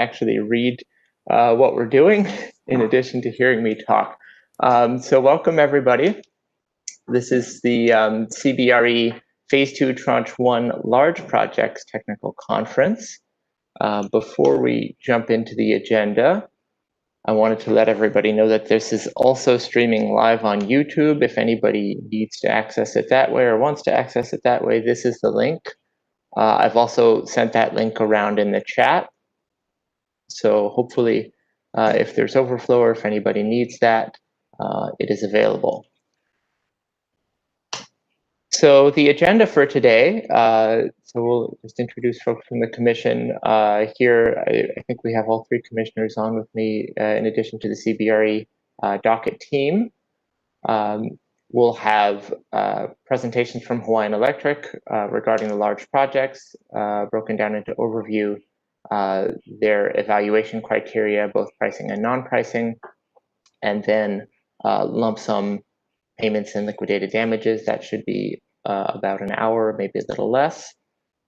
actually read what we're doing in addition to hearing me talk. So welcome everybody. This is the CBRE Phase 2 Tranche 1 Large Projects Technical Conference. Before we jump into the agenda, I wanted to let everybody know that this is also streaming live on YouTube. If anybody needs to access it that way or wants to access it that way, this is the link. I've also sent that link around in the chat. So hopefully, if there's overflow or if anybody needs that, it is available. So the agenda for today, so we'll just introduce folks from the commission here. I think we have all three commissioners on with me in addition to the CBRE Docket team. We'll have presentations from Hawaiian Electric regarding the large projects, broken down into overview, their evaluation criteria, both pricing and non-pricing, and then lump sum payments and liquidated damages. That should be about an hour, maybe a little less.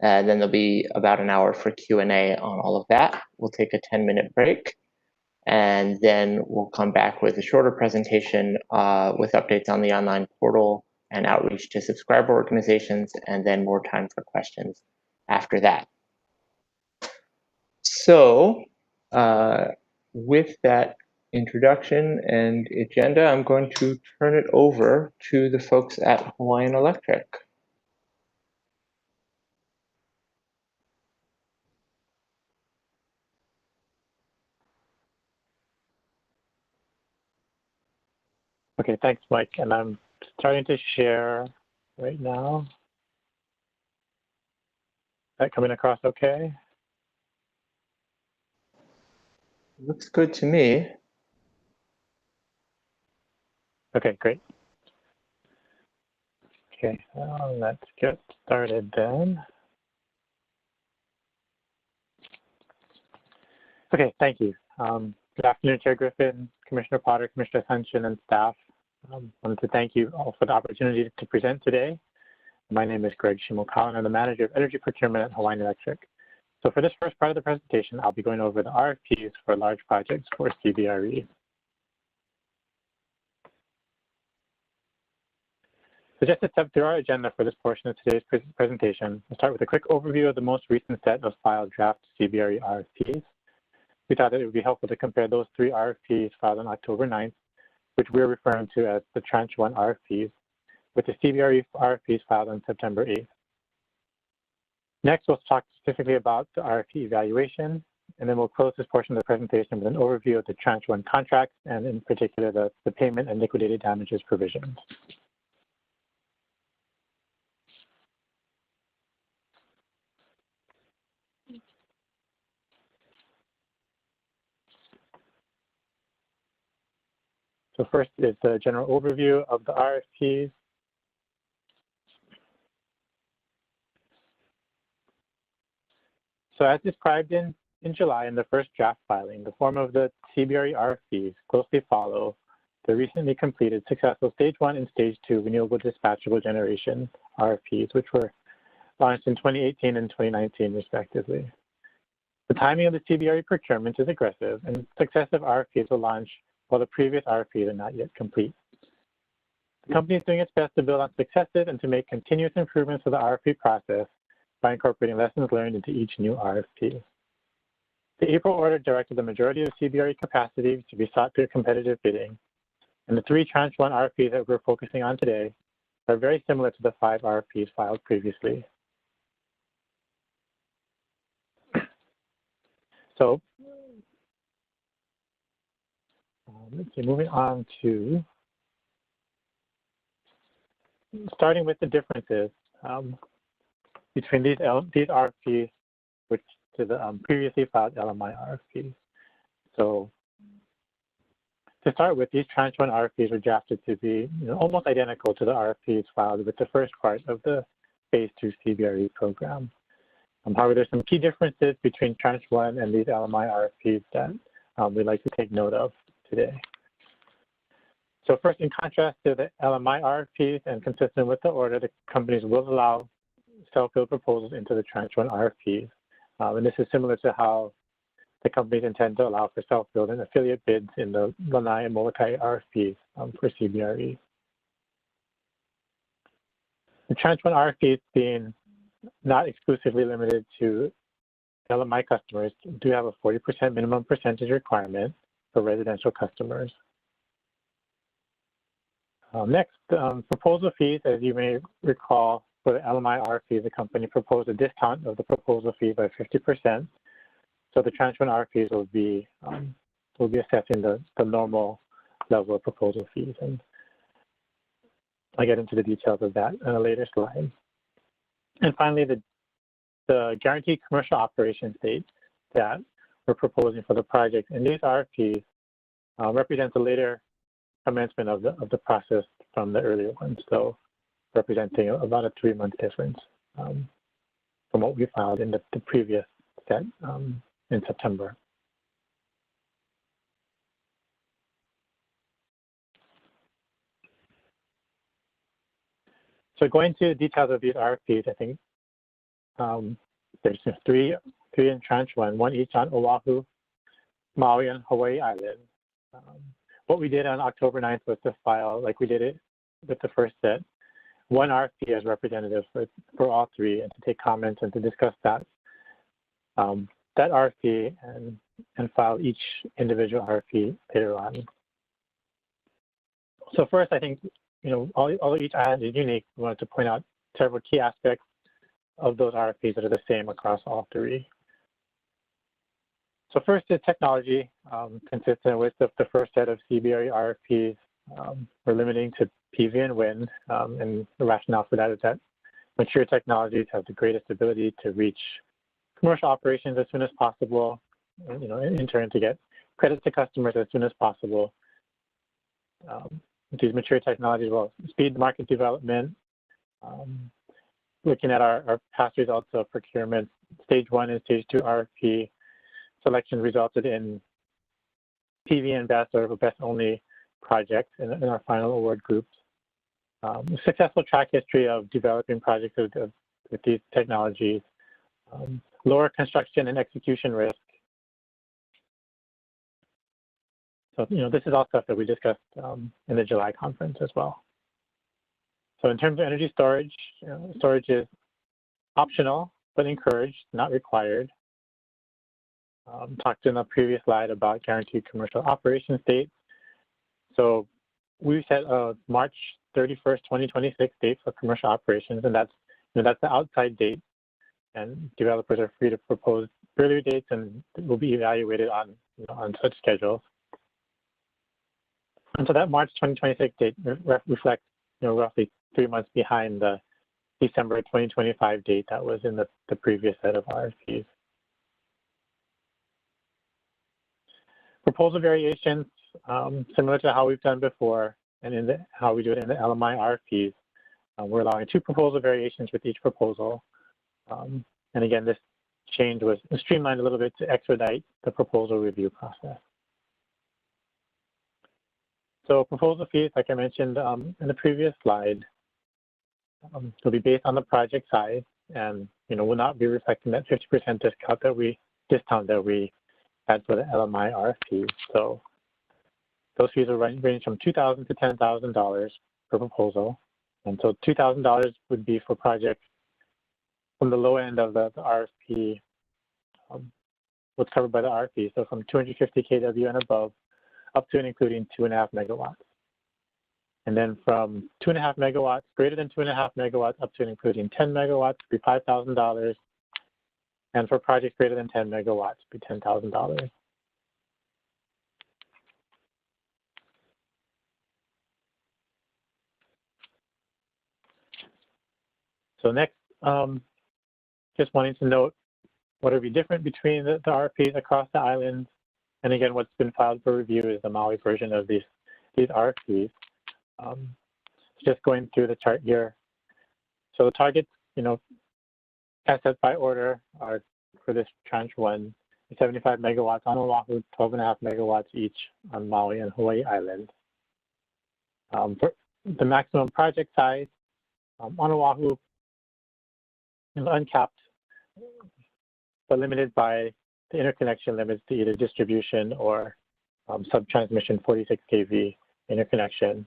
And then there'll be about an hour for Q&A on all of that. We'll take a 10-minute break. And then we'll come back with a shorter presentation with updates on the online portal and outreach to subscriber organizations, and then more time for questions after that. So with that introduction and agenda, I'm going to turn it over to the folks at Hawaiian Electric. Okay, thanks, Mike. And I'm starting to share right now. Is that coming across okay? Looks good to me. Okay, great. Okay, let's get started then. Okay, thank you. Good afternoon, Chair Griffin, Commissioner Potter, Commissioner Ascension, and staff. I wanted to thank you all for the opportunity to present today. My name is Greg Shimokawa, and I'm the Manager of Energy Procurement at Hawaiian Electric. So for this first part of the presentation, I'll be going over the RFPs for large projects for CBRE. So just to step through our agenda for this portion of today's presentation, we'll start with a quick overview of the most recent set of filed draft CBRE RFPs. We thought that it would be helpful to compare those three RFPs filed on October 9th, which we're referring to as the Tranche 1 RFPs, with the CBRE RFPs filed on September 8th. Next, we'll talk specifically about the RFP evaluation, and then we'll close this portion of the presentation with an overview of the Tranche 1 contracts, and in particular, the payment and liquidated damages provisions. So first is the general overview of the RFPs. So as described in July in the first draft filing, the form of the CBRE RFPs closely follow the recently completed successful Stage 1 and Stage 2 renewable dispatchable generation RFPs, which were launched in 2018 and 2019 respectively. The timing of the CBRE procurement is aggressive, and successive RFPs will launch while the previous RFPs are not yet complete. The company is doing its best to build on successes and to make continuous improvements to the RFP process by incorporating lessons learned into each new RFP. The April order directed the majority of CBRE capacity to be sought through competitive bidding, and the three Tranche 1 RFPs that we're focusing on today are very similar to the 5 RFPs filed previously. So, let's see, moving on to starting with the differences between these RFPs which to the previously filed LMI RFPs. So to start with, these Tranche 1 RFPs were drafted to be almost identical to the RFPs filed with the first part of the Phase 2 CBRE program. However, there's some key differences between Tranche 1 and these LMI RFPs that we'd like to take note of today. So first, in contrast to the LMI RFPs and consistent with the order, the companies will allow self-build proposals into the Tranche 1 RFPs. And this is similar to how the companies intend to allow for self-build and affiliate bids in the Lanai and Molokai RFPs for CBRE. The Tranche 1 RFPs being not exclusively limited to LMI customers do have a 40% minimum percentage requirement for residential customers. Next, proposal fees. As you may recall, for the LMI RFP, the company proposed a discount of the proposal fee by 50%. So the Tranche 1 RFPs will be assessing the normal level of proposal fees, and I'll get into the details of that in a later slide. And finally, the guaranteed commercial operations date that we're proposing for the project in these RFPs represents a later commencement of the process from the earlier one, so representing about a 3-month difference from what we filed in the previous set in September. So going to the details of these RFPs, I think there's three in Tranche 1, one each on Oahu, Maui, and Hawaii Island. What we did on October 9th was to file, like we did it with the first set, one RFP as representative for all three, and to take comments and to discuss that RFP and file each individual RFP later on. So first, I think, although each island is unique, we wanted to point out several key aspects of those RFPs that are the same across all three. So first is technology, consistent with the first set of CBRE RFPs. We're limiting to PV and wind, and the rationale for that is that mature technologies have the greatest ability to reach commercial operations as soon as possible, in turn to get credit to customers as soon as possible. These mature technologies will speed market development. Looking at our past results of procurement, stage 1 and stage 2 RFP selection resulted in PV and BESS or BESS only projects in our final award groups. Successful track history of developing projects with these technologies, lower construction and execution risk. So, this is all stuff that we discussed in the July conference as well. So in terms of energy storage, storage is optional, but encouraged, not required. Talked in the previous slide about guaranteed commercial operations date. So we set a March 31st, 2026 date for commercial operations, and that's the outside date. And developers are free to propose earlier dates, and will be evaluated on such schedules. And so that March 2026 date reflects roughly 3 months behind the December 2025 date that was in the previous set of RFPs. Proposal variations, similar to how we've done before, and how we do it in the LMI RFPs. We're allowing 2 proposal variations with each proposal. And again, this change was streamlined a little bit to expedite the proposal review process. So proposal fees, like I mentioned in the previous slide, will be based on the project size, and will not be reflecting that 50% discount that we had for the LMI RFP. So those fees are range from $2,000 to $10,000 per proposal, and so $2,000 would be for projects from the low end of the RFP, what's covered by the RFP, so from 250 kW and above, up to and including 2.5 megawatts. And then from 2.5 megawatts, greater than 2.5 megawatts, up to and including 10 megawatts, would be $5,000. And for projects greater than 10 megawatts, would be $10,000. So next, just wanting to note what will be different between the RFPs across the islands. And again, what's been filed for review is the Maui version of these RFPs. Just going through the chart here. So the targets, as set by order, are for this Tranche 1, 75 megawatts on Oahu, 12.5 megawatts each on Maui and Hawaii Island. For the maximum project size on Oahu is uncapped, but limited by the interconnection limits to either distribution or sub-transmission 46 kV interconnection.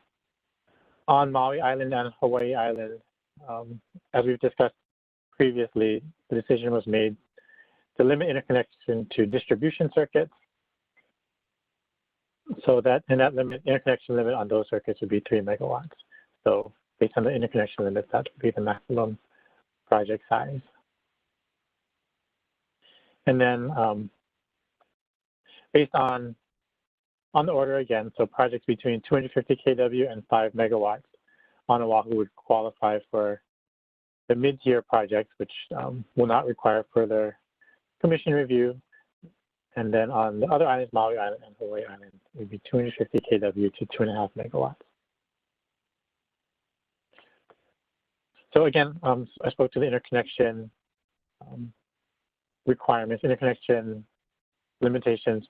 On Maui Island and Hawaii Island, as we've discussed previously, the decision was made to limit interconnection to distribution circuits. So that interconnection limit on those circuits would be 3 megawatts. So based on the interconnection limit, that would be the maximum project size. And then based on the order again, so projects between 250 kW and 5 megawatts on Oahu would qualify for the mid-tier projects, which will not require further commission review. And then on the other islands, Maui Island and Hawaii Island, it would be 250 kW to 2.5 megawatts. So again, I spoke to the interconnection requirements, interconnection limitations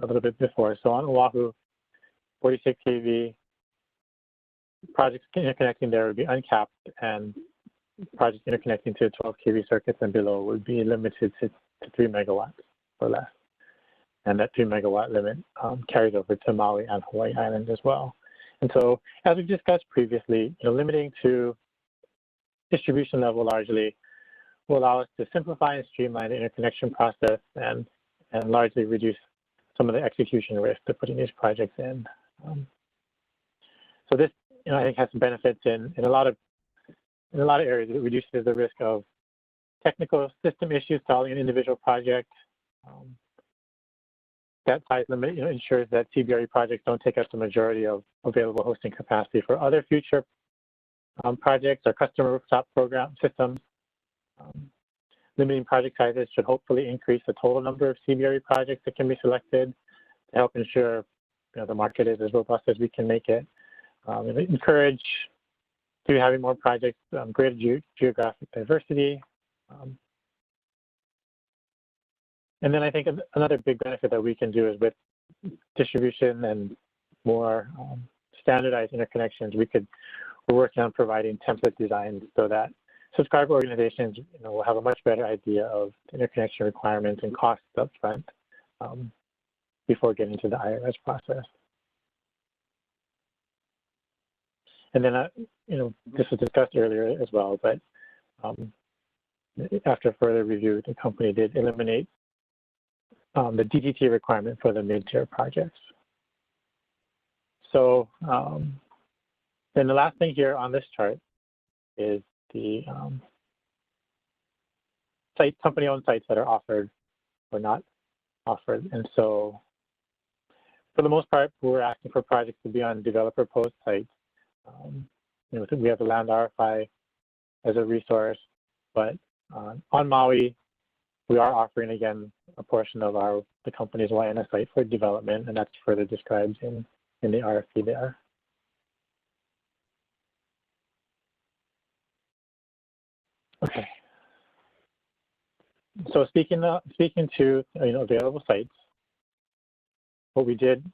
a little bit before. So on Oahu, 46 kV projects interconnecting there would be uncapped, and projects interconnecting to 12 kV circuits and below would be limited to 3 megawatts or less. And that 3 megawatt limit carries over to Maui and Hawaii Island as well. And so, as we discussed previously, limiting to distribution level largely will allow us to simplify and streamline the interconnection process and largely reduce some of the execution risk to putting these projects in. So this, I think, has some benefits in a lot of areas. It reduces the risk of technical system issues following an individual project. That size limit ensures that CBRE projects don't take up the majority of available hosting capacity for other future projects or customer rooftop program systems. Limiting project sizes should hopefully increase the total number of CBRE projects that can be selected to help ensure the market is as robust as we can make it. And encourage to having more projects, greater geographic diversity. And then I think another big benefit that we can do is with distribution and more standardized interconnections, we're working on providing template designs so that subscriber organizations will have a much better idea of interconnection requirements and costs up front before getting to the IRS process. And then, this was discussed earlier as well, but after further review, the company did eliminate the DTT requirement for the mid-tier projects. So then the last thing here on this chart is the company-owned sites that are offered or not offered. And so for the most part, we're asking for projects to be on developer-proposed sites. We have the land RFI as a resource, but on Maui, we are offering again a portion of the company's YNS site for development, and that's further described in the RFP there. Okay. So speaking to available sites, what we did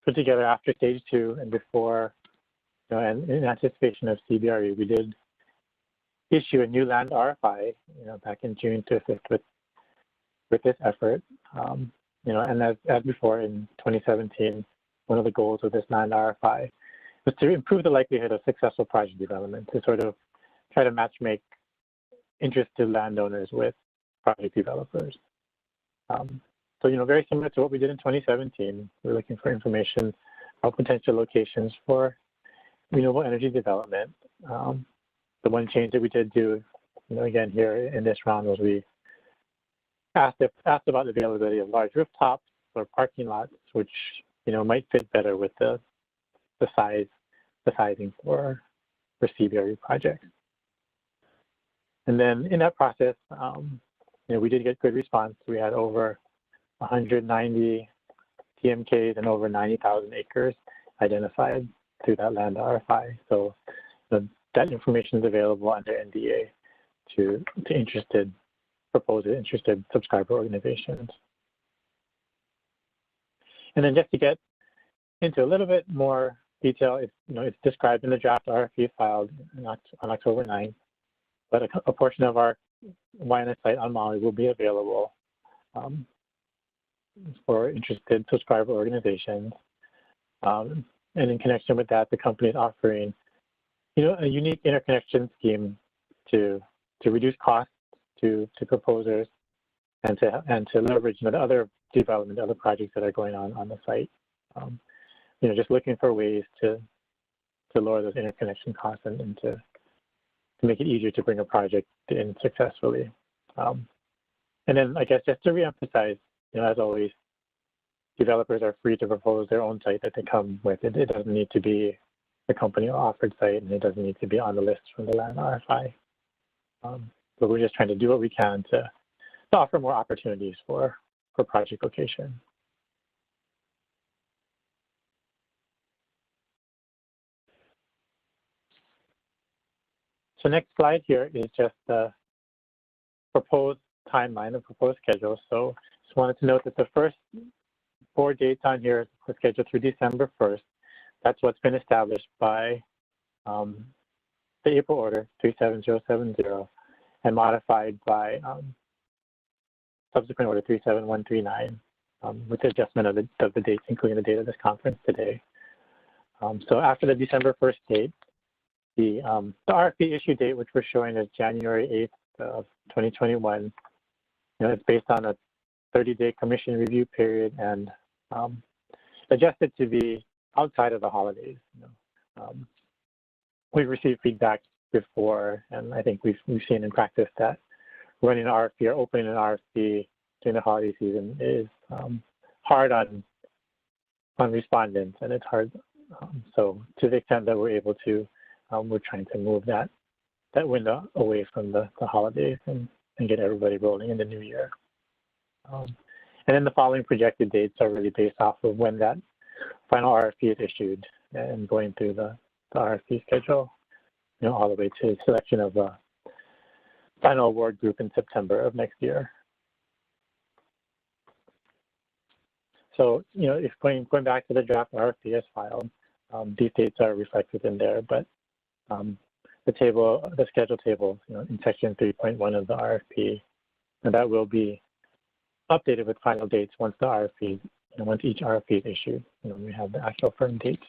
put together after stage 2 and before, and in anticipation of CBRE, we did issue a new land RFI, back in June to assist with this effort. And as before in 2017, one of the goals of this land RFI was to improve the likelihood of successful project development, to sort of try to matchmake interested landowners with project developers. So, very similar to what we did in 2017, we're looking for information about potential locations for renewable energy development. The one change that we did do, again here in this round, was we asked about the availability of large rooftops or parking lots, which might fit better with the sizing for CBRE projects. And then in that process, we did get good response. We had over 190 TMKs and over 90,000 acres identified through that land RFI. So that information is available under NDA to interested subscriber organizations. And then just to get into a little bit more detail, it's described in the draft RFP filed on October 9th. But a portion of our Waianae site on Maui will be available for interested subscriber organizations. And in connection with that, the company is offering, a unique interconnection scheme to reduce costs to proposers and to leverage the other development, other projects that are going on the site. Just looking for ways to lower those interconnection costs and to make it easier to bring a project in successfully. And then I guess just to reemphasize, as always, developers are free to propose their own site that they come with. It doesn't need to be the company offered site, and it doesn't need to be on the list from the land RFI. But we're just trying to do what we can to offer more opportunities for project location. So next slide here is just the proposed timeline, the proposed schedule. So just wanted to note that the first 4 dates on here are scheduled through December 1st. That's what's been established by the April order 37070 and modified by subsequent order 37139 with the adjustment of the dates, including the date of this conference today. So after the December 1st date, the RFP issue date, which we're showing as January 8th of 2021, it's based on a 30-day commission review period and adjusted to be outside of the holidays. We've received feedback before, and I think we've seen in practice that running an RFP or opening an RFP during the holiday season is hard on respondents, and it's hard. So to the extent that we're able to, we're trying to move that window away from the holidays and get everybody rolling in the new year. And then the following projected dates are really based off of when that final RFP is issued and going through the RFP schedule, all the way to selection of a final award group in September of next year. So, if going back to the draft RFP as filed, these dates are reflected in there, but the schedule table, in section 3.1 of the RFP, and that will be updated with final dates once the RFP, once each RFP is issued. We have the actual firm dates.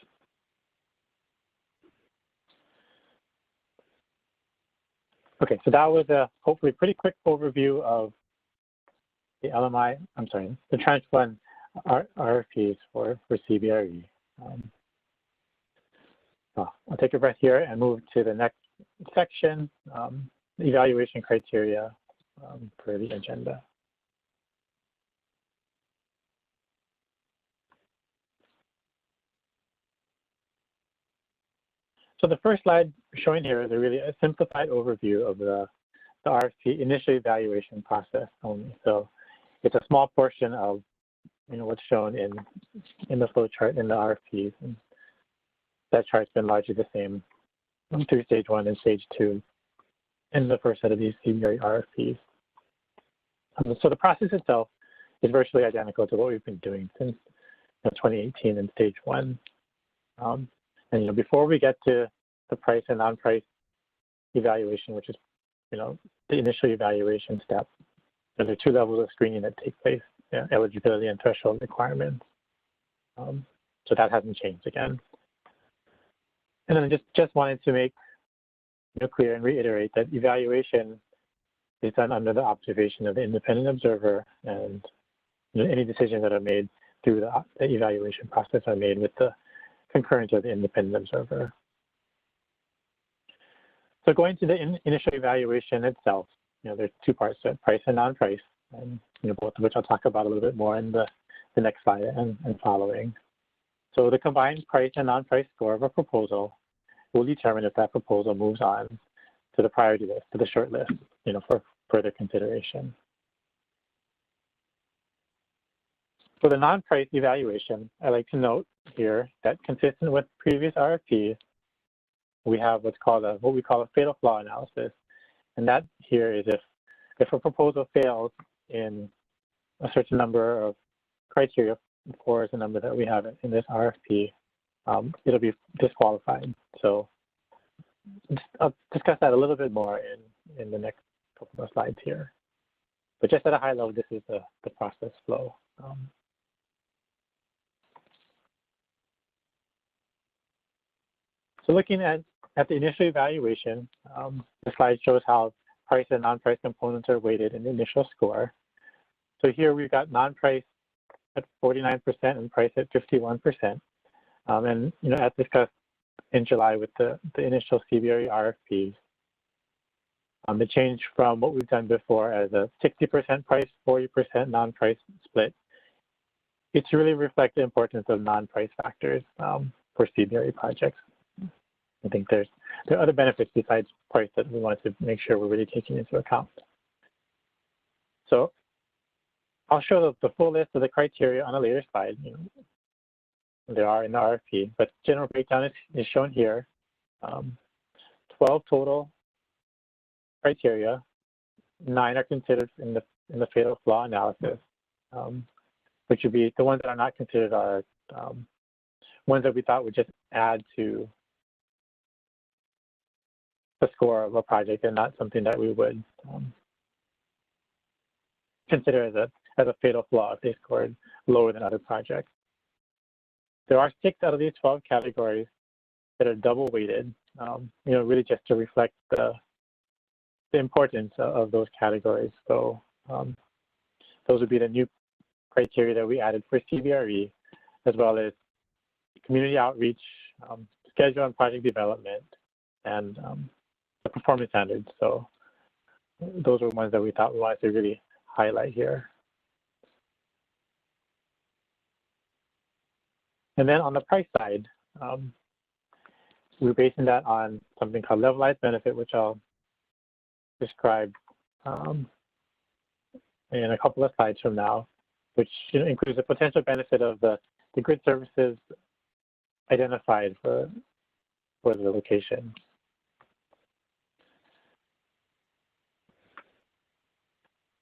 Okay, so that was a hopefully pretty quick overview of the the Tranche 1 RFPs for CBRE. I'll take a breath here and move to the next section, the evaluation criteria for the agenda. So the first slide showing here is a simplified overview of the RFP initial evaluation process only. So it's a small portion of what's shown in the flow chart in the RFPs. And that chart's been largely the same through stage 1 and stage 2 in the first set of these CBRE RFPs. So the process itself is virtually identical to what we've been doing since 2018 in stage 1. And before we get to the price and non-price evaluation, which is the initial evaluation step, there are 2 levels of screening that take place: eligibility and threshold requirements. So that hasn't changed again. And then I just wanted to make clear and reiterate that evaluation is done under the observation of the independent observer, and any decisions that are made through the evaluation process are made with the concurrence of the independent observer. So going to the initial evaluation itself, there's 2 parts to it: price and non-price, and both of which I'll talk about a little bit more in the next slide and following. So the combined price and non-price score of a proposal will determine if that proposal moves on to the priority list, to the short list, for further consideration. For the non-price evaluation, I like to note here that consistent with previous RFPs, we have what we call a fatal flaw analysis. And that here is if a proposal fails in a certain number of criteria, 4 is the number that we have in this RFP, it'll be disqualified. So I'll discuss that a little bit more in the next couple of slides here. But just at a high level, this is the process flow. So looking at the initial evaluation, the slide shows how price and non-price components are weighted in the initial score. So here we've got non-price at 49% and price at 51%. And as discussed in July with the initial CBRE RFPs, the change from what we've done before as a 60% price, 40% non-price split, it's really reflect the importance of non-price factors for CBRE projects. I think there are other benefits besides price that we want to make sure we're really taking into account. So I'll show the full list of the criteria on a later slide. There are in the RFP, but general breakdown is shown here. 12 total criteria, 9 are considered in the fatal flaw analysis, which would be the ones that are not considered are ones that we thought would just add to the score of a project and not something that we would consider as a fatal flaw if they scored lower than other projects. There are 6 out of these 12 categories that are double weighted, really just to reflect the importance of those categories. So those would be the new criteria that we added for CBRE, as well as community outreach, schedule and project development, and the performance standards. So those were ones that we thought we wanted to really highlight here. And then on the price side, we're basing that on something called levelized benefit, which I'll describe in a couple of slides from now, which includes the potential benefit of the grid services identified for the location.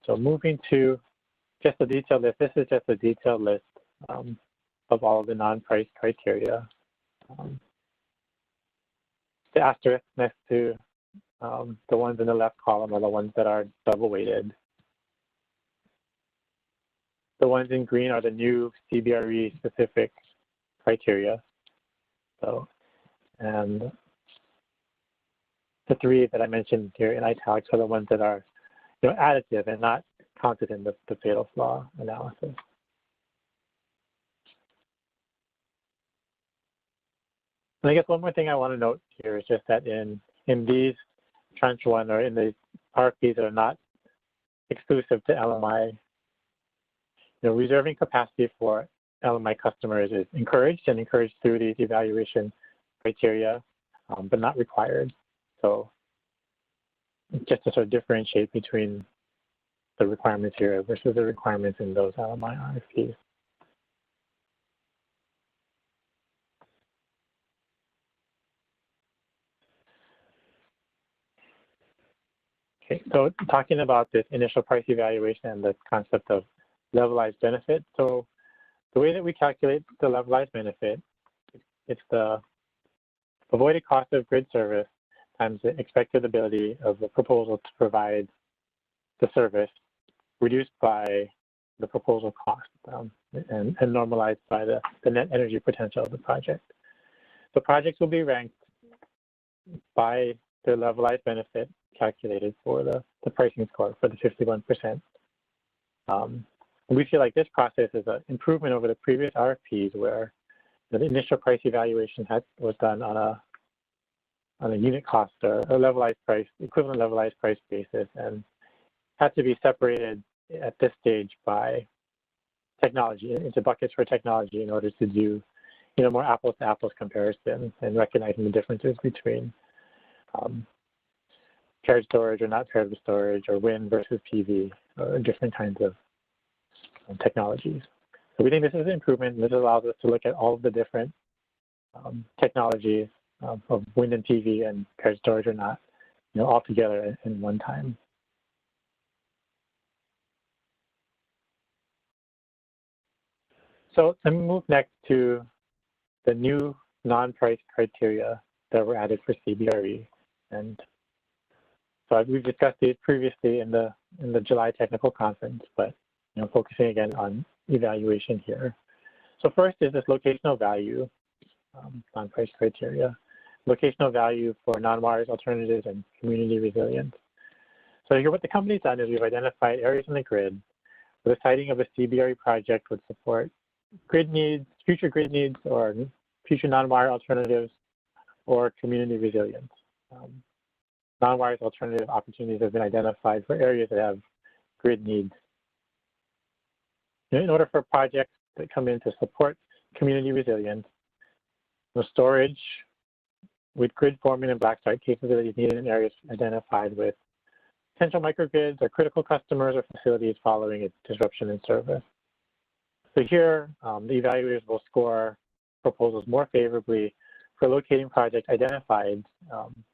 So moving to just a detailed list, this is just a detailed list of all of the non-price criteria. The asterisk next to the ones in the left column are the ones that are double weighted. The ones in green are the new CBRE specific criteria. So, and the 3 that I mentioned here in italics are the ones that are additive and not counted in the fatal flaw analysis. And I guess one more thing I want to note here is just that in these Tranche 1 or in the RFPs that are not exclusive to LMI, reserving capacity for LMI customers is encouraged through these evaluation criteria, but not required. So just to sort of differentiate between the requirements here versus the requirements in those LMI RFPs. Okay, so talking about this initial price evaluation and the concept of levelized benefit. So the way that we calculate the levelized benefit, it's the avoided cost of grid service times the expected ability of the proposal to provide the service reduced by the proposal cost and normalized by the net energy potential of the project. The projects will be ranked by their levelized benefit calculated for the pricing score for the 51%. We feel like this process is an improvement over the previous RFPs where the initial price evaluation was done on a unit cost or a levelized price, equivalent levelized price basis, and had to be separated at this stage by technology into buckets for technology in order to do more apples to apples comparison and recognizing the differences between paired storage or not paired with storage, or wind versus PV, or different kinds of technologies. So we think this is an improvement, and this allows us to look at all of the different technologies of wind and PV and paired storage or not, all together in one time. So let me move next to the new non-price criteria that were added for CBRE. And So we've discussed these previously in the July technical conference, but focusing again on evaluation here. So first is this locational value, non-price criteria, locational value for non-wires alternatives and community resilience. So here what the company's done is we've identified areas in the grid where the siting of a CBRE project would support grid needs, future grid needs, or future non-wire alternatives, or community resilience. Non-wires alternative opportunities have been identified for areas that have grid needs. In order for projects that come in to support community resilience, the storage with grid forming and black start capabilities needed in areas identified with potential microgrids or critical customers or facilities following its disruption in service. So here, the evaluators will score proposals more favorably for locating projects identified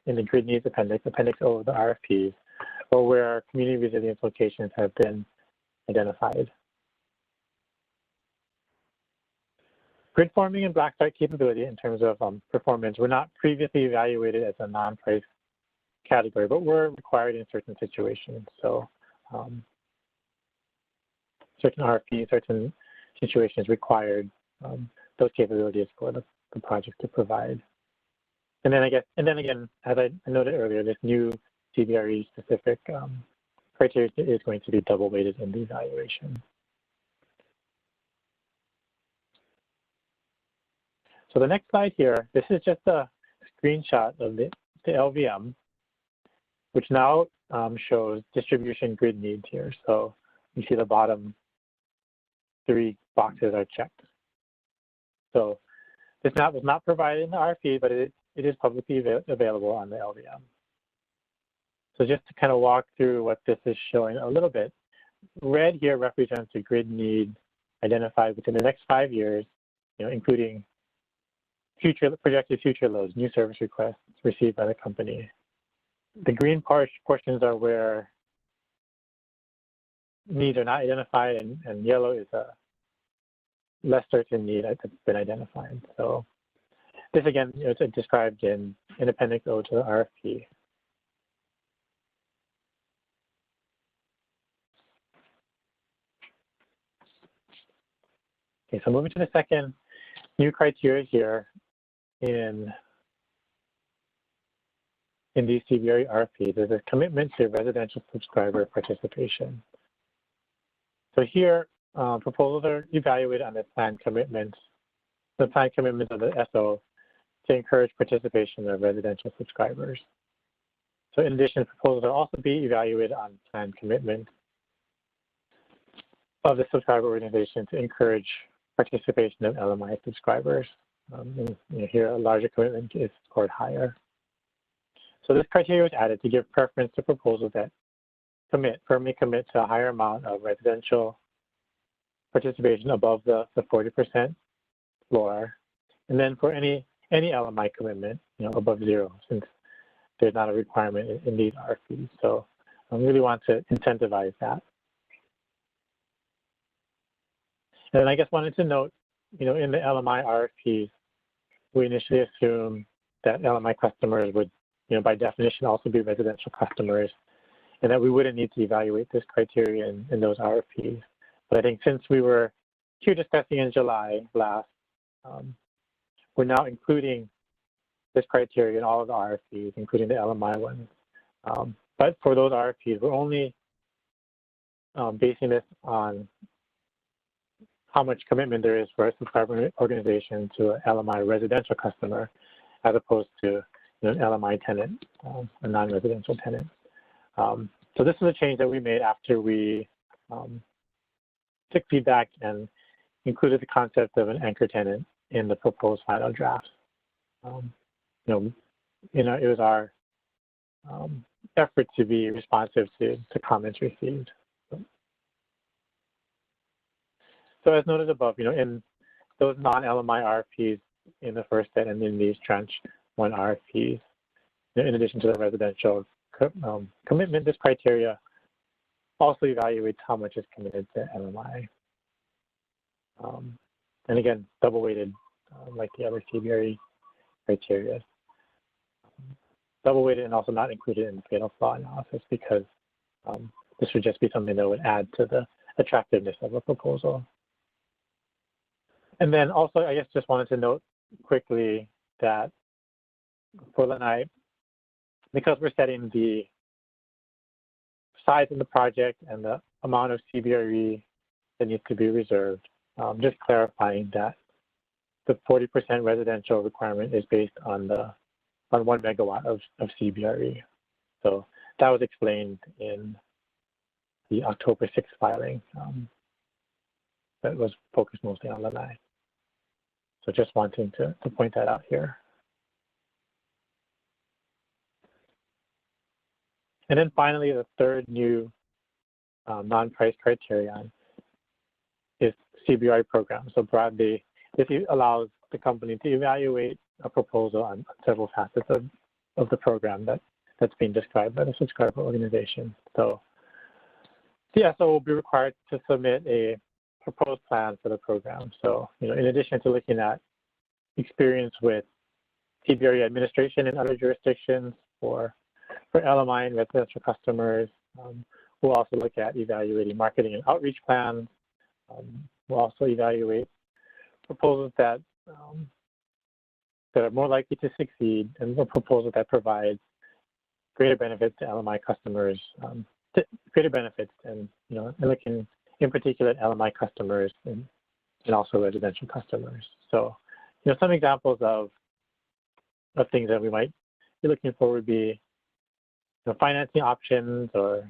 in the grid needs appendix, Appendix O of the RFPs, or where community resilience locations have been identified. Grid forming and black start capability in terms of performance were not previously evaluated as a non-price category, but were required in certain situations. So certain RFPs, certain situations required those capabilities for the project to provide. And then again, as I noted earlier, this new CBRE specific criteria is going to be double weighted in the evaluation. So the next slide here, this is just a screenshot of the LVM, which now shows distribution grid needs here. So you see the bottom 3 boxes are checked. So this map was not provided in the RFP, but it is publicly available on the LVM. So just to kind of walk through what this is showing a little bit, red here represents the grid need identified within the next 5 years, including projected future loads, new service requests received by the company. The green portions are where needs are not identified, and yellow is a less certain need that's been identified. So this again, it's described in Appendix O to the RFP. Okay, so moving to the second new criteria here in these CBRE RFPs is a commitment to residential subscriber participation. So here, proposals are evaluated on the planned commitments of the SO to encourage participation of residential subscribers. So in addition, proposals will also be evaluated on planned commitment of the subscriber organization to encourage participation of LMI subscribers. Here, a larger commitment is scored higher. So this criteria was added to give preference to proposals that firmly commit to a higher amount of residential participation above the 40% floor, and then for any LMI commitment, above 0, since there's not a requirement in these RFPs. So I really want to incentivize that. And then I just wanted to note, in the LMI RFPs, we initially assumed that LMI customers would, by definition, also be residential customers, and that we wouldn't need to evaluate this criteria in those RFPs. But I think since we were here discussing in July last, we're now including this criteria in all of the RFPs, including the LMI ones. But for those RFPs, we're only basing this on how much commitment there is for a subscriber organization to an LMI residential customer, as opposed to an LMI tenant, a non-residential tenant. So this is a change that we made after we took feedback and included the concept of an anchor tenant in the proposed final draft. It was our effort to be responsive to comments received. So as noted above, in those non-LMI RFPs in the first set and in these Tranche 1 RFPs, in addition to the residential commitment, this criteria also evaluates how much is committed to LMI. And again, double weighted like the other CBRE criteria. double weighted and also not included in the fatal flaw analysis because this would just be something that would add to the attractiveness of a proposal. And then also, I guess just wanted to note quickly that for Lanai, because we're setting the size of the project and the amount of CBRE that needs to be reserved, just clarifying that the 40% residential requirement is based on 1 megawatt of CBRE. So that was explained in the October 6th filing that was focused mostly on Lanai. So just wanting to point that out here. And then finally, the third new non-price criterion is CBRE program. So broadly, this allows the company to evaluate a proposal on several facets of the program that's being described by the subscriber organization. So the SO will be required to submit a proposed plan for the program. So, in addition to looking at experience with CBRE administration in other jurisdictions for LMI and residential customers, we'll also look at evaluating marketing and outreach plans. We'll also evaluate proposals that are more likely to succeed and a proposal that provides greater benefits to LMI customers, greater benefits and looking in particular at LMI customers and also residential customers. So some examples of things that we might be looking for would be financing options or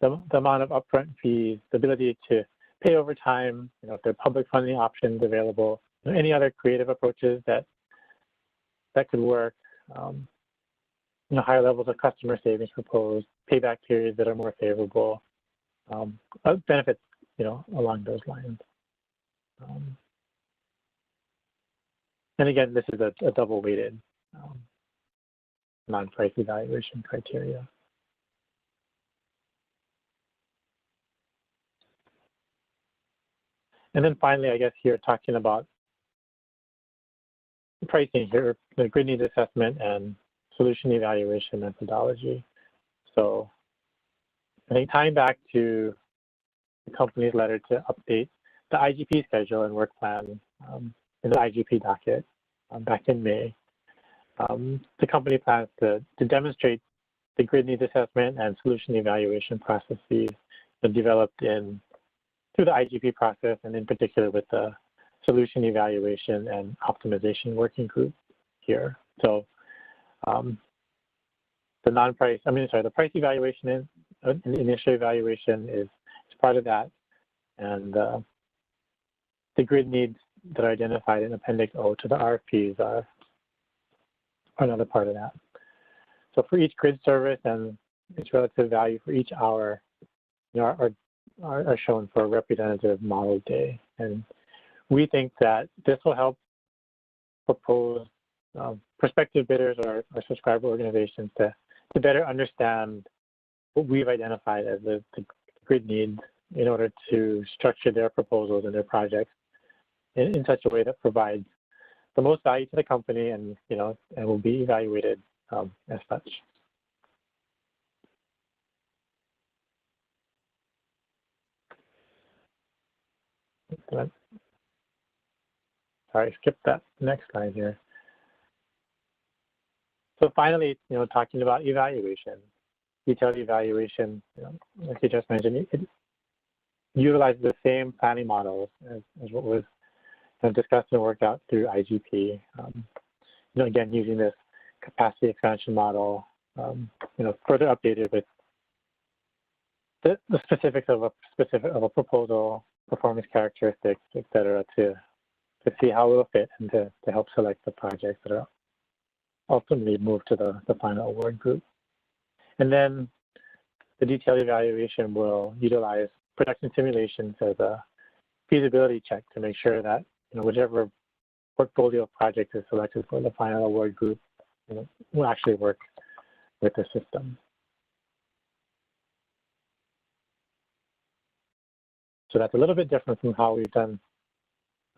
the amount of upfront fees, the ability to pay over time, if there are public funding options available, any other creative approaches that could work, higher levels of customer savings proposed, payback periods that are more favorable, benefits, along those lines. And again, this is a double-weighted non-price evaluation criteria. And then finally, I guess here talking about the pricing here, the grid needs assessment and solution evaluation methodology. So I think tying back to the company's letter to update the IGP schedule and work plan in the IGP docket back in May, the company plans to demonstrate the grid needs assessment and solution evaluation processes developed through the IGP process, and in particular with the solution evaluation and optimization working group here. So the price evaluation and the initial evaluation is part of that, and the grid needs that are identified in Appendix O to the RFPs are another part of that. So for each grid service and its relative value for each hour, are shown for a representative model day. And we think that this will help propose prospective bidders or subscriber organizations to better understand what we've identified as the grid needs in order to structure their proposals and their projects in such a way that provides the most value to the company and will be evaluated as such. Sorry, skip that next slide here. So finally, talking about evaluation, detailed evaluation, like you just mentioned, it utilizes the same planning models as what was discussed and worked out through IGP. Again, using this capacity expansion model, further updated with the specifics of a proposal, performance characteristics, et cetera, to see how it will fit and to help select the projects that are ultimately moved to the final award group. And then the detailed evaluation will utilize production simulations as a feasibility check to make sure that whichever portfolio of projects is selected for the final award group will actually work with the system. So that's a little bit different from how we've done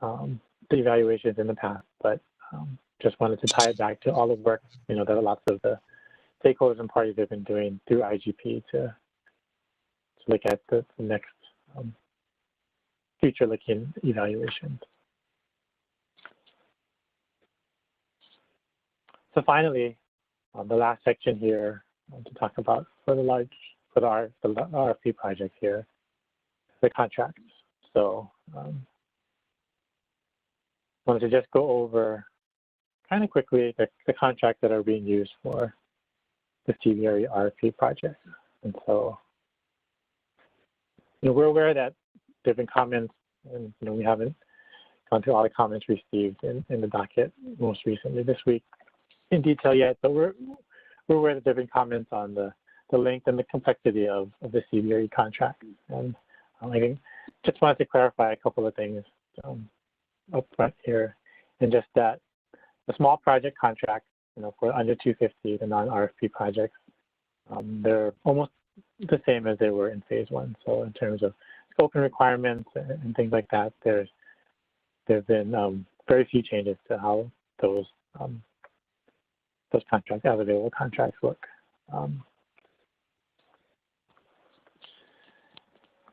the evaluations in the past, but just wanted to tie it back to all the work that lots of the stakeholders and parties have been doing through IGP to look at the next future-looking evaluations. So finally, the last section here to talk about for the RFP project here, the contracts. So I wanted to just go over kind of quickly the contracts that are being used for the CBRE RFP project. And so, we're aware that there have been comments, and we haven't gone through all the comments received in the docket most recently this week in detail yet, but we're aware that there have been comments on the length and the complexity of the CBRE contract. And I think just wanted to clarify a couple of things up front here, and just that the small project contract, for under 250, the non-RFP projects, they're almost the same as they were in phase one. So in terms of scope and requirements and things like that, there have been very few changes to how those contracts, as available contracts, look. I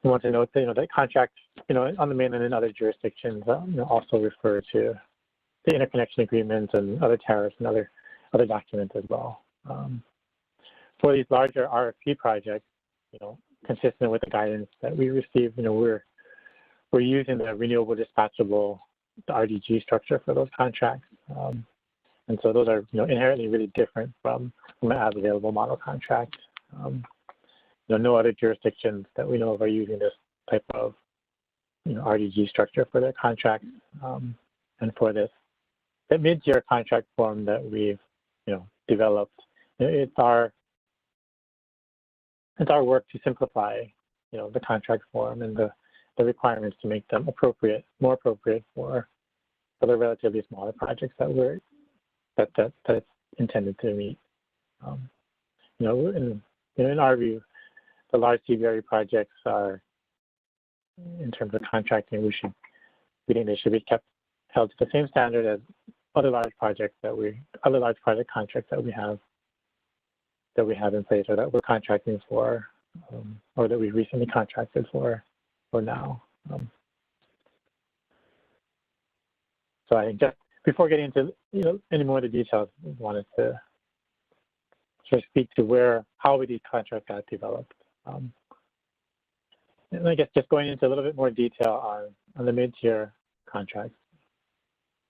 want to note that that contracts, on the mainland and other jurisdictions, also refer to the interconnection agreements and other tariffs and other documents as well. For these larger RFP projects, consistent with the guidance that we received, we're using the renewable dispatchable, the RDG structure for those contracts. And so those are inherently really different from an as available model contract. No other jurisdictions that we know of are using this type of RDG structure for their contracts. And for the mid-tier contract form that we've developed, it's our work to simplify the contract form and the requirements to make them more appropriate for the relatively smaller projects that it's intended to meet. In our view, the large CBRE projects are, in terms of contracting, we think they should be held to the same standard as other large project contracts that we have in place, or that we're contracting for, or that we recently contracted for now. So I think just before getting into any more of the details, I wanted to sort of speak to how these contracts got developed. And I guess just going into a little bit more detail on the mid-tier contracts.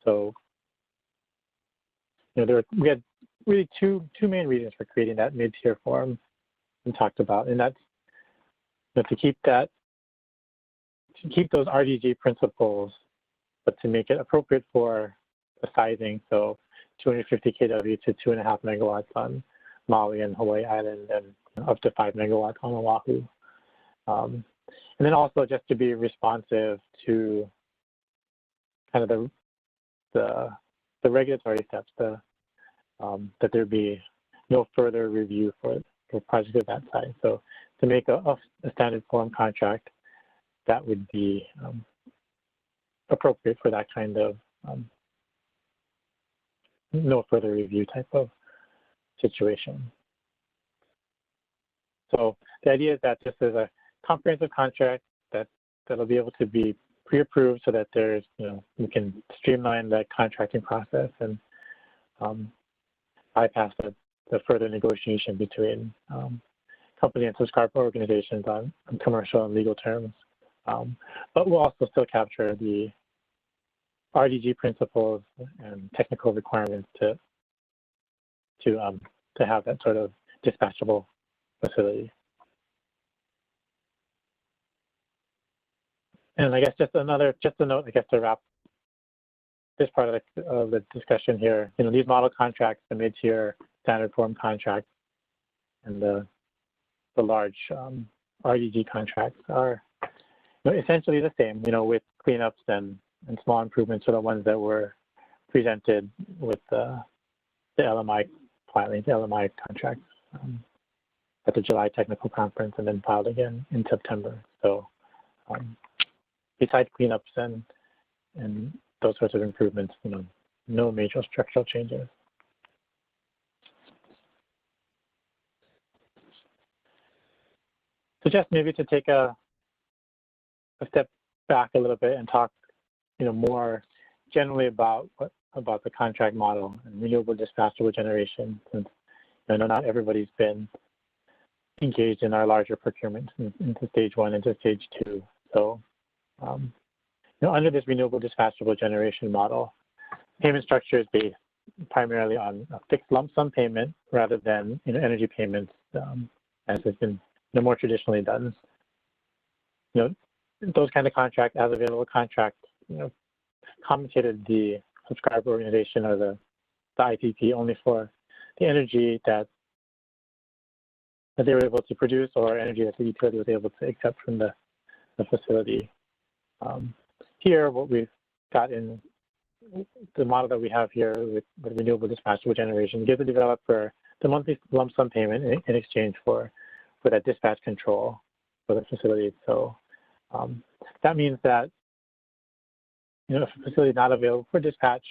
So we had really two main reasons for creating that mid-tier form we talked about, and that's to keep those RDG principles, but to make it appropriate for the sizing. So 250 kW to 2.5 megawatts on Maui and Hawaii Island, and up to 5 megawatts on Oahu. And then also just to be responsive to kind of the regulatory steps, that there be no further review for projects of that size. So to make a standard form contract that would be appropriate for that kind of no further review type of situation. So the idea is that this is a comprehensive contract that'll be able to be pre-approved, so that there's we can streamline the contracting process and bypass the further negotiation between company and subscriber organizations on commercial and legal terms. But we'll also still capture the RDG principles and technical requirements to have that sort of dispatchable facility. And I guess just a note, I guess, to wrap this part of the discussion here. These model contracts, the mid-tier standard form contracts, and the large RDG contracts are essentially the same. With cleanups and small improvements are the ones that were presented with the LMI filing, the LMI contracts at the July technical conference, and then filed again in September. So besides cleanups and those sorts of improvements, no major structural changes. So just maybe to take a step back a little bit and talk, more generally about the contract model and renewable dispatchable generation, since I know not everybody's been engaged in our larger procurements into stage 1 into stage 2. So, under this renewable dispatchable generation model, payment structure is based primarily on a fixed lump sum payment rather than energy payments, as has been more traditionally done. Those kind of contracts, as available contracts, compensated the subscriber organization or the IPP only for the energy that they were able to produce or energy that the utility was able to accept from the facility. Here, what we've got in the model that we have here with renewable dispatchable generation gives the developer the monthly lump sum payment in exchange for that dispatch control for the facility. So that means that if a facility is not available for dispatch,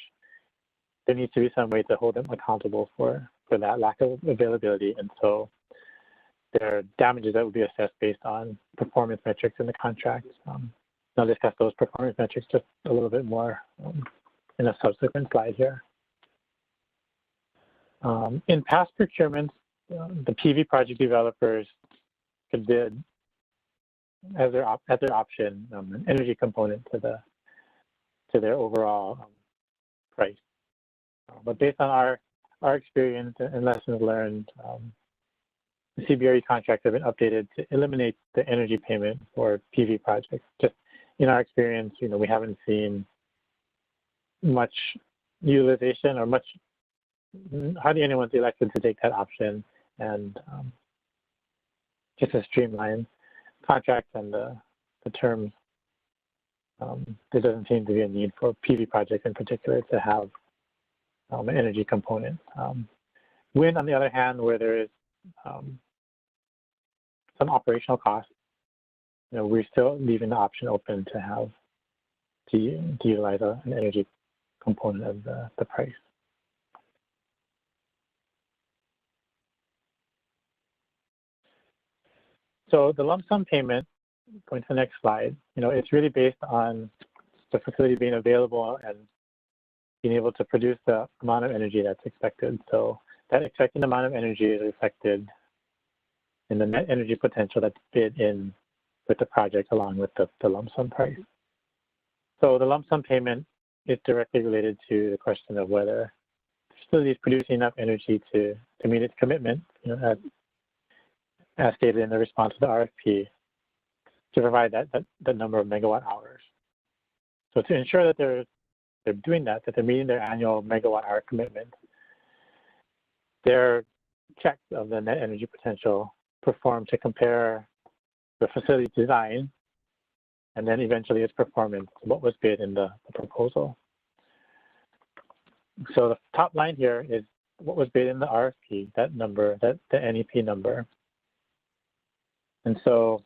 there needs to be some way to hold them accountable for that lack of availability. And so there are damages that would be assessed based on performance metrics in the contract. I'll discuss those performance metrics just a little bit more in a subsequent slide here. In past procurements, the PV project developers could bid as their option an energy component to their overall price. But based on our experience and lessons learned, the CBRE contracts have been updated to eliminate the energy payment for PV projects. Just in our experience, we haven't seen much utilization or hardly anyone's elected to take that option, and just to streamline contracts and the terms, there doesn't seem to be a need for PV projects in particular to have an energy component. Wind, on the other hand, where there is some operational costs, we're still leaving the option open to have to utilize an energy component of the price. So the lump sum payment, going to the next slide, it's really based on the facility being available and being able to produce the amount of energy that's expected. So that expected amount of energy is reflected in the net energy potential that's bid in with the project along with the lump sum price. So the lump sum payment is directly related to the question of whether the facility is producing enough energy to meet its commitment, as stated in the response to the RFP, to provide that number of megawatt hours. So to ensure that they're doing that they're meeting their annual megawatt hour commitment, their checks of the net energy potential performed to compare the facility design and then eventually its performance to what was bid in the proposal. So the top line here is what was bid in the RFP, that number, the NEP number. And so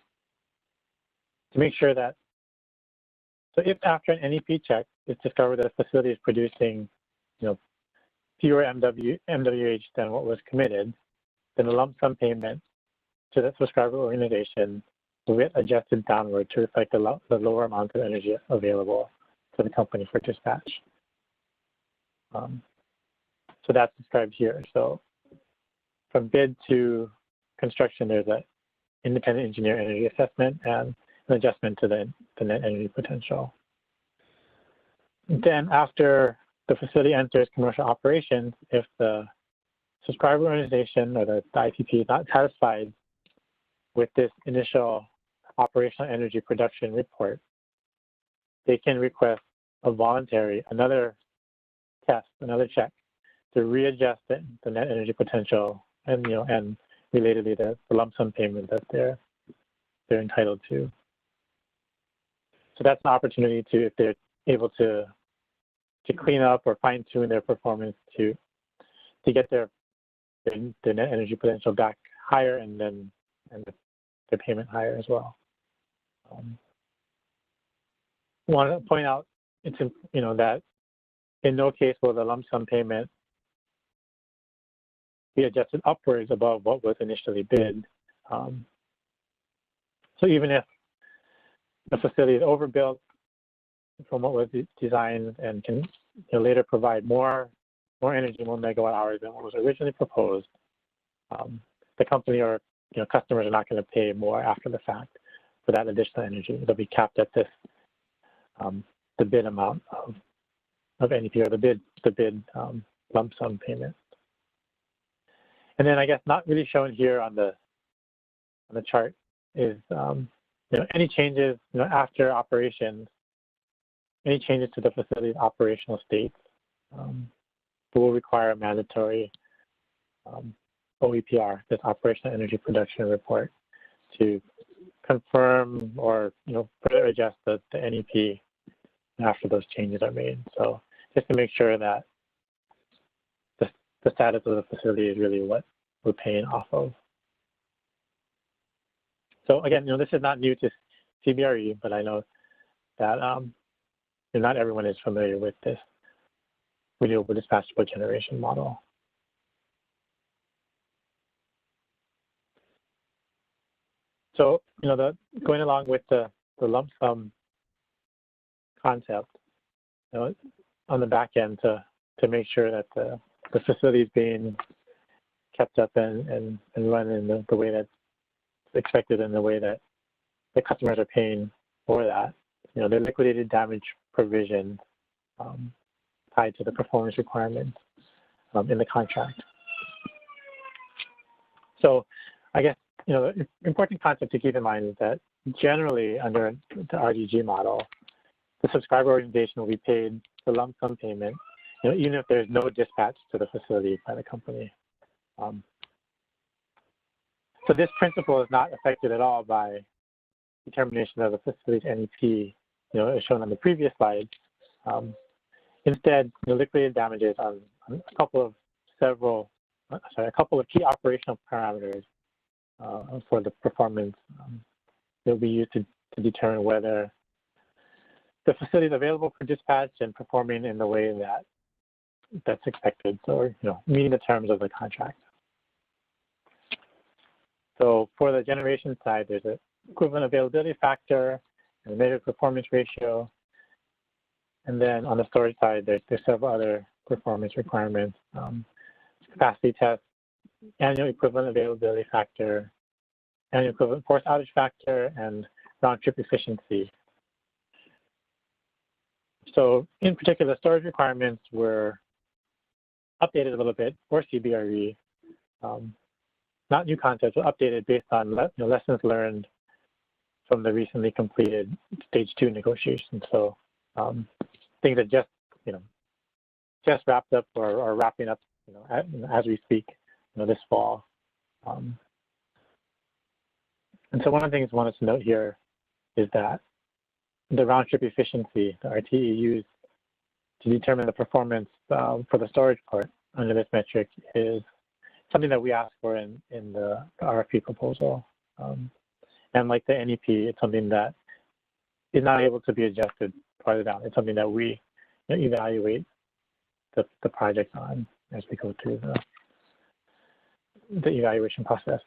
to make sure that, so if after an NEP check, it's discovered that a facility is producing, fewer MWH than what was committed, then the lump sum payment to the subscriber organization will get adjusted downward to reflect the lower amount of energy available to the company for dispatch. So that's described here. So from bid to construction, there's an independent engineer energy assessment and an adjustment to the net energy potential. Then after the facility enters commercial operations, if the subscriber organization or the IPP is not satisfied with this initial operational energy production report, they can request another check to readjust the net energy potential and relatedly the lump sum payment that they're entitled to. So that's an opportunity to, if they're able to clean up or fine tune their performance to get their net energy potential back higher and their payment higher as well. Want to point out that in no case will the lump sum payment be adjusted upwards above what was initially bid. So even if the facility is overbuilt from what was designed and can later provide more energy, more megawatt hours than what was originally proposed, the company or customers are not going to pay more after the fact for that additional energy. They'll be capped at this the bid amount of NEP, or the bid lump sum payment. And then I guess not really shown here on the chart is any changes after operations, any changes to the facility's operational state will require a mandatory OEPR, this Operational Energy Production Report, to confirm or further adjust the NEP after those changes are made. So just to make sure that the status of the facility is really what we're paying off of. So again, this is not new to CBRE, but I know that not everyone is familiar with this renewable dispatchable generation model. So, going along with the lump sum concept, on the back end to make sure that the facility is being kept up and run in the way that's expected, in the way that the customers are paying for that. The liquidated damage provision tied to the performance requirements in the contract. So I guess, the important concept to keep in mind is that generally under the RDG model, the subscriber organization will be paid the lump sum payment, even if there's no dispatch to the facility by the company. So this principle is not affected at all by determination of the facility's NEP, as shown on the previous slide. Instead, liquidated damages on a couple of key operational parameters for the performance will be used to determine whether the facility is available for dispatch and performing in the way that's expected, or meeting the terms of the contract. So for the generation side, there's an equivalent availability factor and a measured performance ratio. And then on the storage side, there's several other performance requirements: capacity test, annual equivalent availability factor, annual equivalent force outage factor, and round trip efficiency. So in particular, storage requirements were updated a little bit for CBRE. Not new concepts, but updated based on lessons learned from the recently completed stage 2 negotiations. So things that just wrapped up or are wrapping up as we speak this fall. And so one of the things I wanted to note here is that the round trip efficiency, the RTE used to determine the performance for the storage part under this metric, is something that we asked for in the RFP proposal. And like the NEP, it's something that is not able to be adjusted farther down. It's something that we evaluate the project on as we go through the evaluation process.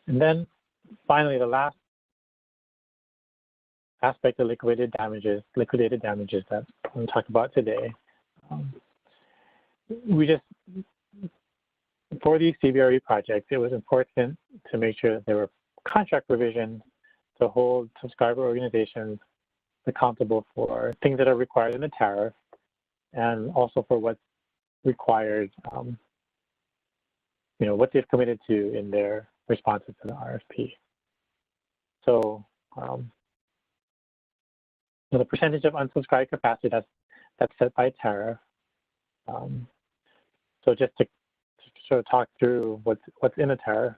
And then finally, the last aspect of liquidated damages that I'm going to talk about today. For these CBRE projects, it was important to make sure that there were contract provisions to hold subscriber organizations accountable for things that are required in the tariff, and also for what's required, what they've committed to in their responses to the RFP. So the percentage of unsubscribed capacity that's set by tariff. So just to sort of talk through what's in a tariff,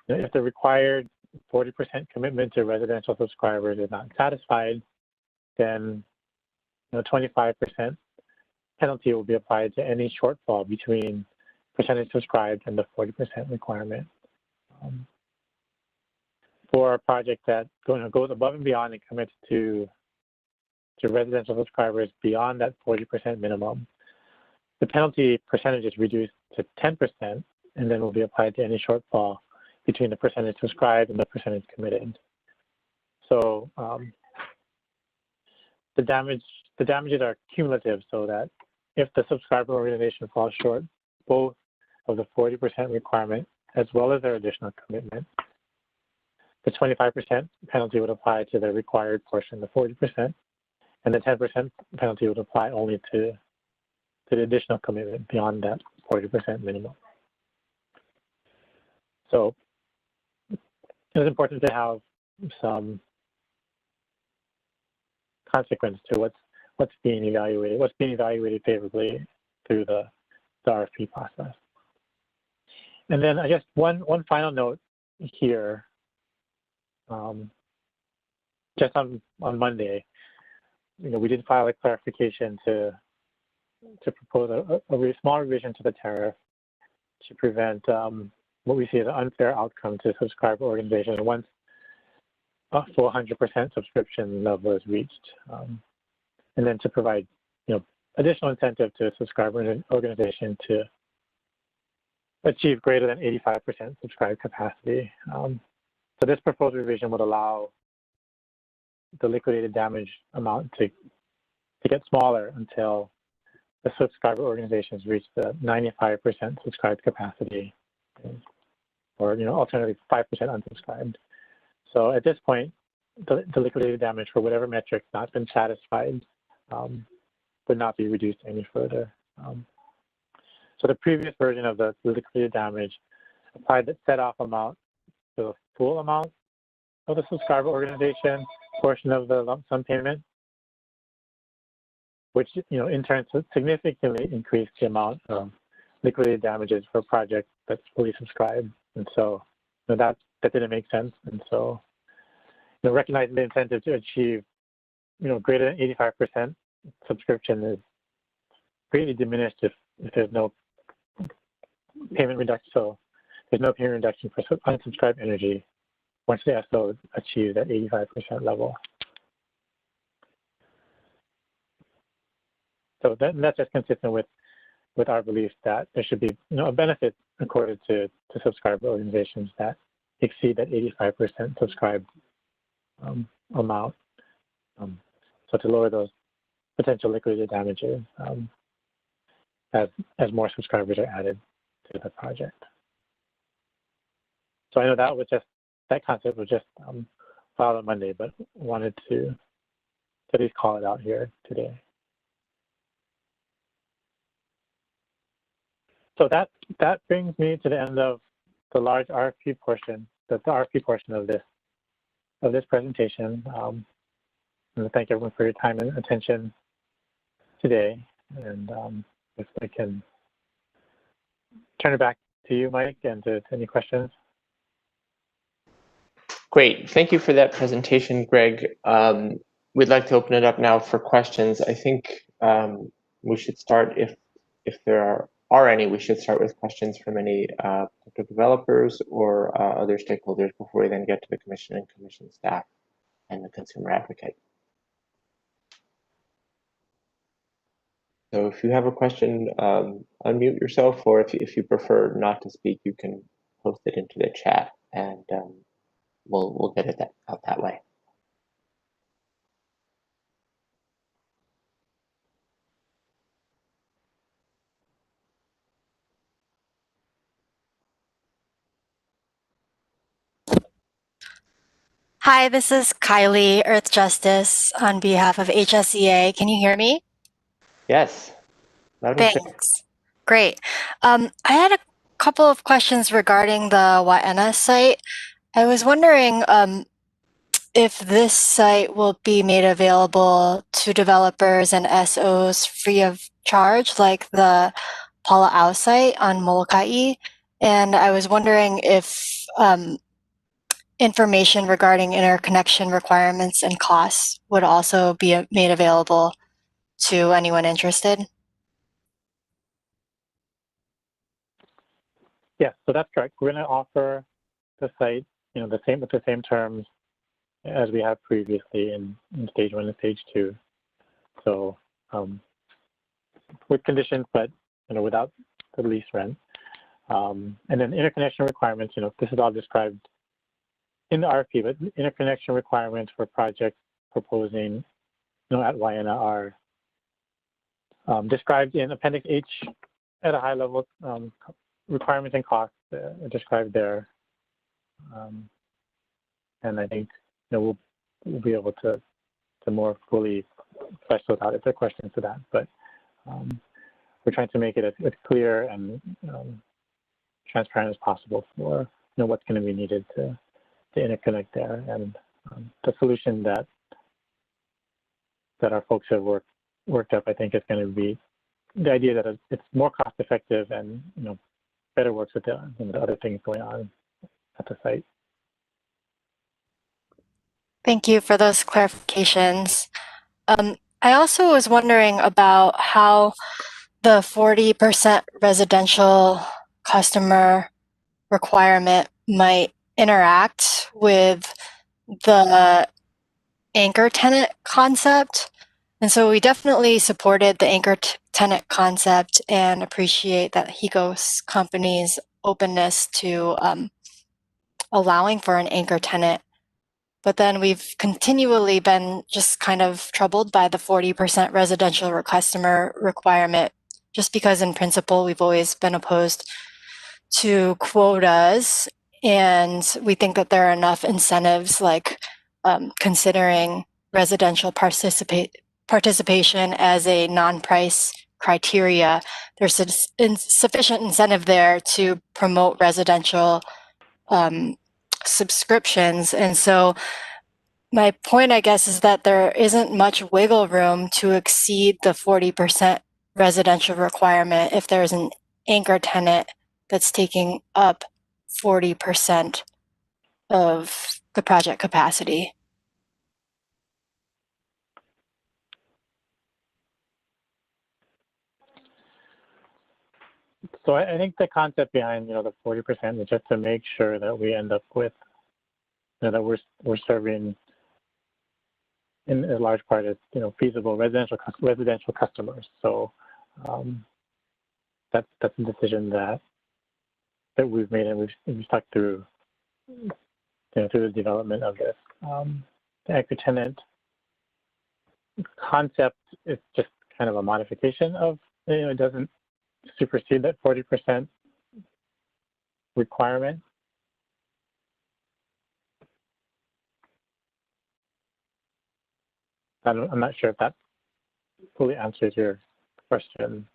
if the required 40% commitment to residential subscribers is not satisfied, then 25% penalty will be applied to any shortfall between percentage subscribed and the 40% requirement. For a project that goes above and beyond and commits to residential subscribers beyond that 40% minimum, the penalty percentage is reduced to 10%, and then will be applied to any shortfall between the percentage subscribed and the percentage committed. So the damages are cumulative, so that if the subscriber organization falls short both of the 40% requirement as well as their additional commitment, the 25% penalty would apply to the required portion, the 40%, and the 10% penalty would apply only to the additional commitment beyond that 40% minimum. So it's important to have some consequence to what's being evaluated favorably through the RFP process. And then I guess one final note here, just on Monday, we did file a clarification to propose a small revision to the tariff to prevent what we see as an unfair outcome to subscriber organizations once a full 100% subscription level is reached, and then to provide additional incentive to a subscriber organization to achieve greater than 85% subscribed capacity. So this proposed revision would allow the liquidated damage amount to get smaller until the subscriber organizations reach the 95% subscribed capacity, or alternatively 5% unsubscribed. So at this point, the liquidated damage for whatever metric not been satisfied would not be reduced any further. So the previous version of the liquidated damage applied the set-off amount to the full amount of the subscriber organization portion of the lump sum payment, which in turn significantly increased the amount of liquidated damages for a project that's fully subscribed. And so that didn't make sense. And so recognizing the incentive to achieve greater than 85% subscription is greatly diminished if there's no payment reduction. So there's no payment reduction for unsubscribed energy once the SO achieves that 85% level. So that's just consistent with our belief that there should be a benefit accorded to subscriber organizations that exceed that 85% subscribed amount. So to lower those potential liquidated damages as more subscribers are added to the project. So I know that concept was just filed on Monday, but wanted to at least call it out here today. So that brings me to the end of the large RFP portion, the RFP portion of this presentation. And thank everyone for your time and attention today. And if I can turn it back to you, Mike, and to any questions. Great. Thank you for that presentation, Greg. We'd like to open it up now for questions. I think we should start, if there are any, we should start with questions from any developers or other stakeholders before we then get to the commission and commission staff and the consumer advocate. So if you have a question, unmute yourself, or if you prefer not to speak, you can post it into the chat, and we'll get it out that way. Hi, this is Kylie, Earth Justice, on behalf of HSEA. Can you hear me? Yes. Thanks. Great. I had a couple of questions regarding the Wai'ana site. I was wondering if this site will be made available to developers and SOs free of charge, like the Pala'au site on Molokai. And I was wondering if information regarding interconnection requirements and costs would also be made available to anyone interested. Yes, so that's correct. We're going to offer the site, with the same terms as we have previously in stage 1 and stage 2. So with conditions, but without the lease rent. And then interconnection requirements, this is all described in the RFP, but interconnection requirements for projects proposing, at Waianae are described in Appendix H at a high level. Requirements and costs are described there. And I think we'll be able to more fully flesh those out if there are questions to that. But we're trying to make it as clear and transparent as possible for what's going to be needed to interconnect there, and the solution that our folks have worked up, I think, is going to be the idea that it's more cost effective and better works with the other things going on at the site. Thank you for those clarifications. I also was wondering about how the 40% residential customer requirement might interact with the anchor tenant concept. And so we definitely supported the anchor tenant concept and appreciate that HECO's company's openness to allowing for an anchor tenant. But then we've continually been just kind of troubled by the 40% residential customer requirement, just because in principle, we've always been opposed to quotas. And we think that there are enough incentives like considering residential participation as a non-price criteria. There's sufficient incentive there to promote residential subscriptions. And so my point, I guess, is that there isn't much wiggle room to exceed the 40% residential requirement if there's an anchor tenant that's taking up 40% of the project capacity. So I think the concept behind the 40% is just to make sure that we end up with that we're serving in a large part as feasible residential customers. So that's a decision that we've made, and we've stuck through through the development of this. The anchor tenant concept is just kind of a modification of it doesn't supersede that 40% requirement. I'm not sure if that fully answers your question.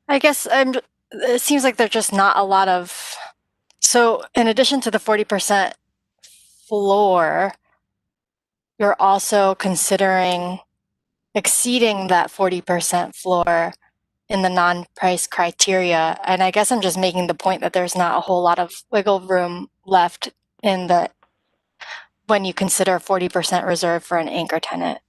I guess it seems like there's just not a lot of, so in addition to the 40% floor, you're also considering exceeding that 40% floor in the non-price criteria. And I guess I'm just making the point that there's not a whole lot of wiggle room left in when you consider 40% reserved for an anchor tenant.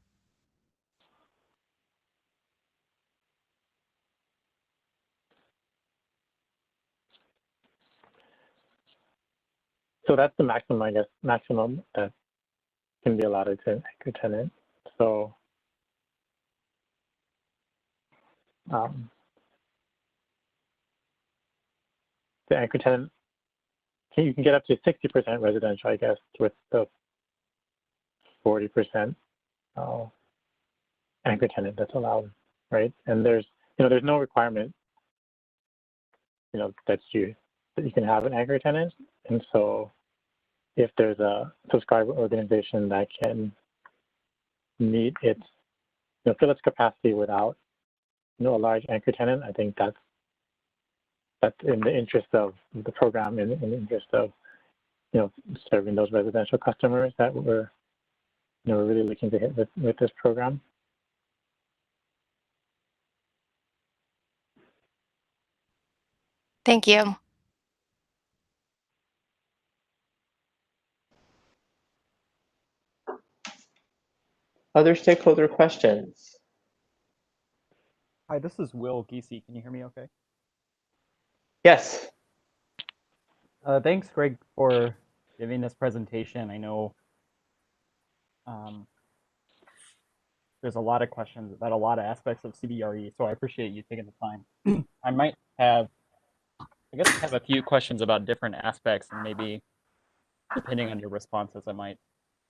So that's the maximum, I guess, that can be allotted to an anchor tenant. So the anchor tenant, you can get up to 60% residential, I guess, with the 40% anchor tenant that's allowed, right? And there's no requirement, that you can have an anchor tenant. And so if there's a subscriber organization that can meet its, fill its capacity without, a large anchor tenant, I think that's in the interest of the program, in the interest of, serving those residential customers that we're really looking to hit with this program. Thank you. Other stakeholder questions? Hi, this is Will Giese. Can you hear me okay? Yes. Thanks, Greg, for giving this presentation. I know there's a lot of questions about a lot of aspects of CBRE, so I appreciate you taking the time. I might have I guess I have a few questions about different aspects, and maybe depending on your responses, I might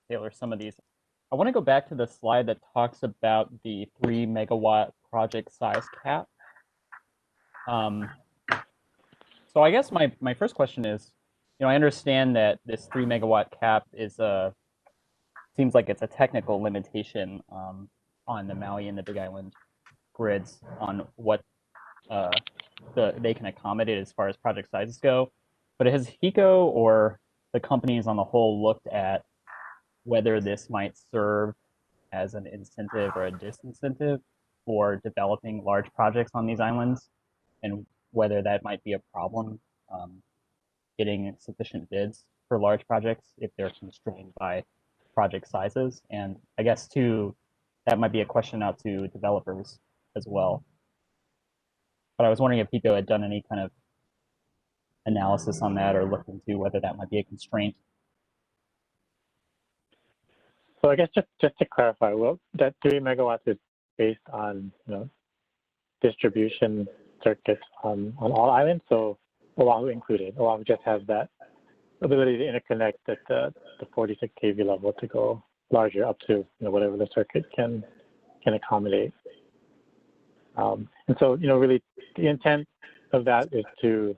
tailor some of these. I want to go back to the slide that talks about the 3 megawatt project size cap. So I guess my first question is, I understand that this 3 megawatt cap is seems like it's a technical limitation on the Maui and the Big Island grids on what they can accommodate as far as project sizes go. But has HECO or the companies on the whole looked at whether this might serve as an incentive or a disincentive for developing large projects on these islands, and whether that might be a problem getting sufficient bids for large projects if they're constrained by project sizes? And I guess too, that might be a question out to developers as well. But I was wondering if HECO had done any kind of analysis on that or looked into whether that might be a constraint. So I guess just to clarify, well, that 3 megawatts is based on distribution circuits on all islands, so Oahu included. Oahu just has that ability to interconnect at the 46 kV level to go larger up to whatever the circuit can accommodate. And so really the intent of that is to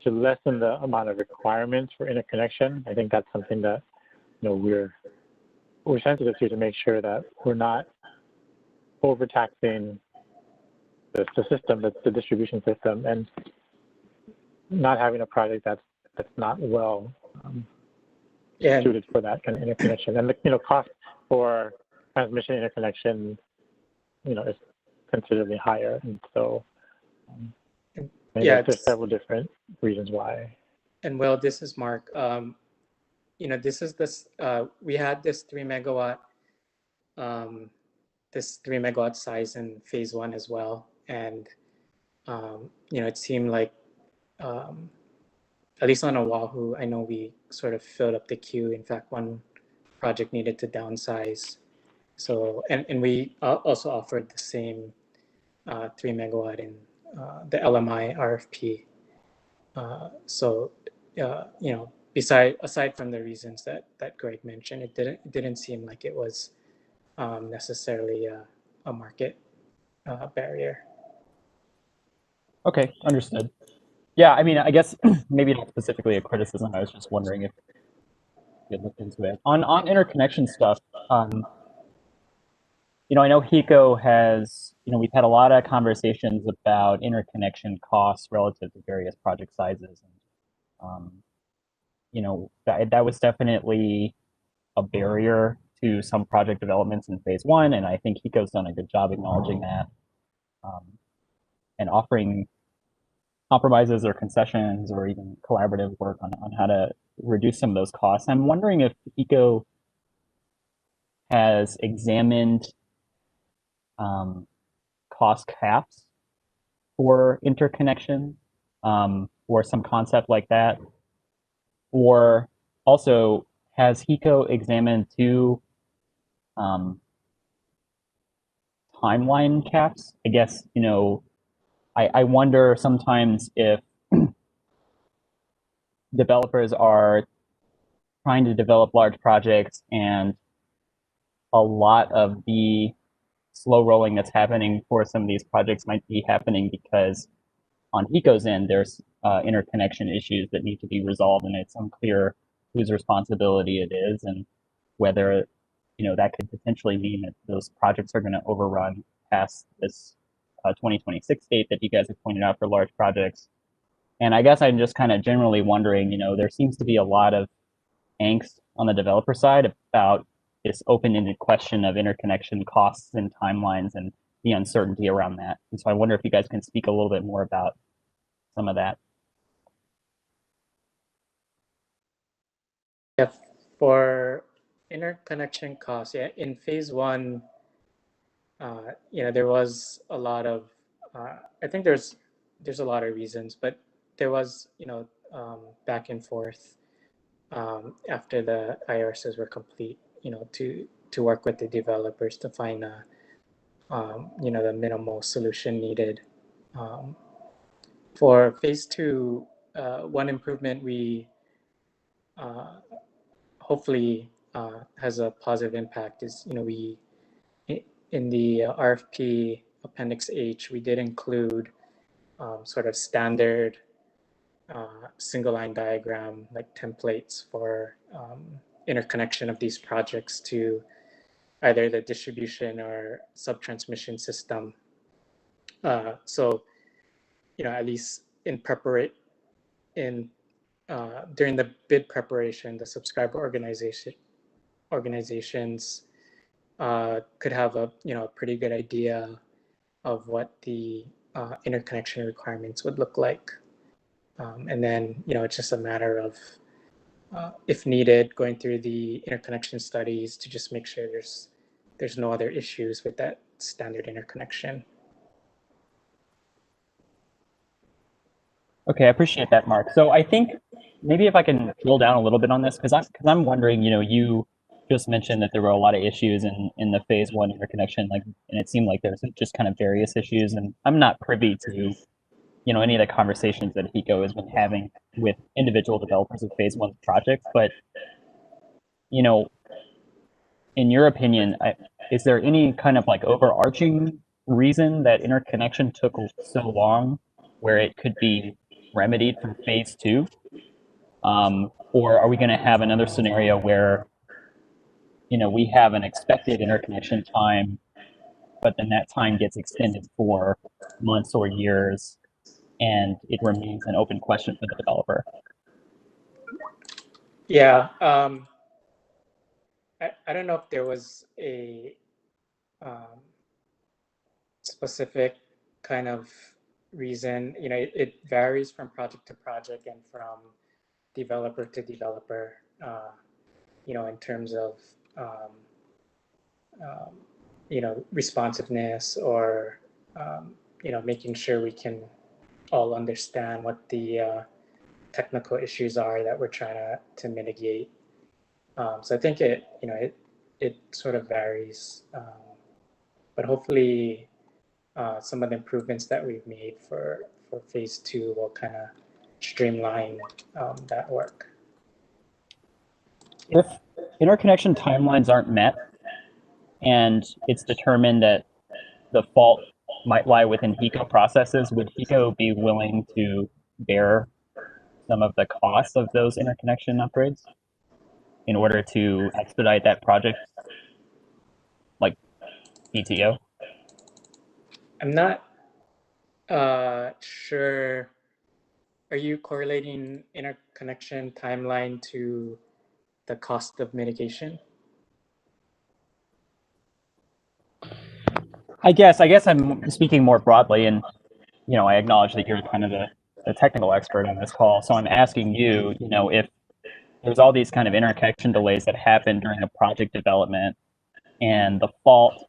lessen the amount of requirements for interconnection. I think that's something that we're sensitive to make sure that we're not overtaxing the system, the distribution system, and not having a project that's not well suited for that kind of interconnection. And the cost for transmission interconnection is considerably higher, and so there's several different reasons why. And well, this is Mark. We had this 3 megawatt size in phase 1 as well, and it seemed like at least on Oahu, I know we sort of filled up the queue. In fact, one project needed to downsize, so and we also offered the same 3 megawatt in the LMI RFP. Aside from the reasons that Greg mentioned, it didn't seem like it was necessarily a market barrier. Okay, understood. Yeah, I mean, I guess maybe not specifically a criticism. I was just wondering if you had looked into it. On interconnection stuff, I know HECO has, we've had a lot of conversations about interconnection costs relative to various project sizes. And, that was definitely a barrier to some project developments in phase 1. And I think HECO's done a good job acknowledging that and offering compromises or concessions or even collaborative work on how to reduce some of those costs. I'm wondering if HECO has examined cost caps for interconnection or some concept like that, or also has HECO examined two timeline caps? I guess, I wonder sometimes if developers are trying to develop large projects and a lot of the slow rolling that's happening for some of these projects might be happening because on HECO's end, there's interconnection issues that need to be resolved, and it's unclear whose responsibility it is and whether that could potentially mean that those projects are going to overrun past this 2026 date that you guys have pointed out for large projects. And I guess I'm just kind of generally wondering, there seems to be a lot of angst on the developer side about this open-ended question of interconnection costs and timelines and the uncertainty around that. And so I wonder if you guys can speak a little bit more about some of that. Yeah, for interconnection costs, in phase 1, there was a lot of, I think there's a lot of reasons, but there was, back and forth after the IRSs were complete, to work with the developers to find the minimal solution needed. For phase two, one improvement we hopefully has a positive impact is, we in the RFP Appendix H, we did include sort of standard single line diagram like templates for interconnection of these projects to either the distribution or subtransmission system. So, at least in during the bid preparation, the subscriber organizations could have a pretty good idea of what the interconnection requirements would look like. And then, it's just a matter of, if needed, going through the interconnection studies to just make sure there's no other issues with that standard interconnection. Okay, I appreciate that, Mark. So I think maybe if I can drill down a little bit on this, because I'm wondering, you just mentioned that there were a lot of issues in the phase one interconnection, and it seemed like there's just kind of various issues, and I'm not privy to any of the conversations that HECO has been having with individual developers of phase one projects. But in your opinion, is there any kind of overarching reason that interconnection took so long, where it could be remedied from phase two? Or are we going to have another scenario where we have an expected interconnection time, but then that time gets extended for months or years, and it remains an open question for the developer? Yeah, I don't know if there was a specific kind of reason. It varies from project to project and from developer to developer, in terms of, responsiveness or, making sure we can all understand what the technical issues are that we're trying to mitigate. So I think it sort of varies, but hopefully some of the improvements that we've made for phase two will kind of streamline that work. If interconnection timelines aren't met and it's determined that the fault might lie within HECO processes, would HECO be willing to bear some of the costs of those interconnection upgrades in order to expedite that project, like PTO? I'm not sure. Are you correlating interconnection timeline to the cost of mitigation? I guess I'm speaking more broadly, and I acknowledge that you're kind of the technical expert on this call. So I'm asking you, if there's all these kind of interconnection delays that happen during a project development, and the fault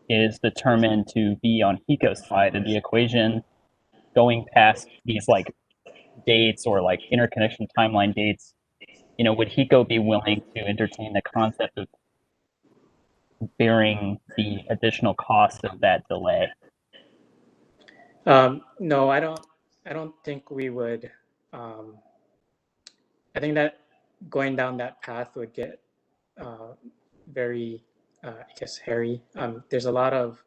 is determined to be on HECO's side of the equation, going past these dates or interconnection timeline dates, would HECO be willing to entertain the concept of bearing the additional cost of that delay? No, I don't think we would. I think that going down that path would get very, I guess, hairy. There's a lot of,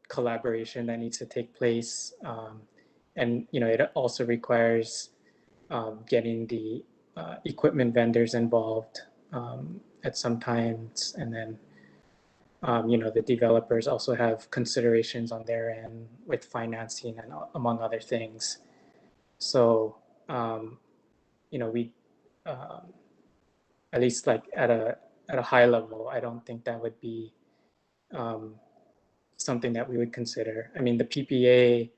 collaboration that needs to take place, and it also requires getting the equipment vendors involved at some times, and then the developers also have considerations on their end with financing and among other things. So we at least at a high level, I don't think that would be something that we would consider. I mean, the PPA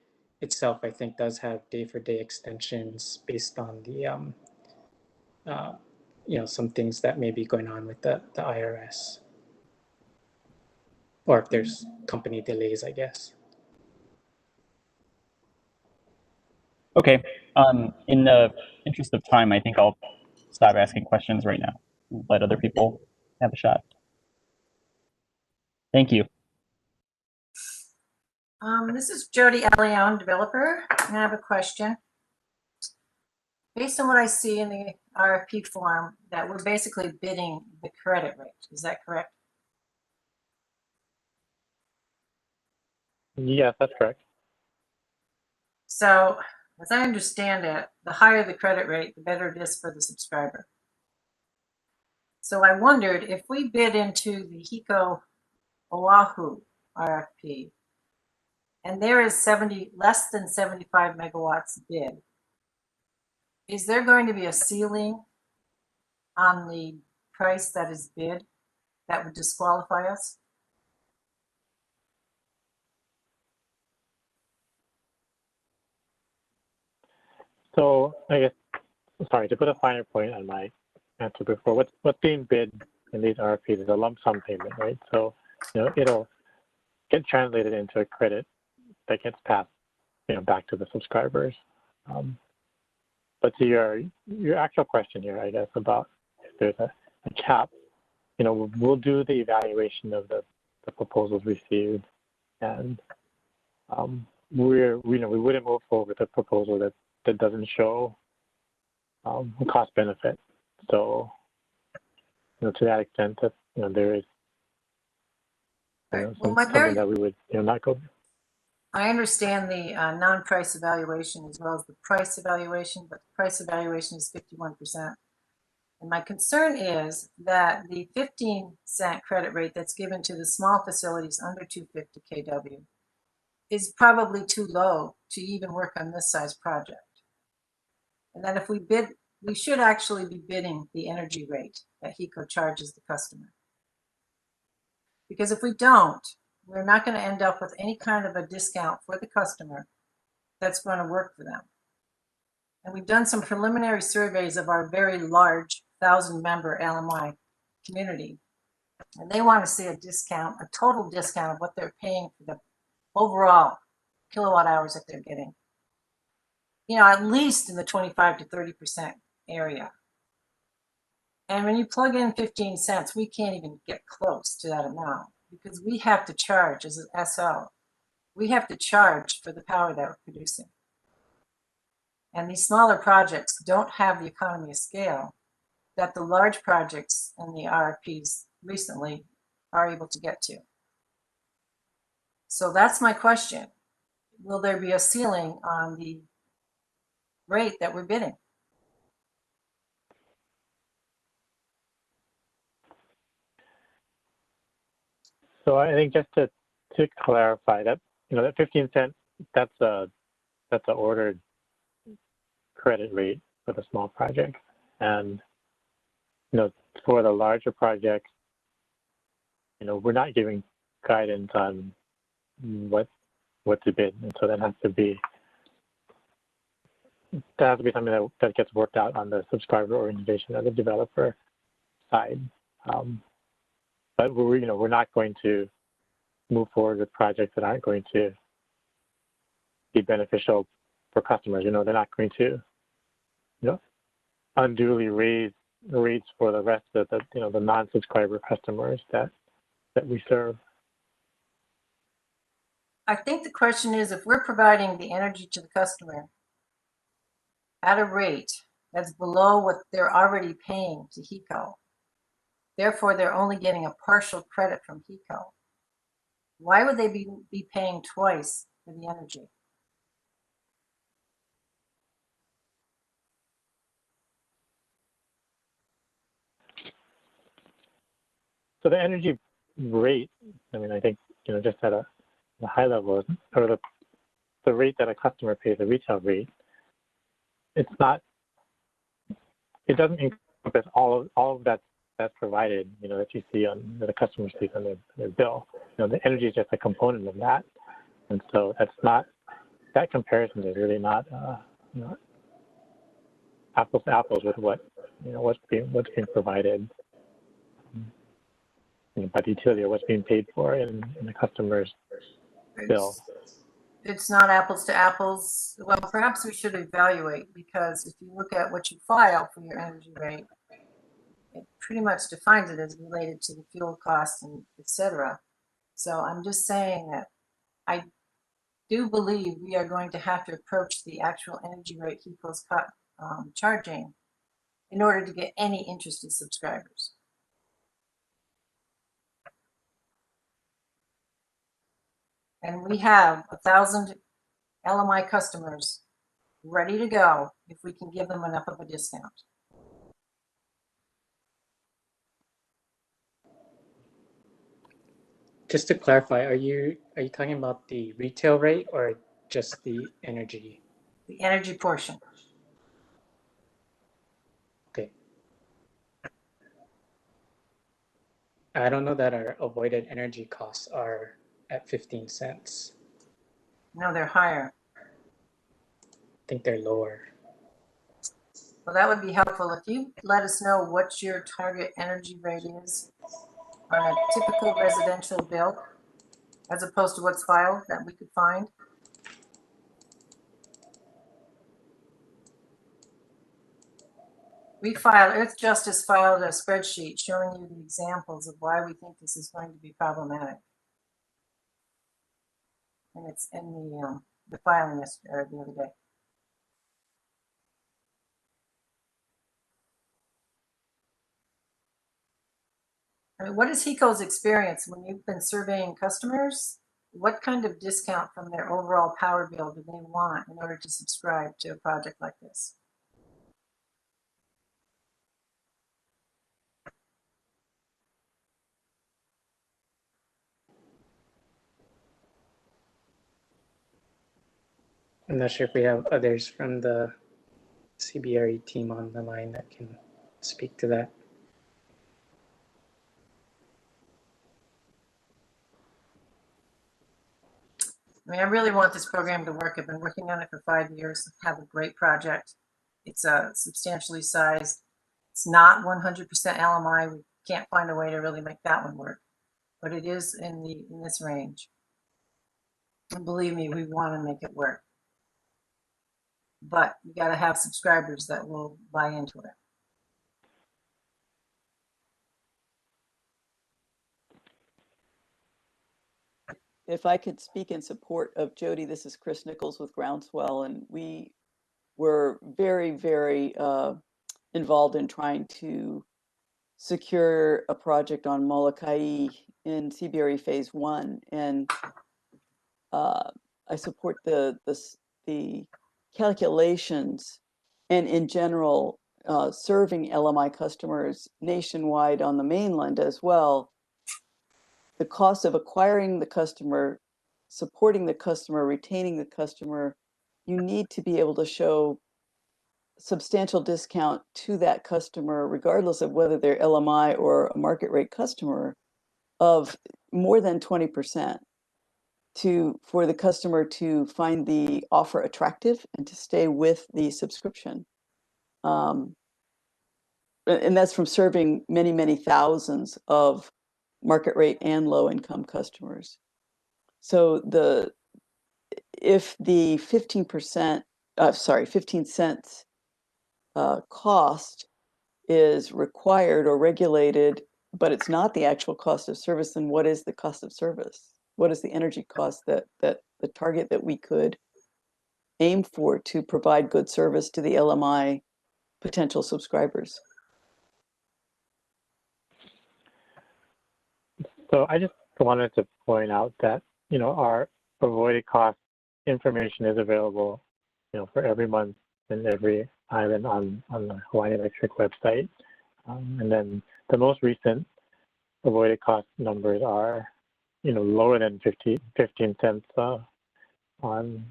itself, I think, does have day-for-day extensions based on the some things that may be going on with the IRS, or if there's company delays, I guess. Okay. In the interest of time, I think I'll stop asking questions right now and let other people have a shot. Thank you. This is Jody Leon, developer, and I have a question. Based on what I see in the RFP form, that we're basically bidding the credit rate. Is that correct? Yes, that's correct. So, as I understand it, the higher the credit rate, the better it is for the subscriber. So I wondered if we bid into the HECO Oahu RFP, and there is less than 75 megawatts bid, is there going to be a ceiling on the price that is bid that would disqualify us? So I guess, sorry, to put a finer point on my answer before, what's being bid in these RFPs is a lump sum payment, right? So, it'll get translated into a credit that gets passed, back to the subscribers. But to your actual question here, I guess, about if there's a cap, we'll do the evaluation of the proposals received, and we wouldn't move forward with a proposal that doesn't show cost benefit. So, to that extent, that there is something that we would not go. I understand the non-price evaluation as well as the price evaluation, but the price evaluation is 51%. And my concern is that the 15-cent credit rate that's given to the small facilities under 250 kW is probably too low to even work on this size project. And that if we bid, we should actually be bidding the energy rate that HECO charges the customer. Because if we don't, we're not going to end up with any kind of a discount for the customer that's going to work for them. And we've done some preliminary surveys of our very large 1,000-member LMI community. And they want to see a discount, a total discount of what they're paying for the overall kilowatt hours that they're getting. At least in the 25 to 30% area. And when you plug in 15 cents, we can't even get close to that amount because we have to charge as an SO. We have to charge for the power that we're producing. And these smaller projects don't have the economy of scale that the large projects in the RFPs recently are able to get to. So that's my question. Will there be a ceiling on the rate that we're bidding? So I think just to clarify that, that 15 cent, that's a ordered credit rate for the small projects, and for the larger projects, we're not giving guidance on what to bid, and so that has to be something that gets worked out on the subscriber organization or the developer side. But we're not going to move forward with projects that aren't going to be beneficial for customers. They're not going to, unduly raise the rates for the rest of the non-subscriber customers that we serve. I think the question is, if we're providing the energy to the customer at a rate that's below what they're already paying to HECO, therefore they're only getting a partial credit from HECO, why would they be paying twice for the energy? So the energy rate, I think, just at a high level, or the rate that a customer pays, the retail rate, it doesn't encompass all of that's provided, that you see that the customer sees on their bill. The energy is just a component of that. And so that comparison is really not, apples to apples with what's being provided by the utility or what's being paid for in the customer's bill. It's not apples to apples. Well, perhaps we should evaluate, because if you look at what you file for your energy rate, it pretty much defines it as related to the fuel costs and et cetera. So I'm just saying that do believe we are going to have to approach the actual energy rate HECO's charging in order to get any interested subscribers. And we have 1,000 LMI customers ready to go if we can give them enough of a discount. Just to clarify, are you talking about the retail rate or just the energy? The energy portion. Okay. I don't know that our avoided energy costs are at 15 cents. No, they're higher. I think they're lower. Well, that would be helpful if you let us know what your target energy rate is on a typical residential bill, as opposed to what's filed that we could find. Earth Justice filed a spreadsheet showing you the examples of why we think this is going to be problematic. And it's in the filing yesterday, the other day. I mean, what is HECO's experience when you've been surveying customers? What kind of discount from their overall power bill do they want in order to subscribe to a project like this? I'm not sure if we have others from the CBRE team on the line that can speak to that. I mean, I really want this program to work. I've been working on it for 5 years, have a great project. It's substantially sized. It's not 100% LMI. We can't find a way to really make that one work, but it is in this range. And believe me, we want to make it work. But you got to have subscribers that will buy into it. If I could speak in support of Jody, this is Chris Nichols with Groundswell, and we were very, very involved in trying to secure a project on Molokai in CBRE Phase 1, and I support the calculations, and in general, serving LMI customers nationwide on the mainland as well. The cost of acquiring the customer, supporting the customer, retaining the customer, you need to be able to show substantial discount to that customer, regardless of whether they're LMI or a market rate customer, of more than 20% for the customer to find the offer attractive and to stay with the subscription. And that's from serving many, many thousands of market rate and low income customers. So if the 15 cents cost is required or regulated, but it's not the actual cost of service, then what is the cost of service? What is the energy cost that the target that we could aim for to provide good service to the LMI potential subscribers? So I just wanted to point out that, our avoided cost information is available, for every month and every island on the Hawaiian Electric website. And then the most recent avoided cost numbers are, lower than 15 cents on,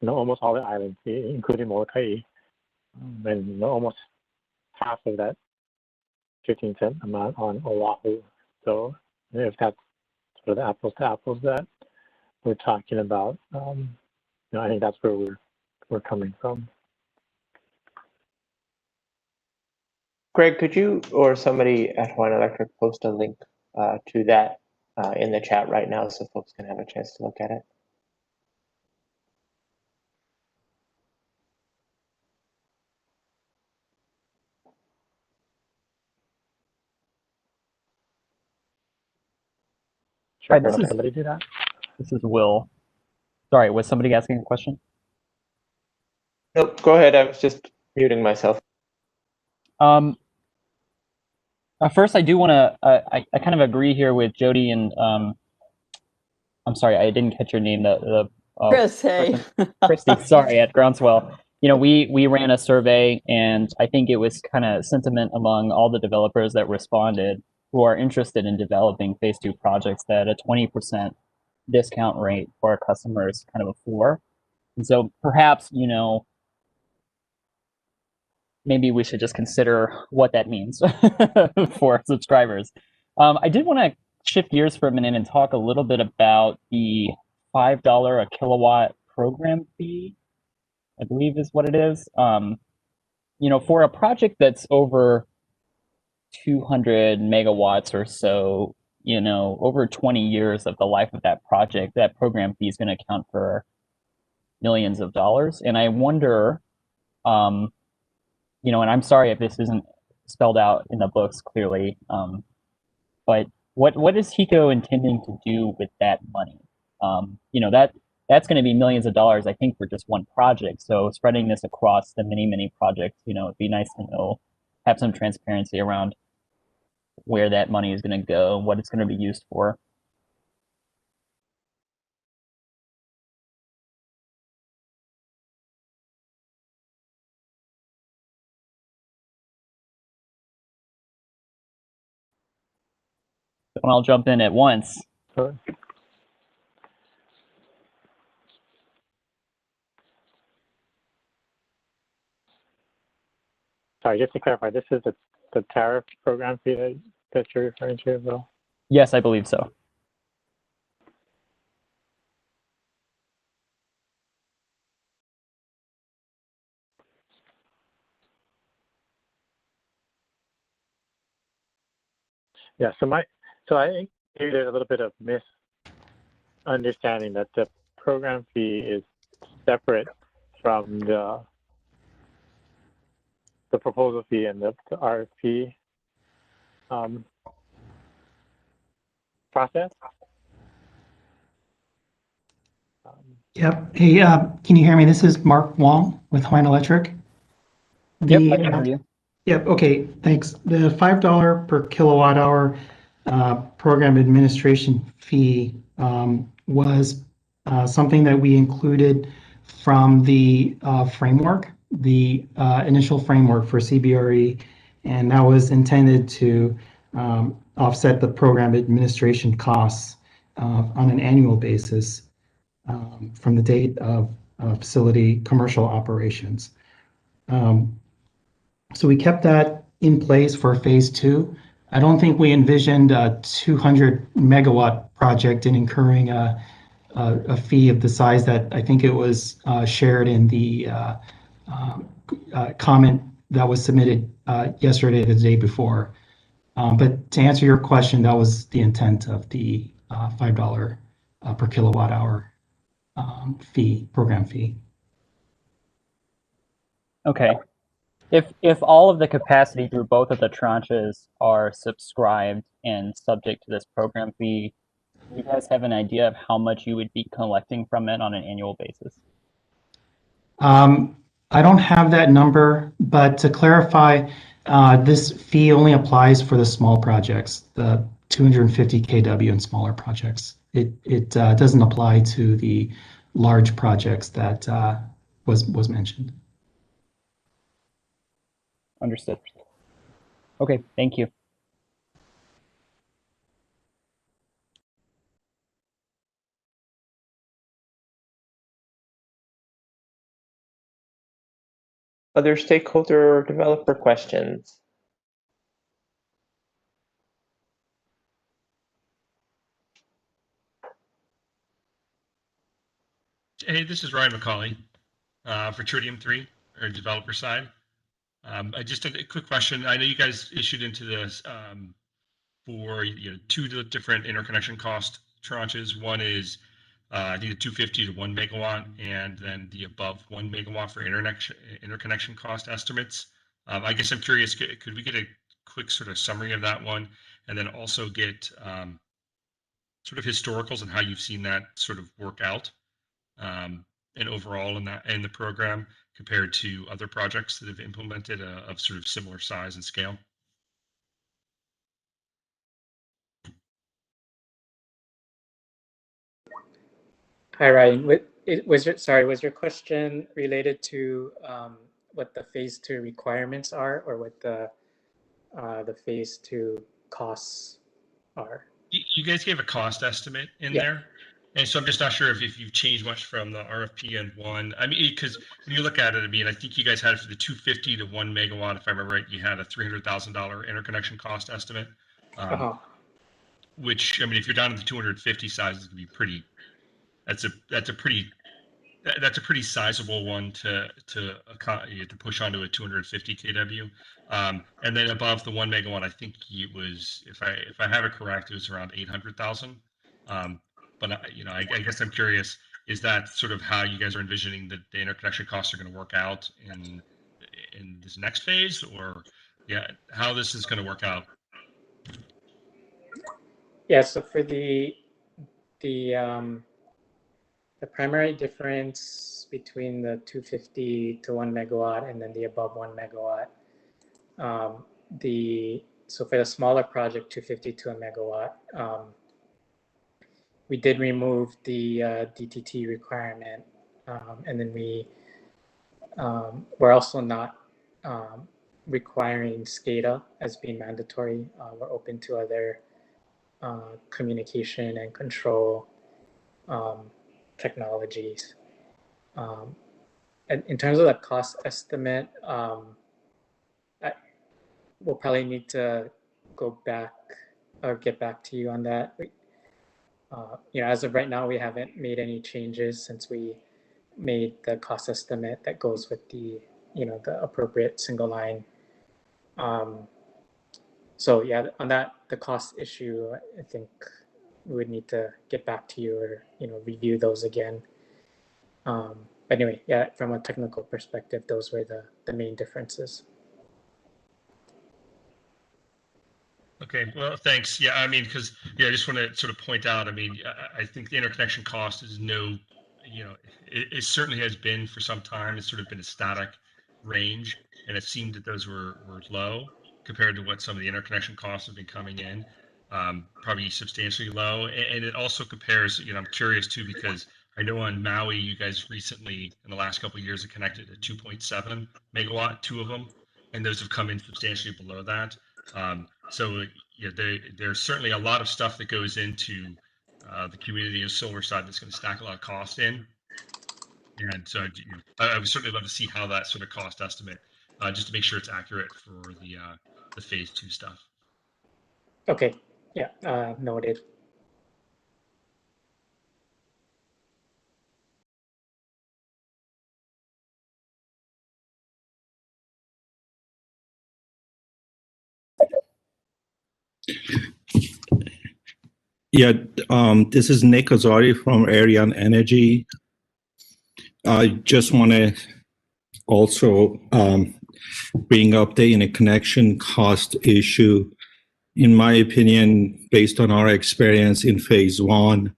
almost all the islands, including Molokai, and almost half of that 15-cent amount on Oahu. So if that's sort of the apples to apples that we're talking about, I think that's where we're coming from. Greg, could you or somebody at Hawaiian Electric post a link to that in the chat right now so folks can have a chance to look at it? Sure, somebody do that. This is Will. Sorry, was somebody asking a question? Nope, go ahead. I was just muting myself. First, I do want to, I kind of agree here with Jody and, I'm sorry, I didn't catch your name, Chris, hey. Christy, sorry, at Groundswell. You know, we ran a survey, and I think it was kind of sentiment among all the developers that responded who are interested in developing phase 2 projects that a 20% discount rate for our customers kind of a floor. And so perhaps, you know, maybe we should just consider what that means for subscribers. I did want to shift gears for a minute and talk a little bit about the $5 a kilowatt program fee, I believe is what it is. You know, for a project that's over 200 megawatts or so, you know, over 20 years of the life of that project, that program fee is going to account for millions of dollars. And I wonder, you know, and I'm sorry if this isn't spelled out in the books clearly, but what is HECO intending to do with that money? You know, that's going to be millions of dollars, I think, for just one project. So spreading this across the many projects, you know, it'd be nice to know, have some transparency around where that money is going to go, what it's going to be used for. And I'll jump in at once. Sure. Sorry, just to clarify, this is the tariff program fee that you're referring to as well? Yes, I believe so. Yeah, so I think maybe there's a little bit of misunderstanding that the program fee is separate from the proposal fee and the RFP process. Yep. Hey, can you hear me? This is Mark Wong with Hawaiian Electric. Yep, I can hear you. Yep. Okay. Thanks. The $5 per kilowatt hour program administration fee was something that we included from the framework, the initial framework for CBRE, and that was intended to offset the program administration costs on an annual basis from the date of facility commercial operations. So we kept that in place for phase 2. I don't think we envisioned a 200 megawatt project and incurring a fee of the size that I think it was shared in the comment that was submitted yesterday, the day before. But to answer your question, that was the intent of the $5 per kilowatt hour program fee. Okay. If all of the capacity through both of the tranches are subscribed and subject to this program fee, do you guys have an idea of how much you would be collecting from it on an annual basis? I don't have that number, but to clarify, this fee only applies for the small projects, the 250 kW and smaller projects. It doesn't apply to the large projects that was mentioned. Understood. Okay, thank you. Other stakeholder or developer questions? Hey, this is Ryan McCauley for Tritium 3, or developer side. Just a quick question. I know you guys issued into this for two different interconnection cost tranches. One is I think the 250 to 1 megawatt, and then the above 1 megawatt for interconnection cost estimates. I guess I'm curious, could we get a quick sort of summary of that one, and then also get sort of historicals and how you've seen that sort of work out? and overall in the program compared to other projects that have implemented of sort of similar size and scale? Hi, Ryan. Was your question related to what the phase 2 requirements are, or what the phase 2 costs are? You guys gave a cost estimate in there. And so I'm just not sure if you've changed much from the RFP and one. I mean, because when you look at it, I mean, I think you guys had for the 250 to 1 megawatt, if I remember right, you had a $300,000 interconnection cost estimate. Which, I mean, if you're down to the 250 size, it's gonna be pretty. That's a pretty sizable one to push onto a 250 kW. And then above the 1 megawatt, I think it was, if I have it correct, it was around 800,000. But I guess I'm curious, is that sort of how you guys are envisioning that the interconnection costs are going to work out in this next phase, or how this is going to work out? Yeah. So for the primary difference between the 250 to 1 megawatt and then the above 1 megawatt, so for the smaller project, 250 to a megawatt, we did remove the DTT requirement, and then we're also not requiring SCADA as being mandatory. We're open to other communication and control technologies. And in terms of the cost estimate, we'll probably need to go back or get back to you on that. As of right now, we haven't made any changes since we made the cost estimate that goes with the appropriate single line. So yeah, on that, the cost issue, I think we would need to get back to you or review those again. But anyway, yeah, from a technical perspective, those were the main differences. Okay, well, thanks. Yeah, I mean, because I just want to sort of point out, I mean, I think the interconnection cost is it certainly has been for some time. It's sort of been a static range, and it seemed that those were low compared to what some of the interconnection costs have been coming in, probably substantially low. And it also compares, I'm curious too, because I know on Maui, you guys recently, in the last couple of years, have connected at 2.7 megawatt, two of them, and those have come in substantially below that. So there's certainly a lot of stuff that goes into the community of solar side that's going to stack a lot of cost in. And so I would certainly love to see how that sort of cost estimate, just to make sure it's accurate for the phase 2 stuff. Okay, yeah, noted. Yeah, this is Nick Azari from Ariane Energy. I just want to also bring up the interconnection cost issue. In my opinion, based on our experience in phase 1,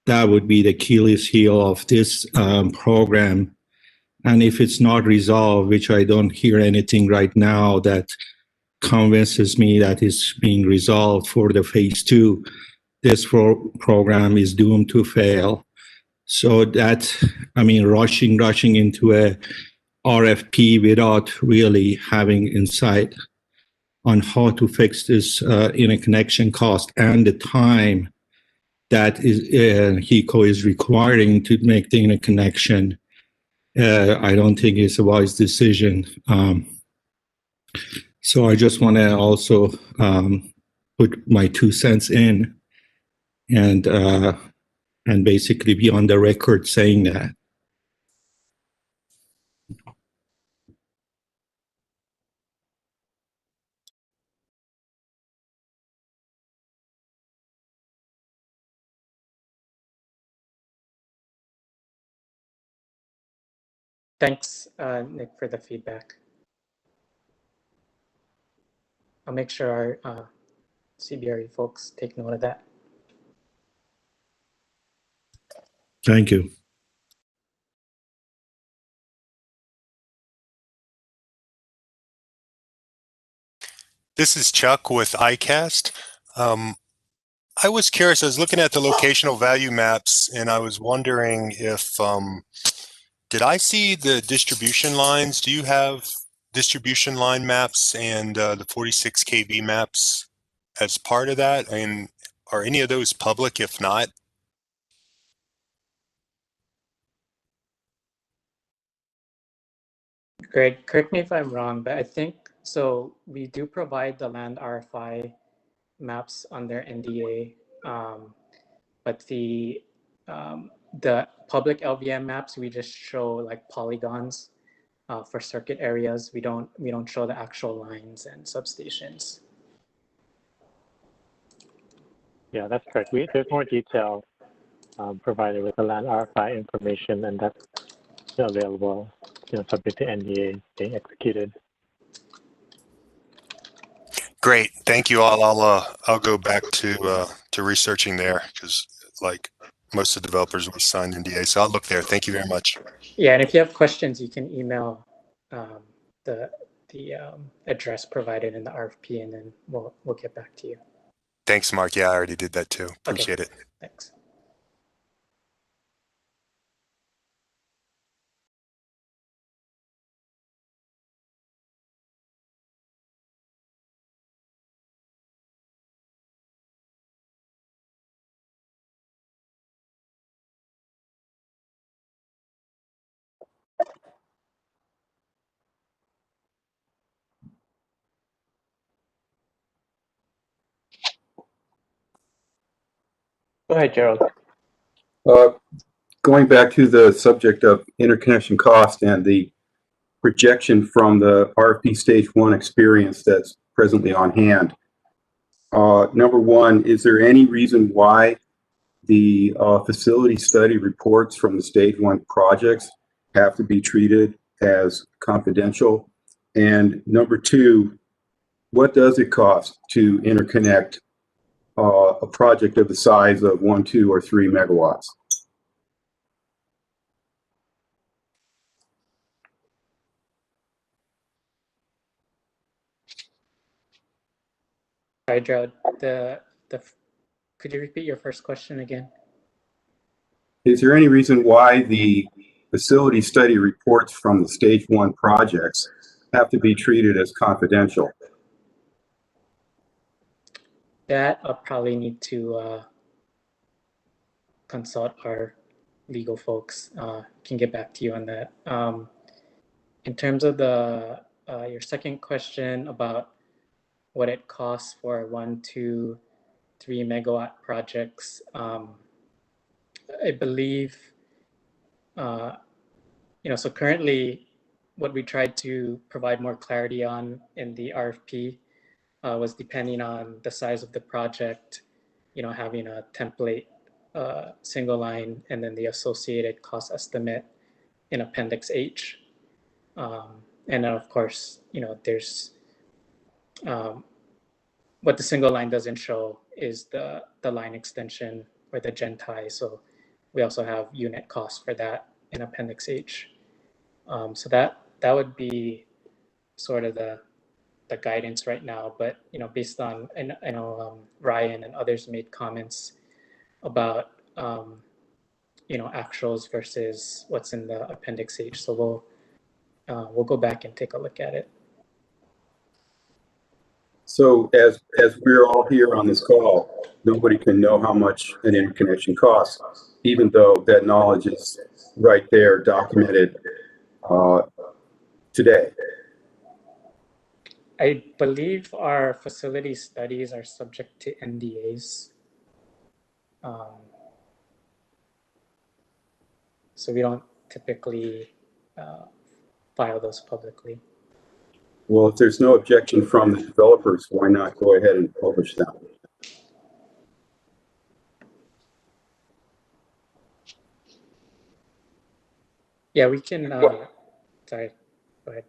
that would be the Achilles heel of this program. And if it's not resolved, which I don't hear anything right now that convinces me that it's being resolved for the phase 2, this program is doomed to fail. So that, I mean, rushing into a RFP without really having insight on how to fix this interconnection cost and the time that HECO is requiring to make the interconnection, I don't think it's a wise decision. So I just want to also put my 2 cents in and basically be on the record saying that. Thanks, Nick, for the feedback. I'll make sure our CBRE folks take note of that. Thank you. This is Chuck with iCast. I was curious, I was looking at the locational value maps and I was wondering if, did I see the distribution lines? Do you have distribution line maps and the 46 kV maps as part of that? And are any of those public? If not, Greg, correct me if I'm wrong, but I think so. We do provide the land RFI maps under NDA, but the public LVM maps we just show like polygons for circuit areas. We don't show the actual lines and substations. Yeah, that's correct. There's more detail provided with the land RFI information, and that's available, subject to NDA being executed. great. Thank you all. I'll go back to researching there because like most of the developers we signed NDA, so I'll look there. Thank you very much. Yeah, and if you have questions, you can email the address provided in the RFP, and then we'll get back to you. Thanks, Mark. Yeah, I already did that too. Appreciate it. Thanks. Go ahead, Gerald. Going back to the subject of interconnection cost and the projection from the RFP Stage 1 experience that's presently on hand. Number one, is there any reason why the facility study reports from the Stage 1 projects have to be treated as confidential? And number two, what does it cost to interconnect a project of the size of 1, 2, or 3 megawatts? Sorry, Gerald. Could you repeat your first question again? Is there any reason why the facility study reports from the Stage 1 projects have to be treated as confidential? That I'll probably need to consult our legal folks. Can get back to you on that. In terms of your second question about what it costs for 1, 2, 3 megawatt projects, I believe, so currently what we tried to provide more clarity on in the RFP was depending on the size of the project, having a template single line and then the associated cost estimate in Appendix H. And then of course, there's what the single line doesn't show is the line extension or the gen tie. So we also have unit costs for that in Appendix H. So that would be sort of the guidance right now. But based on, I know Ryan and others made comments about actuals versus what's in the Appendix H. So we'll go back and take a look at it. So as we're all here on this call, nobody can know how much an interconnection costs, even though that knowledge is right there documented today. I believe our facility studies are subject to NDAs. So we don't typically file those publicly. Well, if there's no objection from the developers, why not go ahead and publish them? Yeah, we can, sorry, go ahead.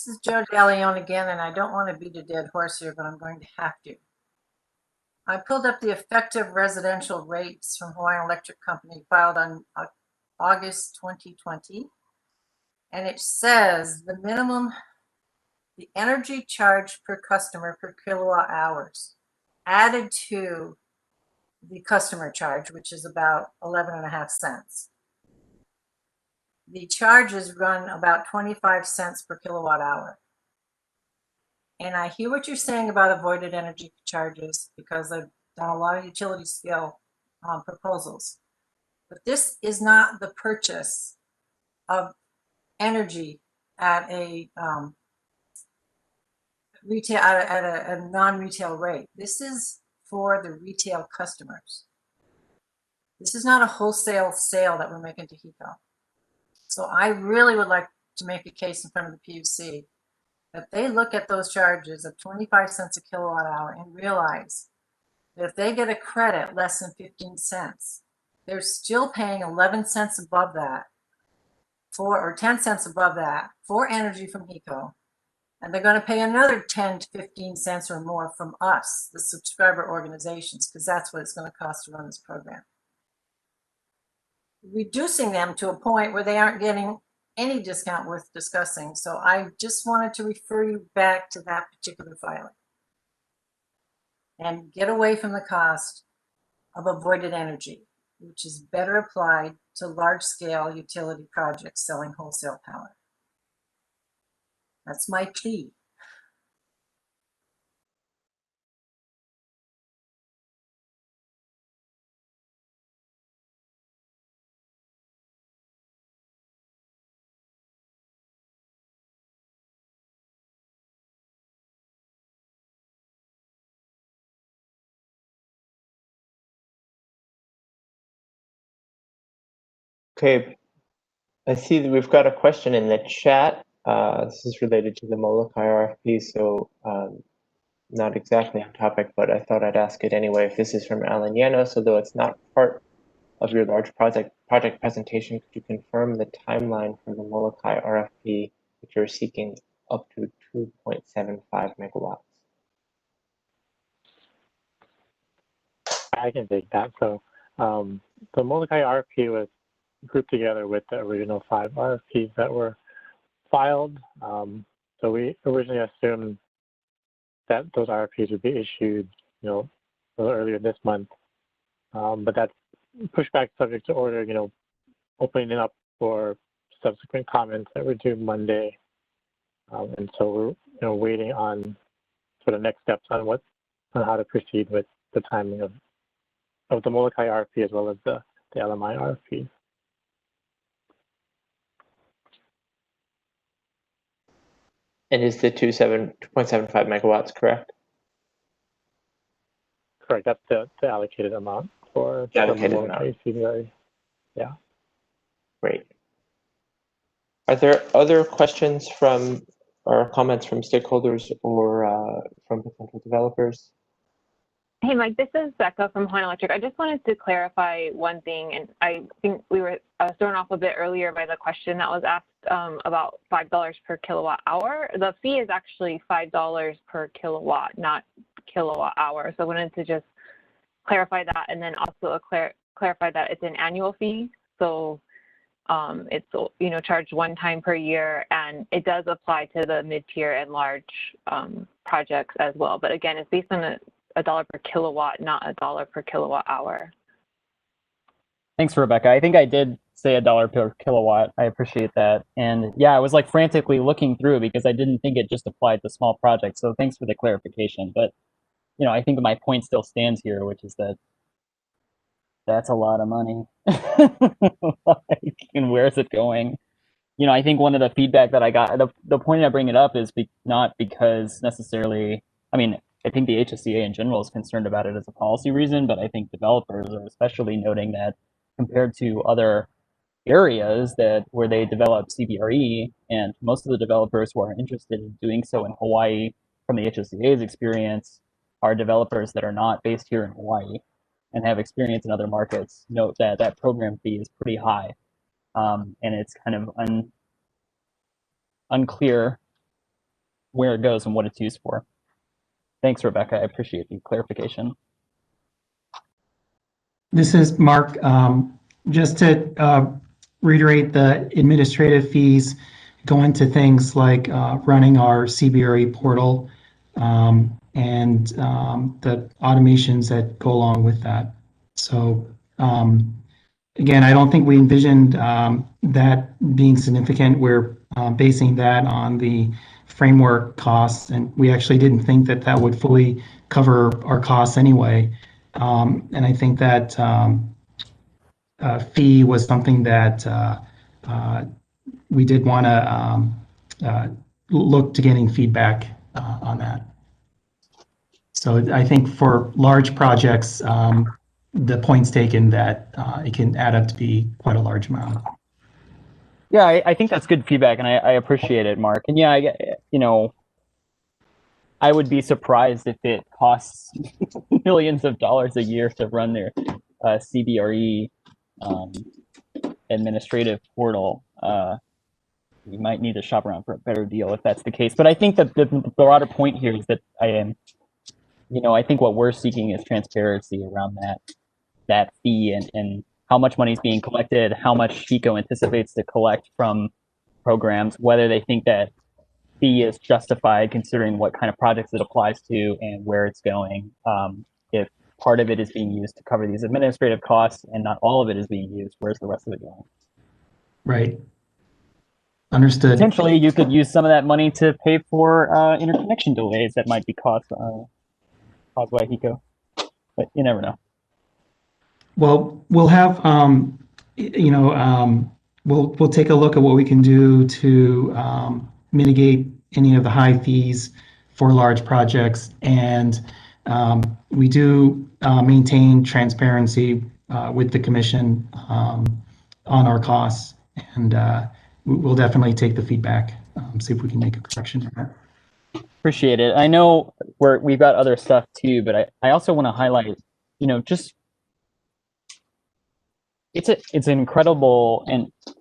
This is Joe DeLeon again, and I don't want to beat a dead horse here, but I'm going to have to. I pulled up the effective residential rates from Hawaiian Electric Company filed on August 2020. And it says the energy charge per customer per kilowatt hours added to the customer charge, which is about 11.5 cents. The charges run about 25 cents per kilowatt hour. And I hear what you're saying about avoided energy charges because I've done a lot of utility scale proposals. But this is not the purchase of energy at a retail at a non-retail rate. This is for the retail customers. This is not a wholesale sale that we're making to HECO. So I really would like to make a case in front of the PUC that they look at those charges of 25 cents a kilowatt hour and realize that if they get a credit less than 15 cents, they're still paying 11 cents above that or 10 cents above that for energy from HECO. And they're going to pay another 10 to 15 cents or more from us, the subscriber organizations, because that's what it's going to cost to run this program. Reducing them to a point where they aren't getting any discount worth discussing. So I just wanted to refer you back to that particular filing and get away from the cost of avoided energy, which is better applied to large-scale utility projects selling wholesale power. That's my plea. Okay, I see that we've got a question in the chat. This is related to the Molokai RFP, so not exactly on topic, but I thought I'd ask it anyway. If this is from Alan Llanos, although it's not part of your large project presentation, could you confirm the timeline for the Molokai RFP that you're seeking up to 2.75 megawatts? I can take that. So the Molokai RFP was grouped together with the original 5 RFPs that were filed. So we originally assumed that those RFPs would be issued, a little earlier this month. But that's pushed back subject to order, opening it up for subsequent comments that were due Monday. And so we're waiting on sort of next steps on how to proceed with the timing of the Molokai RFP as well as the LMI RFP. And is the 2.75 megawatts correct? Correct. That's the allocated amount for the allocated amount. CBRE. Yeah. Great. Are there other questions from or comments from stakeholders or from potential developers? Hey, Mike, this is Becca from Hawaiian Electric. I just wanted to clarify one thing, and I think I was thrown off a bit earlier by the question that was asked about $5 per kilowatt hour. The fee is actually $5 per kilowatt, not kilowatt hour. So I wanted to just clarify that, and then also clarify that it's an annual fee. So it's charged one time per year, and it does apply to the mid-tier and large projects as well. But again, it's based on a dollar per kilowatt, not a dollar per kilowatt hour. Thanks, Rebecca. I think I did say $1 per kilowatt. I appreciate that. And yeah, I was like frantically looking through because I didn't think it just applied to small projects. So thanks for the clarification. But I think my point still stands here, which is that that's a lot of money. And where's it going? I think one of the feedback that I got, the point I bring it up is not because necessarily, I think the HSCA in general is concerned about it as a policy reason, but I think developers are especially noting that compared to other areas where they develop CBRE, and most of the developers who are interested in doing so in Hawaii, from the HSCA's experience, are developers that are not based here in Hawaii and have experience in other markets. Note that that program fee is pretty high, and it's kind of unclear where it goes and what it's used for. Thanks, Rebecca. I appreciate the clarification. This is Mark. Just to reiterate, the administrative fees go into things like running our CBRE portal and the automations that go along with that. So again, I don't think we envisioned that being significant. We're basing that on the framework costs, and we actually didn't think that that would fully cover our costs anyway. And I think that fee was something that we did want to look to getting feedback on that. So I think for large projects, the point's taken that it can add up to be quite a large amount. Yeah, I think that's good feedback, and I appreciate it, Mark. And yeah, I would be surprised if it costs millions of dollars a year to run their CBRE administrative portal. You might need to shop around for a better deal if that's the case. But I think that the broader point here is that I think what we're seeking is transparency around that fee and how much money is being collected, how much FECO anticipates to collect from programs, whether they think that fee is justified considering what kind of projects it applies to and where it's going. If part of it is being used to cover these administrative costs and not all of it is being used, where's the rest of it going? Right. Understood. Potentially, you could use some of that money to pay for interconnection delays that might be caused by HECO, but you never know. Well, we'll have, we'll take a look at what we can do to mitigate any of the high fees for large projects. And we do maintain transparency with the commission on our costs. And we'll definitely take the feedback, see if we can make a correction to that. Appreciate it. I know we've got other stuff too, but I also want to highlight, just it's an incredible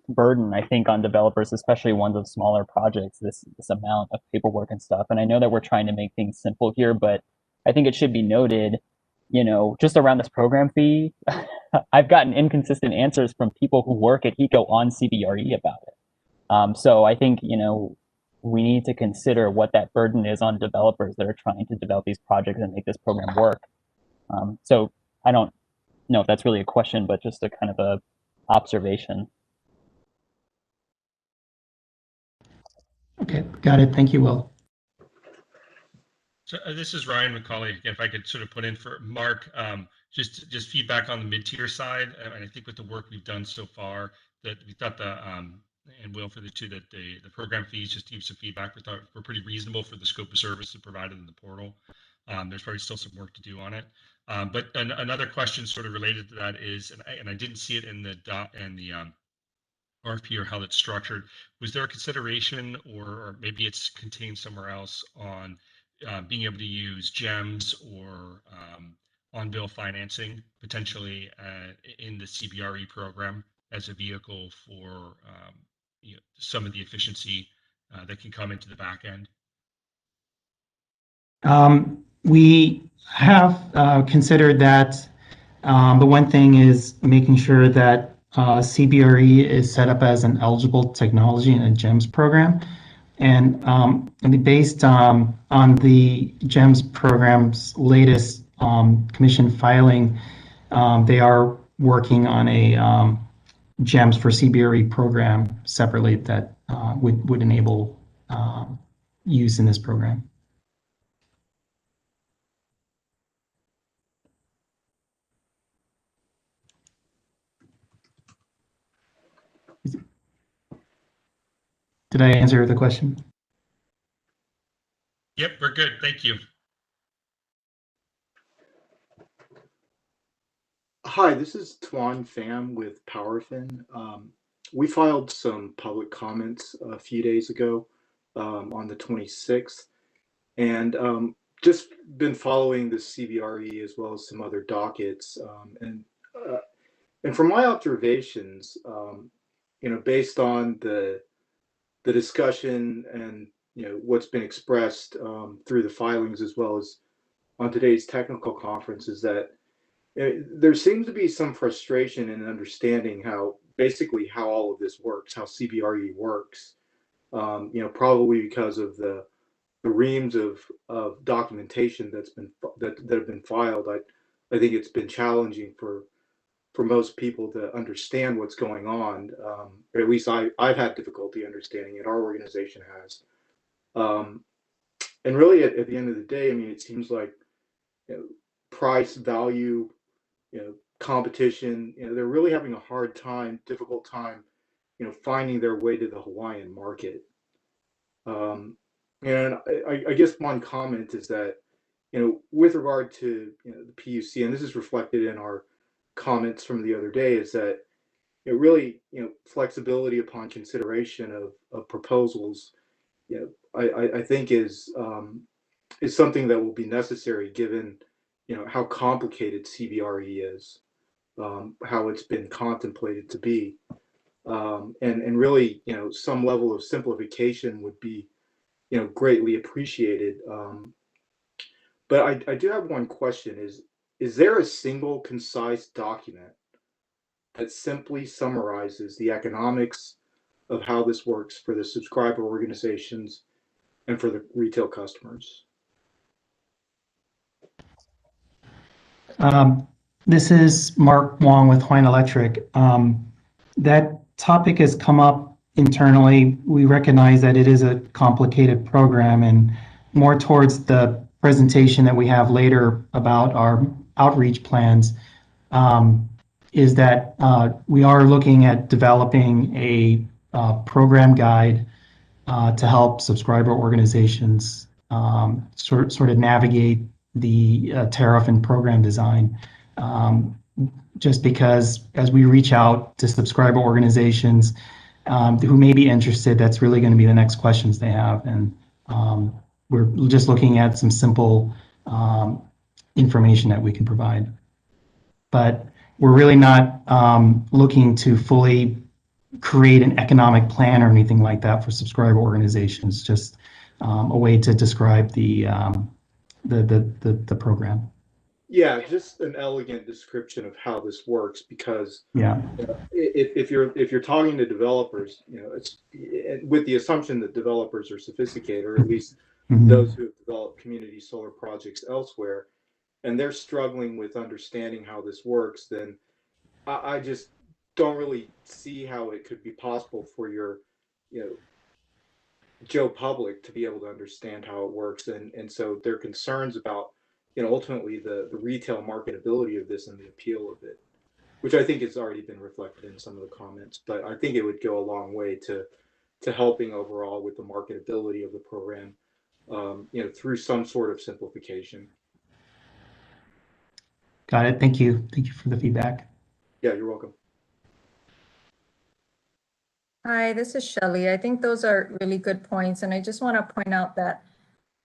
burden, I think, on developers, especially ones of smaller projects, this amount of paperwork and stuff. And I know that we're trying to make things simple here, but I think it should be noted, just around this program fee, I've gotten inconsistent answers from people who work at HECO on CBRE about it. So I think, we need to consider what that burden is on developers that are trying to develop these projects and make this program work. So I don't know if that's really a question, but just a kind of a observation. Okay, got it. Thank you, Will. So this is Ryan McCauley. If I could sort of put in for Mark, just feedback on the mid-tier side. And I think with the work we've done so far, that we thought and Will for the two, that the program fees, just to give some feedback, we thought were pretty reasonable for the scope of service provided in the portal. There's probably still some work to do on it. But another question sort of related to that is, and I didn't see it in the RFP or how it's structured, was there a consideration, or maybe it's contained somewhere else, on being able to use GEMS or on-bill financing potentially in the CBRE program as a vehicle for some of the efficiency that can come into the back end? We have considered that. The one thing is making sure that CBRE is set up as an eligible technology in a GEMS program. And based on the GEMS program's latest commission filing, they are working on a GEMS for CBRE program separately that would enable use in this program. Did I answer the question? Yep, we're good. Thank you. Hi, this is Tuan Pham with PowerFin. We filed some public comments a few days ago on the 26th, and just been following the CBRE as well as some other dockets. And from my observations, based on the discussion and what's been expressed through the filings as well as on today's technical conference is that there seems to be some frustration in understanding how all of this works, how CBRE works. Probably because of the reams of documentation that have been filed. I think it's been challenging for most people to understand what's going on. Or at least I've had difficulty understanding it. Our organization has. And really, at the end of the day, I mean, it seems like price, value, competition. They're really having a difficult time, finding their way to the Hawaiian market. And I guess one comment is that, with regard to the PUC, and this is reflected in our comments from the other day, is that really flexibility upon consideration of proposals, I think is something that will be necessary given how complicated CBRE is, how it's been contemplated to be, and really some level of simplification would be greatly appreciated. But I do have one question: is there a single concise document that simply summarizes the economics of how this works for the subscriber organizations and for the retail customers? This is Mark Wong with Hawaiian Electric. That topic has come up internally. We recognize that it is a complicated program, and more towards the presentation that we have later about our outreach plans, is that we are looking at developing a program guide to help subscriber organizations sort of navigate the tariff and program design. Just because as we reach out to subscriber organizations who may be interested, that's really going to be the next questions they have. And we're just looking at some simple information that we can provide. But we're really not looking to fully create an economic plan or anything like that for subscriber organizations, just a way to describe the program. Yeah, just an elegant description of how this works, because yeah, if you're talking to developers, it's with the assumption that developers are sophisticated, or at least those who have developed community solar projects elsewhere, and they're struggling with understanding how this works, then I just don't really see how it could be possible for your, Joe public to be able to understand how it works. And so their concerns about, ultimately the retail marketability of this and the appeal of it, which I think has already been reflected in some of the comments, but I think it would go a long way to helping overall with the marketability of the program, through some sort of simplification. Got it. Thank you. Thank you for the feedback. Yeah, you're welcome. Hi, this is Shelley. I think those are really good points. And I just want to point out that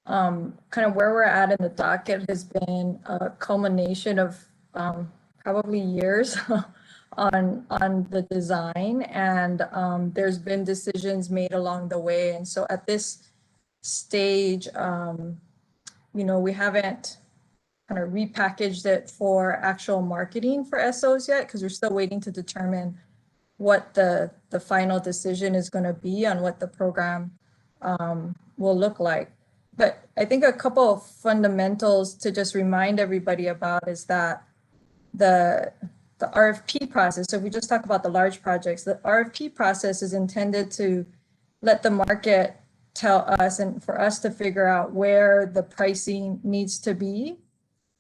kind of where we're at in the docket has been a culmination of probably years on the design. And there's been decisions made along the way. And so at this stage, we haven't kind of repackaged it for actual marketing for SOs yet, because we're still waiting to determine what the final decision is going to be on what the program will look like. But I think a couple of fundamentals to just remind everybody about is that the RFP process, so if we just talk about the large projects, the RFP process is intended to let the market tell us and for us to figure out where the pricing needs to be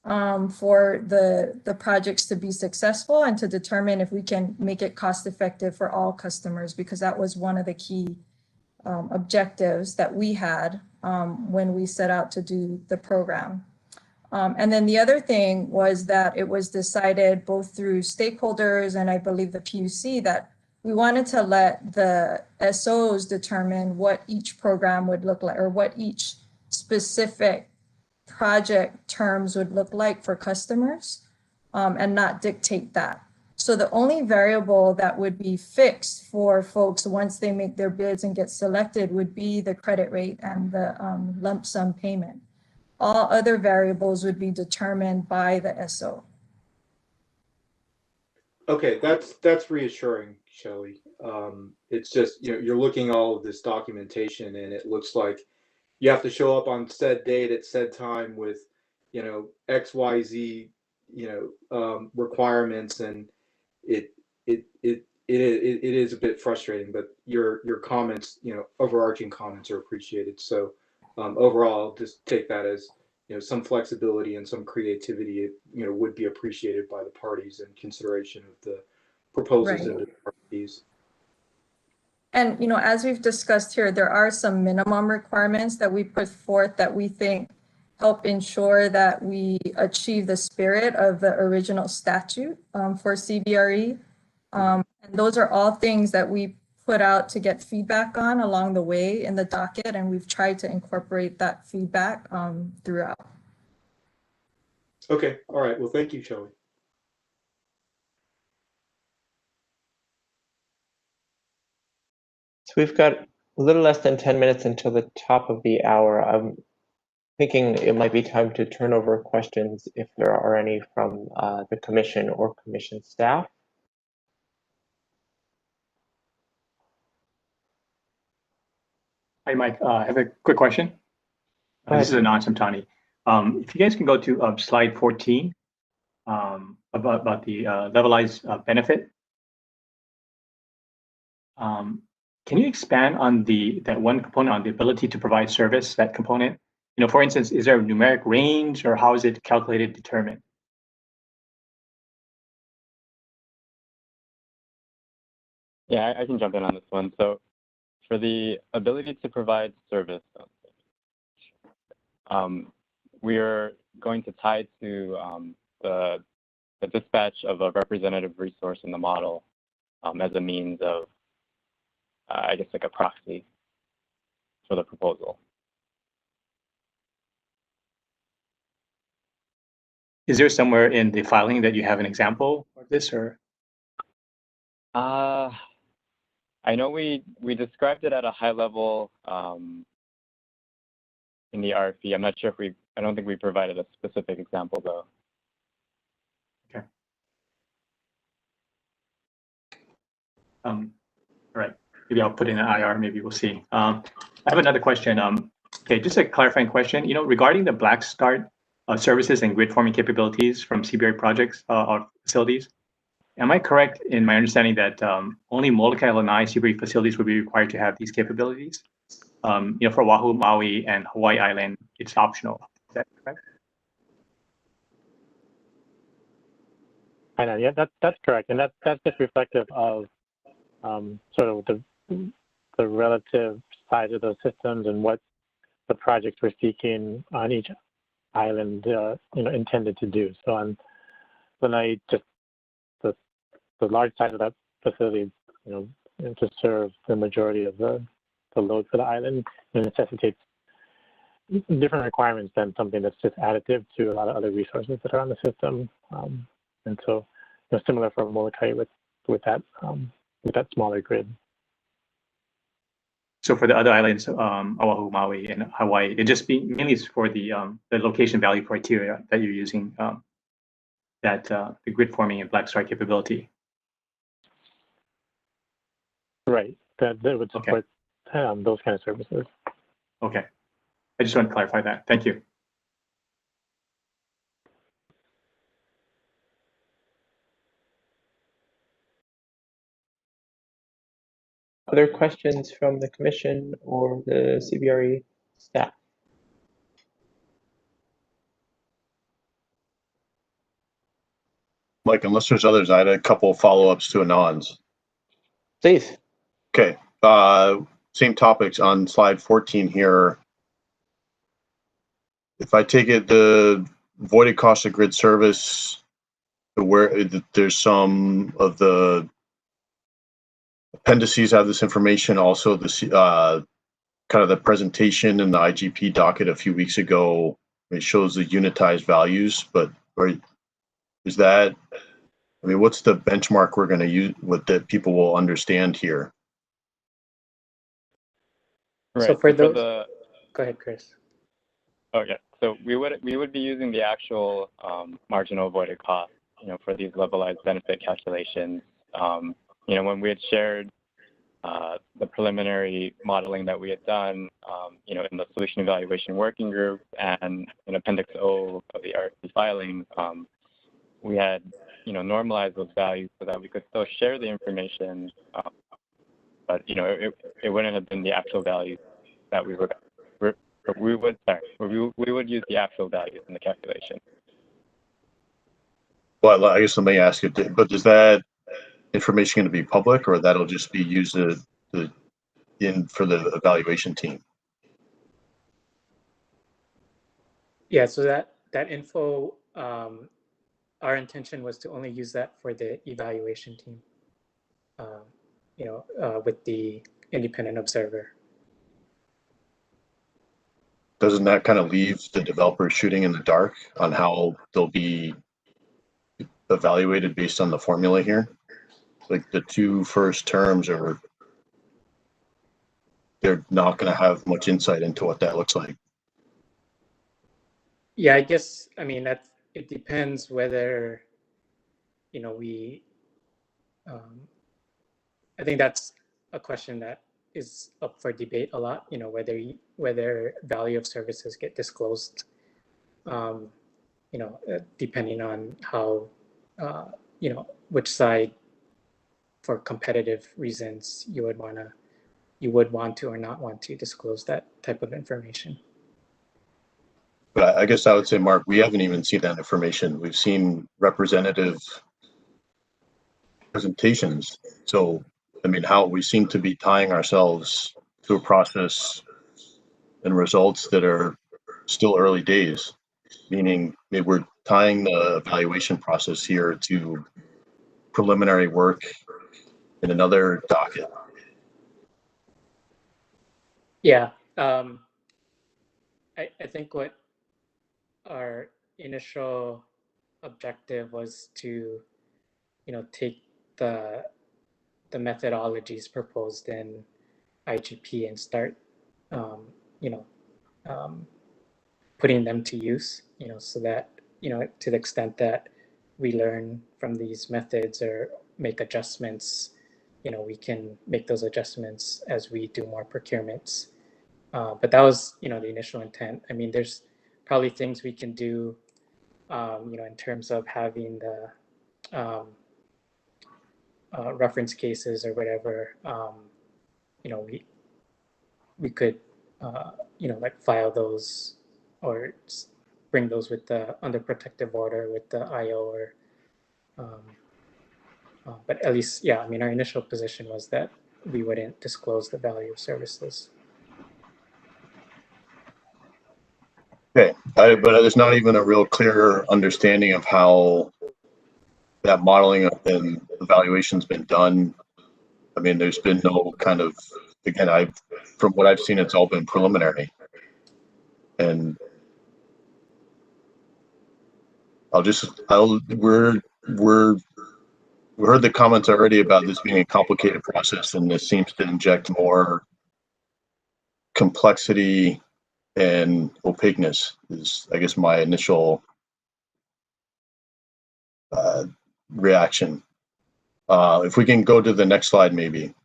for the projects to be successful, and to determine if we can make it cost effective for all customers, because that was one of the key objectives that we had when we set out to do the program. And then the other thing was that it was decided both through stakeholders and I believe the PUC that we wanted to let the SOs determine what each program would look like, or what each specific project terms would look like for customers, and not dictate that. So the only variable that would be fixed for folks once they make their bids and get selected would be the credit rate and the lump sum payment. All other variables would be determined by the SO. Okay, that's reassuring, Shelley. It's just, you know, you're looking at all of this documentation and it looks like you have to show up on said date at said time with, you know, XYZ, you know, requirements, and it is a bit frustrating, but your comments, you know, overarching comments are appreciated. So overall, I'll just take that as, you know, some flexibility and some creativity, you know, would be appreciated by the parties in consideration of the proposals and RFPs. And, you know, as we've discussed here, there are some minimum requirements that we put forth that we think help ensure that we achieve the spirit of the original statute for CBRE. And those are all things that we put out to get feedback on along the way in the docket, and we've tried to incorporate that feedback throughout. Okay, all right. Well, thank you, Shelley. So we've got a little less than 10 minutes until the top of the hour. I'm thinking it might be time to turn over questions if there are any from the commission or commission staff. Hi, Mike. I have a quick question. This is Anand Samtani. If you guys can go to slide 14 about the levelized benefit. Can you expand on that one component on the ability to provide service, that component? You know, for instance, is there a numeric range or how is it calculated, determined? Yeah, I can jump in on this one. So for the ability to provide service, we are going to tie to the dispatch of a representative resource in the model as a means of, I guess, like a proxy for the proposal. Is there somewhere in the filing that you have an example of this, or? I know we described it at a high level in the RFP. I'm not sure if I don't think we provided a specific example though. Okay. All right. Maybe I'll put in an IR. Maybe we'll see. I have another question. Okay, just a clarifying question. You know, regarding the Black Start services and grid forming capabilities from CBRE projects or facilities, am I correct in my understanding that only Molokai, Lanai CBRE facilities would be required to have these capabilities? You know, for Oahu, Maui, and Hawaii Island, it's optional. Is that correct? I know, yeah, that's correct, and that's just reflective of sort of the relative size of those systems and what the projects we're seeking on each island, you know, intended to do. So on Lanai, just the large size of that facility, you know, to serve the majority of the load for the island, and necessitates different requirements than something that's just additive to a lot of other resources that are on the system. And so, you know, similar for Molokai with that smaller grid. So for the other islands, Oahu, Maui, and Hawaii, it just mainly is for the location value criteria that you're using, the grid forming and Black Start capability. Right, that would support those kind of services. Okay, I just want to clarify that. Thank you. Other questions from the commission or the CBRE staff? Mike, unless there's others, I had a couple of follow-ups to Anand's. Please. Okay. Same topics on slide 14 here. If I take it, the voided cost of grid service, where there's some of the appendices have this information, also the kind of the presentation in the IGP docket a few weeks ago, it shows the unitized values, but is that I mean, what's the benchmark we're going to use, what that people will understand here? Right. So for so those, go ahead, Chris. Okay, so we would be using the actual marginal avoided cost, for these levelized benefit calculations. When we had shared the preliminary modeling that we had done, in the solution evaluation working group and in Appendix O of the RFP filing, we had, normalized those values so that we could still share the information, but it wouldn't have been the actual values that we would use the actual values in the calculation. Well, I guess let me ask you, but is that information going to be public, or that'll just be used for the evaluation team? Yeah, so that info, our intention was to only use that for the evaluation team, with the independent observer. Doesn't that kind of leave the developer shooting in the dark on how they'll be evaluated based on the formula here? Like the two first terms they're not going to have much insight into what that looks like. Yeah, I guess, I mean, it depends whether, we, I think that's a question that is up for debate a lot, whether value of services get disclosed, depending on how, which side for competitive reasons you would want to or not want to disclose that type of information. But I guess I would say, Mark, we haven't even seen that information. We've seen representative presentations. So, I mean, how we seem to be tying ourselves to a process and results that are still early days, meaning maybe we're tying the evaluation process here to preliminary work in another docket. Yeah, I think what our initial objective was to, take the methodologies proposed in IGP and start, putting them to use, so that, to the extent that we learn from these methods or make adjustments, we can make those adjustments as we do more procurements. But that was, the initial intent. I mean, there's probably things we can do, in terms of having the reference cases or whatever. We could, like file those or bring those with the under protective order with the IO or. But at least, yeah, I mean, our initial position was that we wouldn't disclose the value of services. Okay, but there's not even a real clear understanding of how that modeling and evaluation's been done. I mean, there's been no kind of, again, from what I've seen, it's all been preliminary. And we heard the comments already about this being a complicated process, and this seems to inject more complexity and opaqueness is, I guess, my initial reaction. If we can go to the next slide, maybe.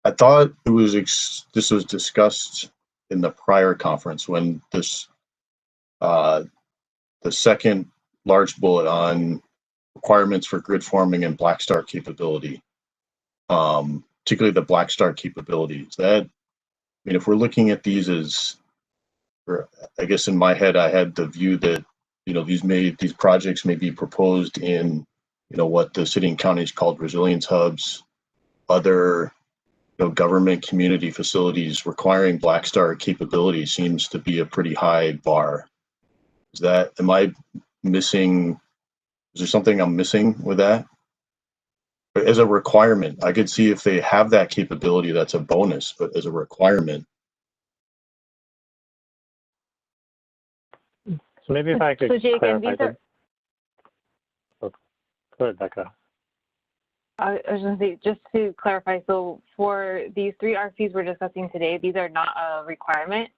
I thought it was this was discussed in the prior conference when this the second large bullet on requirements for grid forming and black start capability, particularly the black start capabilities. That, I mean, if we're looking at these as, or I guess in my head I had the view that these projects may be proposed in what the city and counties called resilience hubs, other government community facilities. Requiring black start capability seems to be a pretty high bar. Am I missing? Is there something I'm missing with that? As a requirement, I could see if they have that capability, that's a bonus, but as a requirement. So maybe if I could So Jake, and clarify these are, oh, go ahead, Becca. I was going to say, just to clarify, so for these 3 RFPs we're discussing today, these are not a requirement.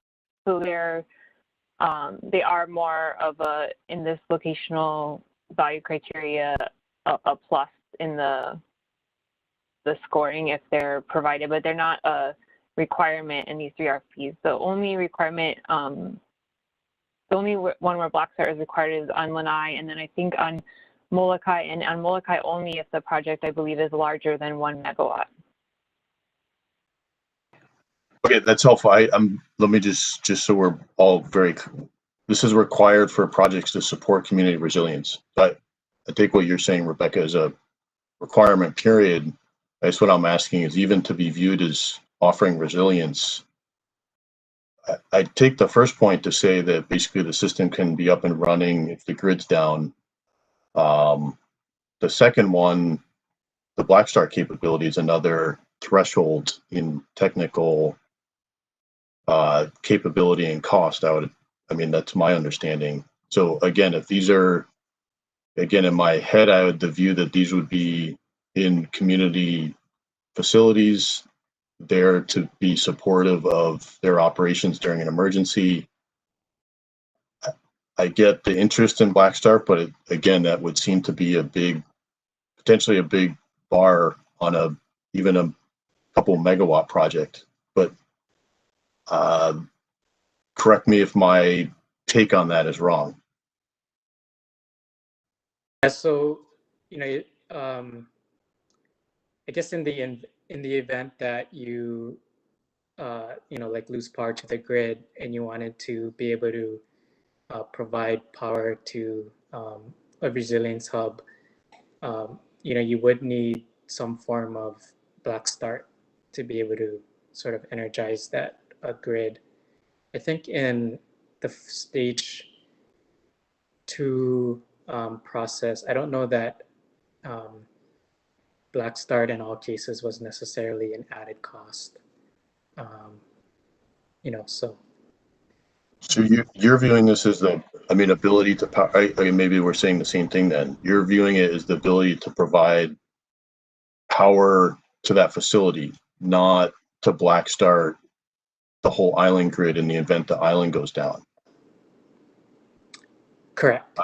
So they are more of a, in this locational value criteria, a plus in the scoring if they're provided, but they're not a requirement in these 3 RFPs. The only requirement, the only one where Black Start is required is on Lanai, and then I think on Molokai, and on Molokai only if the project, I believe, is larger than 1 megawatt. Okay, that's helpful. Let me just so we're all very, this is required for projects to support community resilience. But I think what you're saying, Rebecca, is a requirement period. That's what I'm asking, is even to be viewed as offering resilience. I take the first point to say that basically the system can be up and running if the grid's down. The second one, the Black Start capability, is another threshold in technical capability and cost. I mean, that's my understanding. So again, if these are, again, in my head, I would the view that these would be in community facilities there to be supportive of their operations during an emergency. I get the interest in Black Start, but again, that would seem to be potentially a big bar on even a couple megawatt project. But correct me if my take on that is wrong. Yeah, so I guess in the event that you like lose power to the grid and you wanted to be able to provide power to a resilience hub, you would need some form of Black Start to be able to sort of energize that grid. I think in the stage 2 process, I don't know that Black Start in all cases was necessarily an added cost. So. So you're viewing this as ability to power. I mean, maybe we're saying the same thing then. You're viewing it as the ability to provide power to that facility, not to Black Start the whole island grid in the event the island goes down. Correct.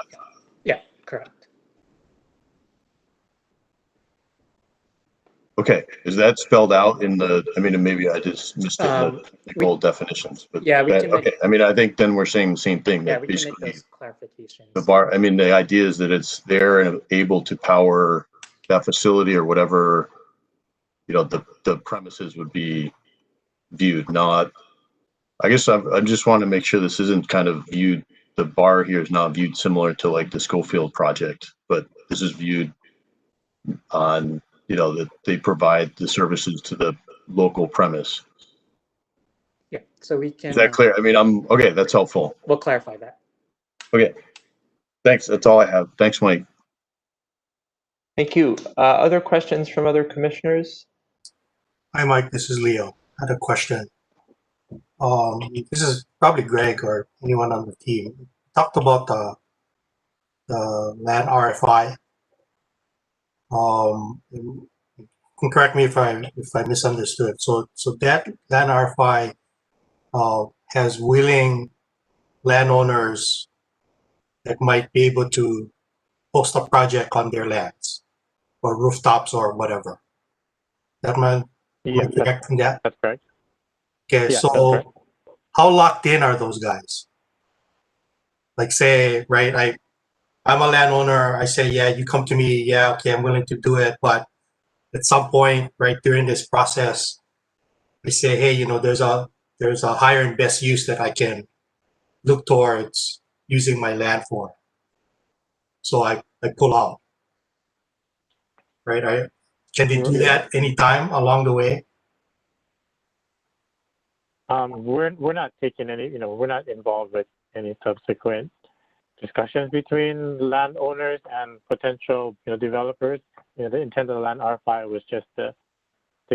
Yeah, correct. Okay, is that spelled out in the? I mean, maybe I just missed it in the technical definitions. But yeah, we can. Okay, I mean, I think then we're saying the same thing. Yeah, that we basically can make those clarifications. The bar. I mean, the idea is that it's there and able to power that facility or whatever. The premises would be viewed. Not. I guess I just want to make sure this isn't kind of viewed. The bar here is not viewed similar to like the Schofield project, but this is viewed on. That they provide the services to the local premise. Yeah, so we can. Is that clear? I mean, okay. That's helpful. We'll clarify that. Okay, thanks. That's all I have. Thanks, Mike. Thank you. Other questions from other commissioners? Hi, Mike. This is Leo. I had a question. This is probably Greg or anyone on the team. Talked about the land RFI. You can correct me if I misunderstood. So that land RFI has willing landowners that might be able to host a project on their lands or rooftops or whatever. Am I correct from that? That's correct. Okay, yeah, so how locked in are those guys? Like say, right, I'm a landowner, I say, yeah, you come to me, yeah, okay, I'm willing to do it. But at some point, right, during this process, I say, hey, there's a higher and best use that I can look towards using my land for. So I pull out, right? Can they do that anytime along the way? We're not taking any, we're not involved with any subsequent discussions between landowners and potential, developers. The intent of the land RFI was just to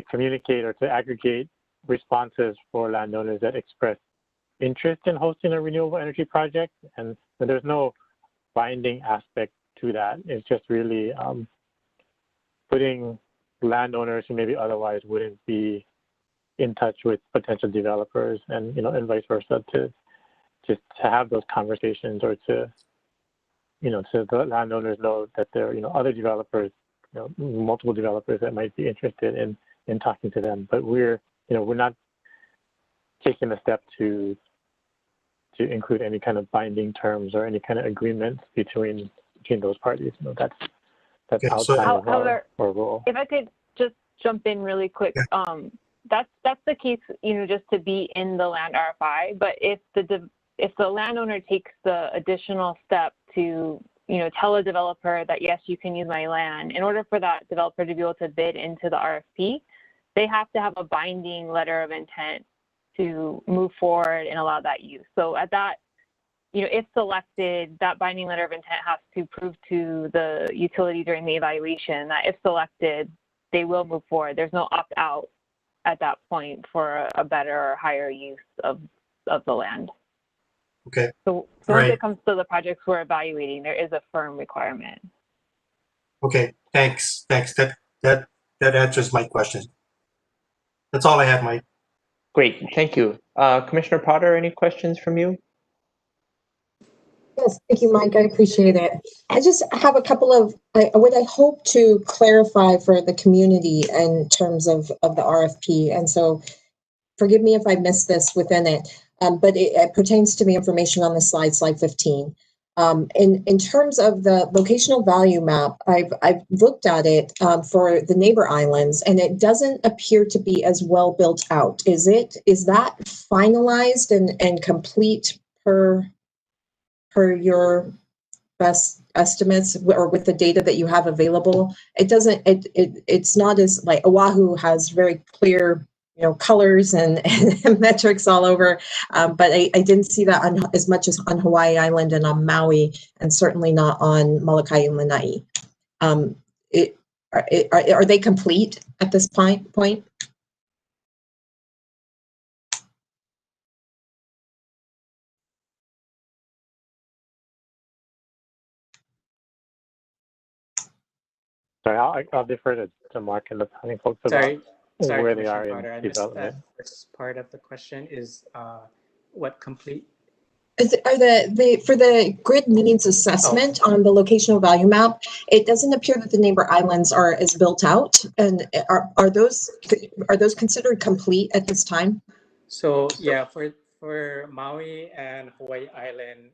communicate or to aggregate responses for landowners that express interest in hosting a renewable energy project, and there's no binding aspect to that. It's just really putting landowners who maybe otherwise wouldn't be in touch with potential developers, and and vice versa, to just to have those conversations, or to to the landowners know that there are other developers, multiple developers that might be interested in talking to them. But we're not taking a step to include any kind of binding terms or any kind of agreements between those parties. That's Okay, outside so- of our role. If I could just jump in really quick, that's the case, just to be in the land RFI. But if the landowner takes the additional step to tell a developer that yes, you can use my land, in order for that developer to be able to bid into the RFP, they have to have a binding letter of intent to move forward and allow that use. So at that, if selected, that binding letter of intent has to prove to the utility during the evaluation that if selected, they will move forward. There's no opt-out at that point for a better or higher use of the land. Okay. So when it comes to the projects we're evaluating, there is a firm requirement. Okay, thanks. That answers my question. That's all I have, Mike. Great, thank you. Commissioner Potter, any questions from you? Yes, thank you, Mike. I appreciate it. I just have a couple of what I hope to clarify for the community in terms of the RFP. And so forgive me if I missed this within it, but it pertains to the information on the slide 15. In terms of the locational value map, I've looked at it for the neighbor islands, and it doesn't appear to be as well built out. Is that finalized and complete per your best estimates, or with the data that you have available? It's not as like Oahu has very clear colors and metrics all over, but I didn't see that as much as on Hawaii Island and on Maui, and certainly not on Molokai and Lanai. Are they complete at this point? Sorry, I'll defer to Mark and the planning folks about where they are in development. That first part of the question is what complete? For the grid needs assessment on the locational value map, it doesn't appear that the neighbor islands are as built out. And are those considered complete at this time? So yeah, for Maui and Hawaii Island,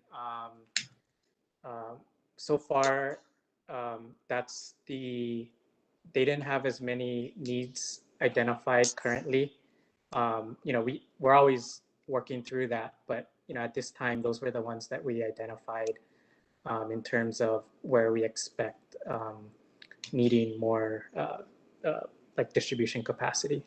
so far they didn't have as many needs identified currently. We're always working through that, but at this time, those were the ones that we identified in terms of where we expect needing more like distribution capacity.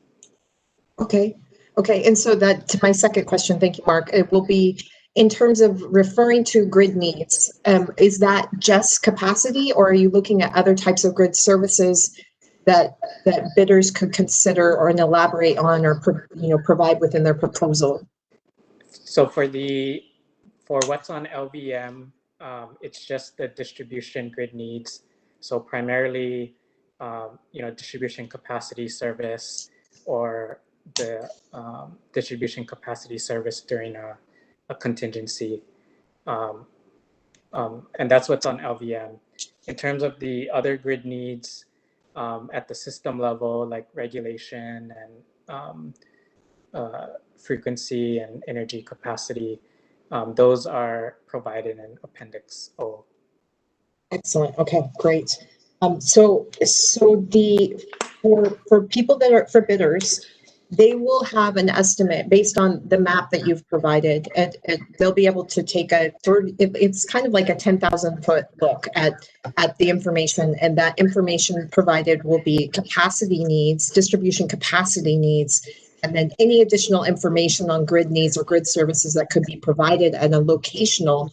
Okay. And so that to my second question, thank you, Mark, it will be in terms of referring to grid needs, is that just capacity, or are you looking at other types of grid services that bidders could consider or elaborate on, or provide within their proposal? So for what's on LVM, it's just the distribution grid needs. So primarily, distribution capacity service, or the distribution capacity service during a contingency. And that's what's on LVM. In terms of the other grid needs at the system level, like regulation and frequency and energy capacity, those are provided in Appendix O. Excellent. Okay, great. So for people for bidders, they will have an estimate based on the map that you've provided, and they'll be able to take it's kind of like a 10,000 foot look at the information, and that information provided will be capacity needs, distribution capacity needs, and then any additional information on grid needs or grid services that could be provided at a locationally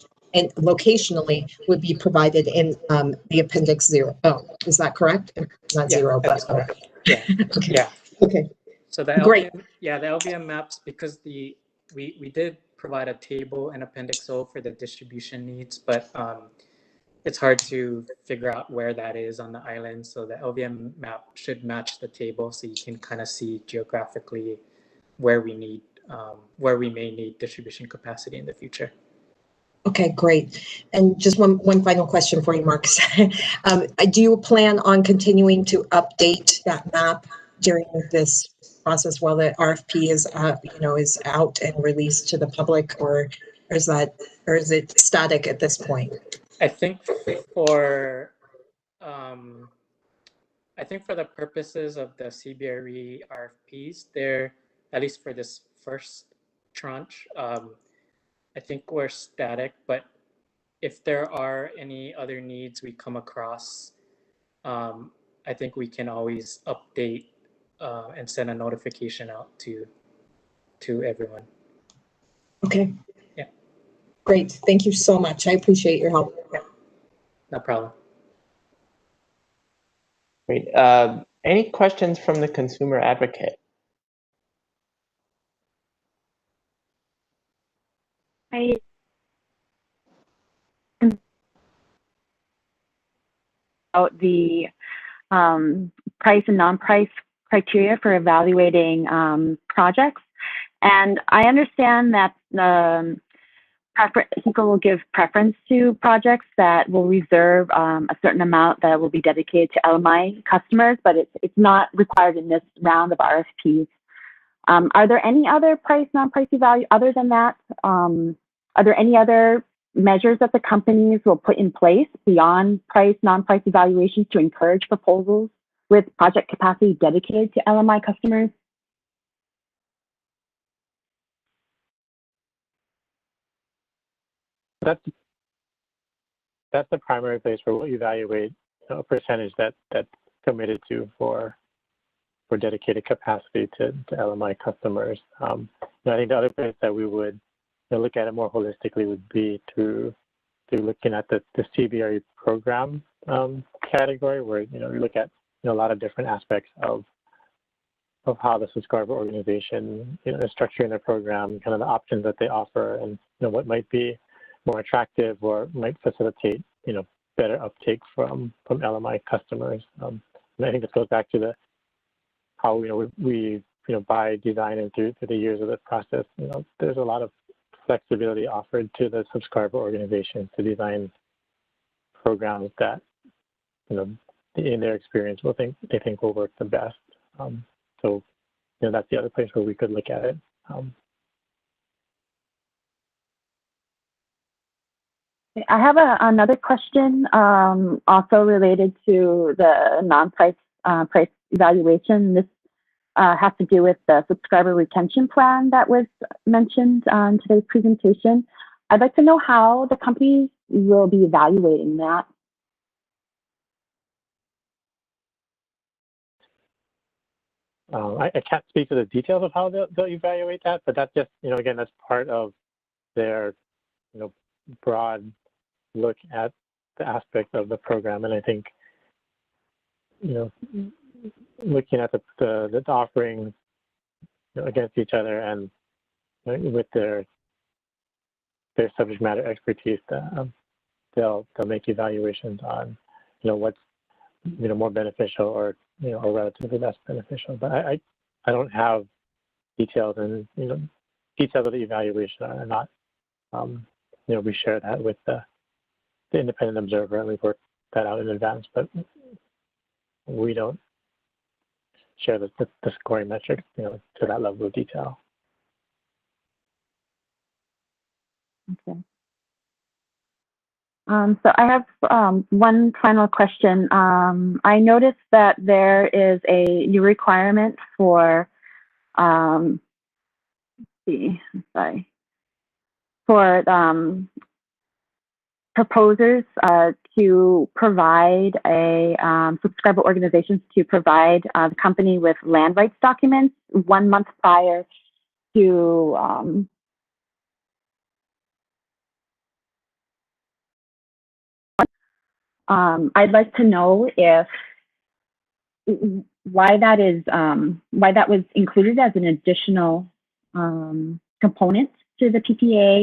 would be provided in the Appendix 0. Oh, is that correct? Not Yeah, zero, that's but correct. Yeah. okay. Yeah. Okay. So the Great. LVM maps, because the we did provide a table in Appendix O for the distribution needs, but it's hard to figure out where that is on the island. So the LVM map should match the table, so you can kind of see geographically where we where we may need distribution capacity in the future. Okay, great. And just one final question for you, Marcus. Do you plan on continuing to update that map during this process while the RFP is is out and released to the public, or is it static at this point? I think for the purposes of the CBRE RFPs, they're, at least for this first tranche, I think we're static, but if there are any other needs we come across, I think we can always update and send a notification out to everyone. Okay. Yeah. Great. Thank you so much. I appreciate your help. No problem. Great. Any questions from the consumer advocate? About the price and non-price criteria for evaluating projects. And I understand that HECO will give preference to projects that will reserve a certain amount that will be dedicated to LMI customers, but it's not required in this round of RFPs. Are there any other price, non-price evaluation other than that? Are there any other measures that the companies will put in place beyond price, non-price evaluations to encourage proposals with project capacity dedicated to LMI customers? That's the primary place where we'll evaluate a percentage that's committed to for dedicated capacity to LMI customers. I think the other place that we would look at it more holistically would be through looking at the CBRE program category, where we look at a lot of different aspects of how the subscriber organization is structuring their program, kind of the options that they offer, and what might be more attractive or might facilitate better uptake from LMI customers. And I think this goes back to how we by design and through the years of the process, there's a lot of flexibility offered to the subscriber organizations to design programs that in their experience they think will work the best. So that's the other place where we could look at it. I have another question also related to the non-price price evaluation. This has to do with the subscriber retention plan that was mentioned on today's presentation. I'd like to know how the companies will be evaluating that. I can't speak to the details of how they'll evaluate that, but that's just, again, that's part of their, broad look at the aspects of the program. And I think, looking at the offerings against each other and with their subject matter expertise, they'll make evaluations on what's more beneficial or relatively less beneficial. But I don't have details, and details of the evaluation are not we share that with the independent observer, and we've worked that out in advance, but we don't share the scoring metrics to that level of detail. Okay. So I have one final question. I noticed that there is a new requirement for proposers to provide subscriber organizations to provide the company with land rights documents 1 month prior to I'd like to know why that was included as an additional component to the PPA?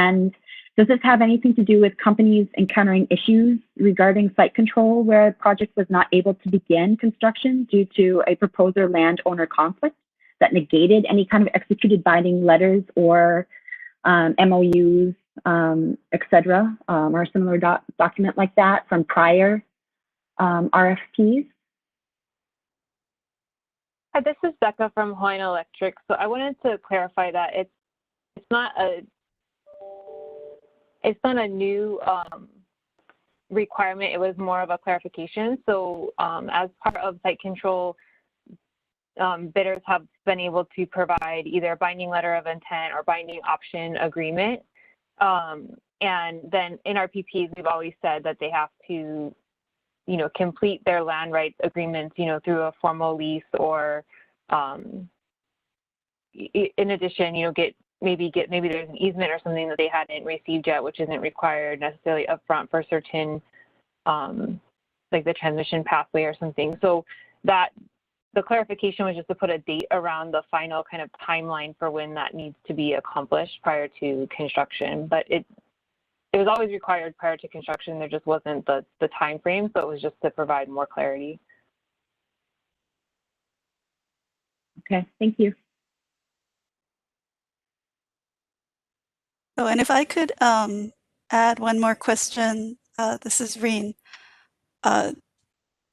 And does this have anything to do with companies encountering issues regarding site control where a project was not able to begin construction due to a proposer landowner conflict that negated any kind of executed binding letters or MOUs, et cetera, or a similar document like that from prior RFPs? Hi, this is Becca from Hawaiian Electric. So I wanted to clarify that it's not a new requirement. It was more of a clarification. So as part of site control, bidders have been able to provide either a binding letter of intent or binding option agreement. And then in our PPs, we've always said that they have to, complete their land rights agreements, through a formal lease or, in addition, maybe there's an easement or something that they hadn't received yet, which isn't required necessarily upfront for certain, like the transmission pathway or something. So that the clarification was just to put a date around the final kind of timeline for when that needs to be accomplished prior to construction. But it was always required prior to construction. There just wasn't the time frame, so it was just to provide more clarity. Okay, thank you. Oh, and if I could add one more question, this is Reen. On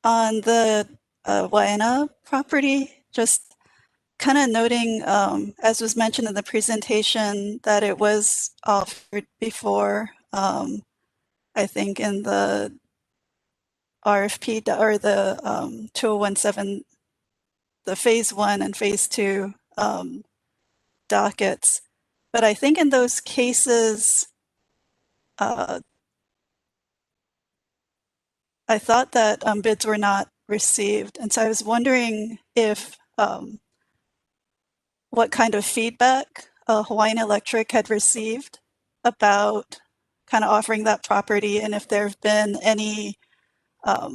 the Waena property, just kind of noting, as was mentioned in the presentation, that it was offered before, I think in the RFP or the 2017, the phase 1 and phase 2 dockets. But I think in those cases, I thought that bids were not received. And so I was wondering if what kind of feedback Hawaiian Electric had received about kind of offering that property, and if there have been any, I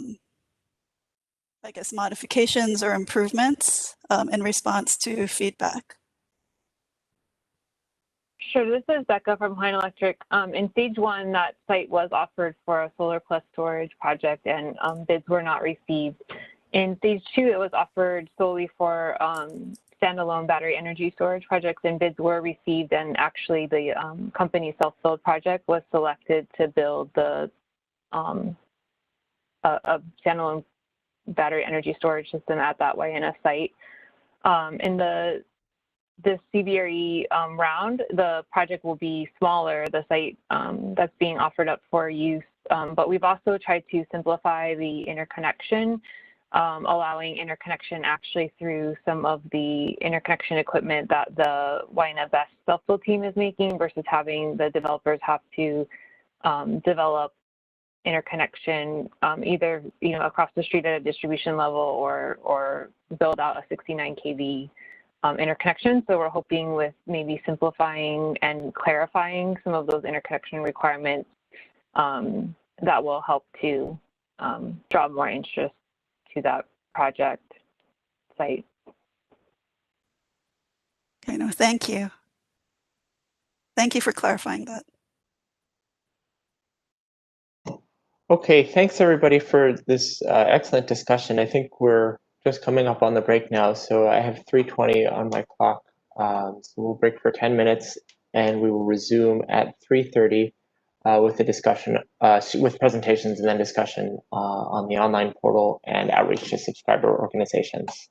guess, modifications or improvements in response to feedback. Sure, this is Becca from Hawaiian Electric. In stage 1, that site was offered for a solar plus storage project, and bids were not received. In stage 2, it was offered solely for standalone battery energy storage projects, and bids were received, and actually the company self-build project was selected to build the a standalone battery energy storage system at that Waena site. In this CBRE round, the project will be smaller, the site that's being offered up for use, but we've also tried to simplify the interconnection, allowing interconnection actually through some of the interconnection equipment that the Waena Best self-build team is making versus having the developers have to develop interconnection either across the street at a distribution level or build out a 69 kV interconnection. So we're hoping with maybe simplifying and clarifying some of those interconnection requirements that will help to draw more interest to that project site. Okay, no, thank you. Thank you for clarifying that. Okay, thanks everybody for this excellent discussion. I think we're just coming up on the break now, so I have 3:20 on my clock. So we'll break for 10 minutes and we will resume at 3:30 with the discussion, with presentations and then discussion on the online portal and outreach to subscriber organizations.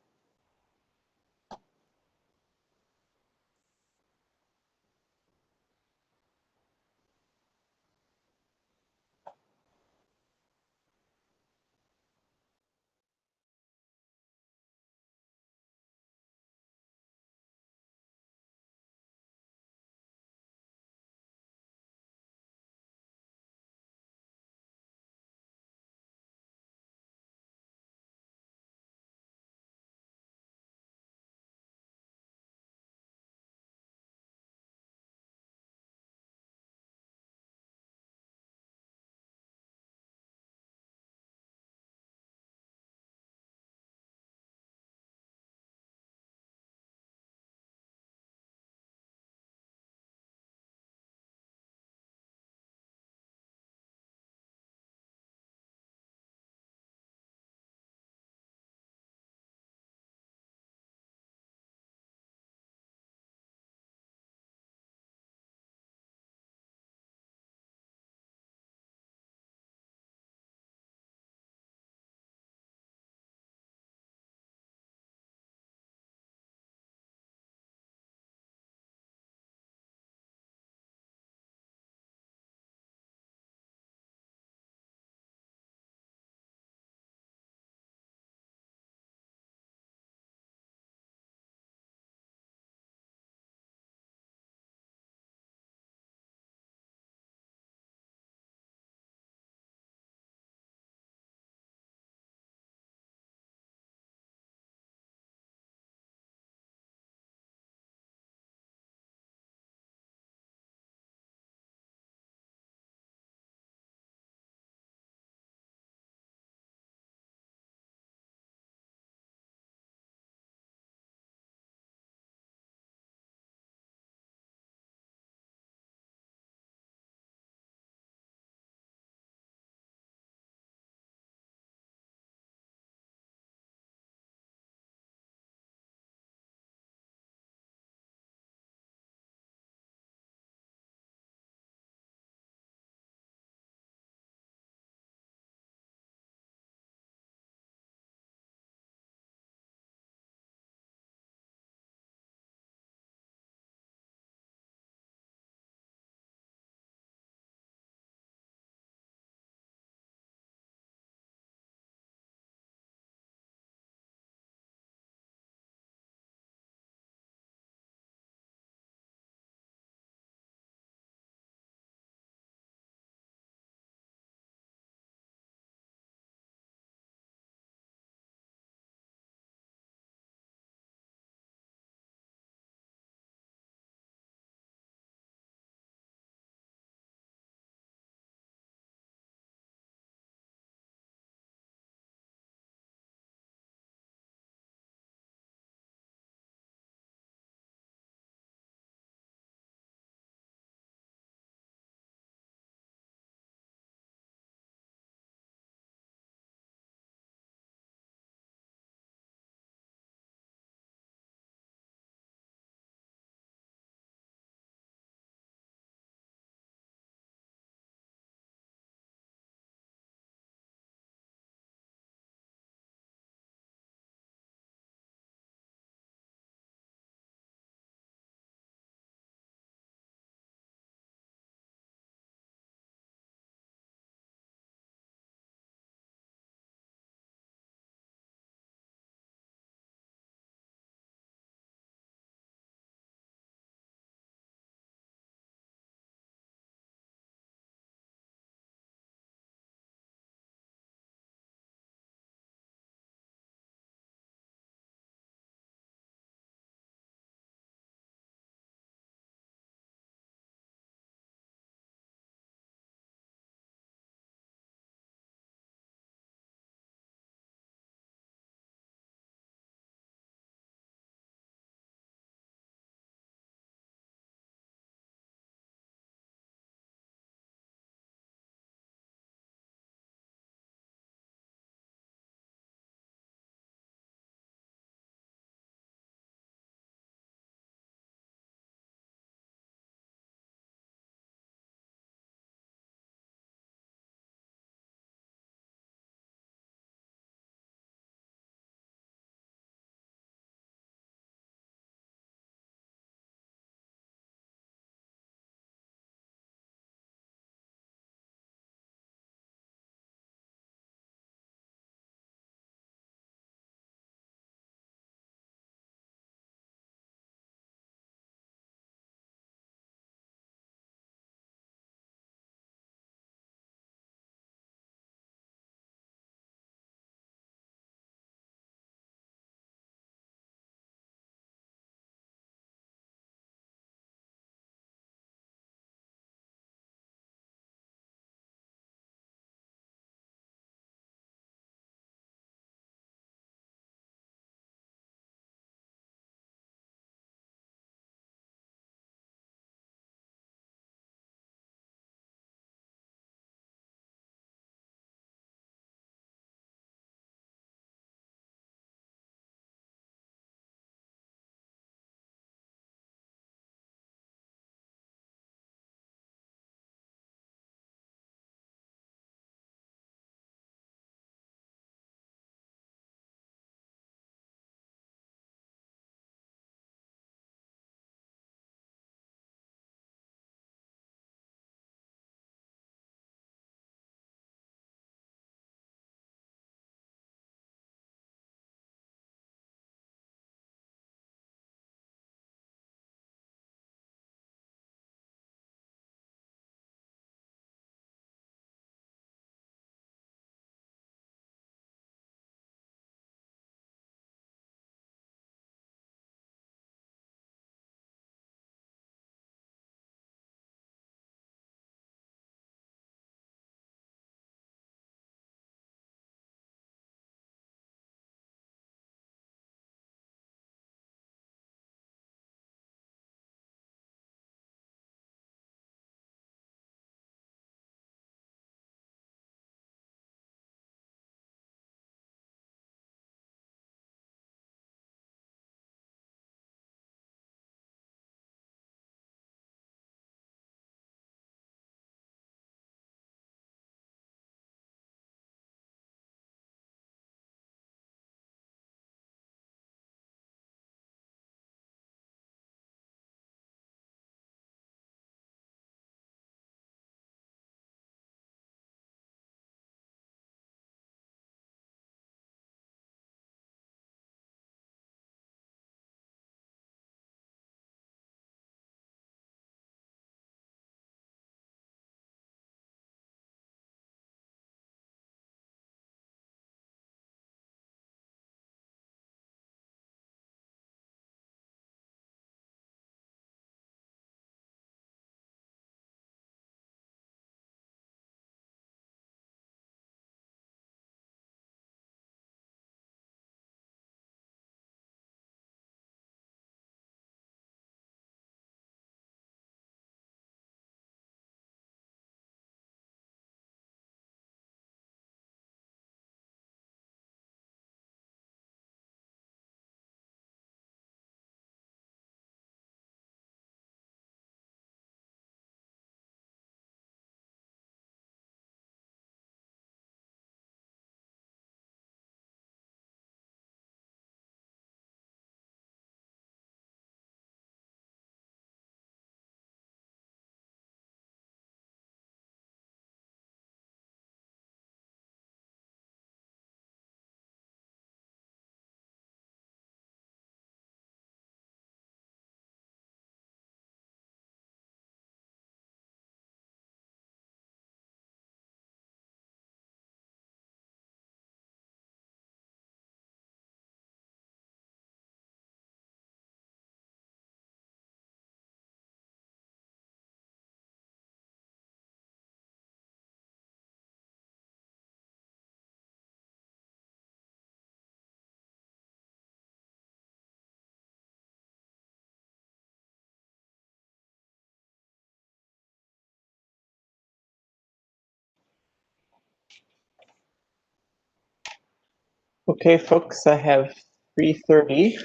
Okay, folks, I have 3:30.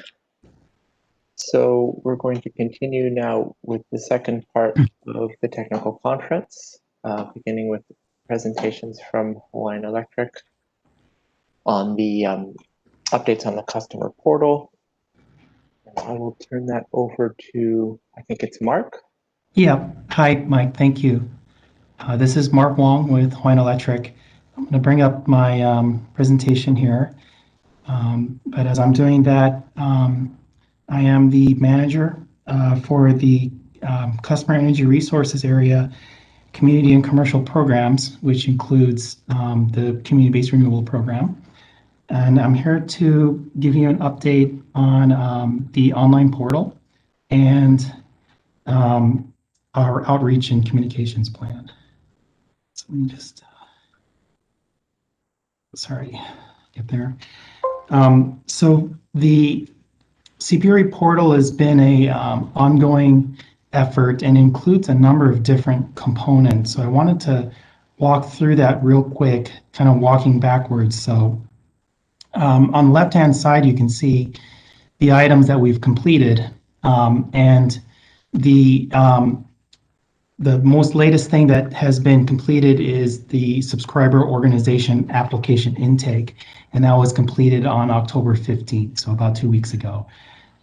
So we're going to continue now with the second part of the technical conference, beginning with presentations from Hawaiian Electric on the updates on the customer portal. And I will turn that over to, I think it's Mark. Yeah. Hi, Mike. Thank you. This is Mark Wong with Hawaiian Electric. I'm going to bring up my presentation here. But as I'm doing that, I am the manager for the Customer Energy Resources Area Community and Commercial Programs, which includes the Community-Based Renewable Program. And I'm here to give you an update on the online portal and our outreach and communications plan. So let me just, sorry, get there. So the CBRE portal has been a ongoing effort and includes a number of different components. So I wanted to walk through that real quick, kind of walking backwards. So on the left-hand side, you can see the items that we've completed, and the most latest thing that has been completed is the subscriber organization application intake, and that was completed on October 15th, so about 2 weeks ago.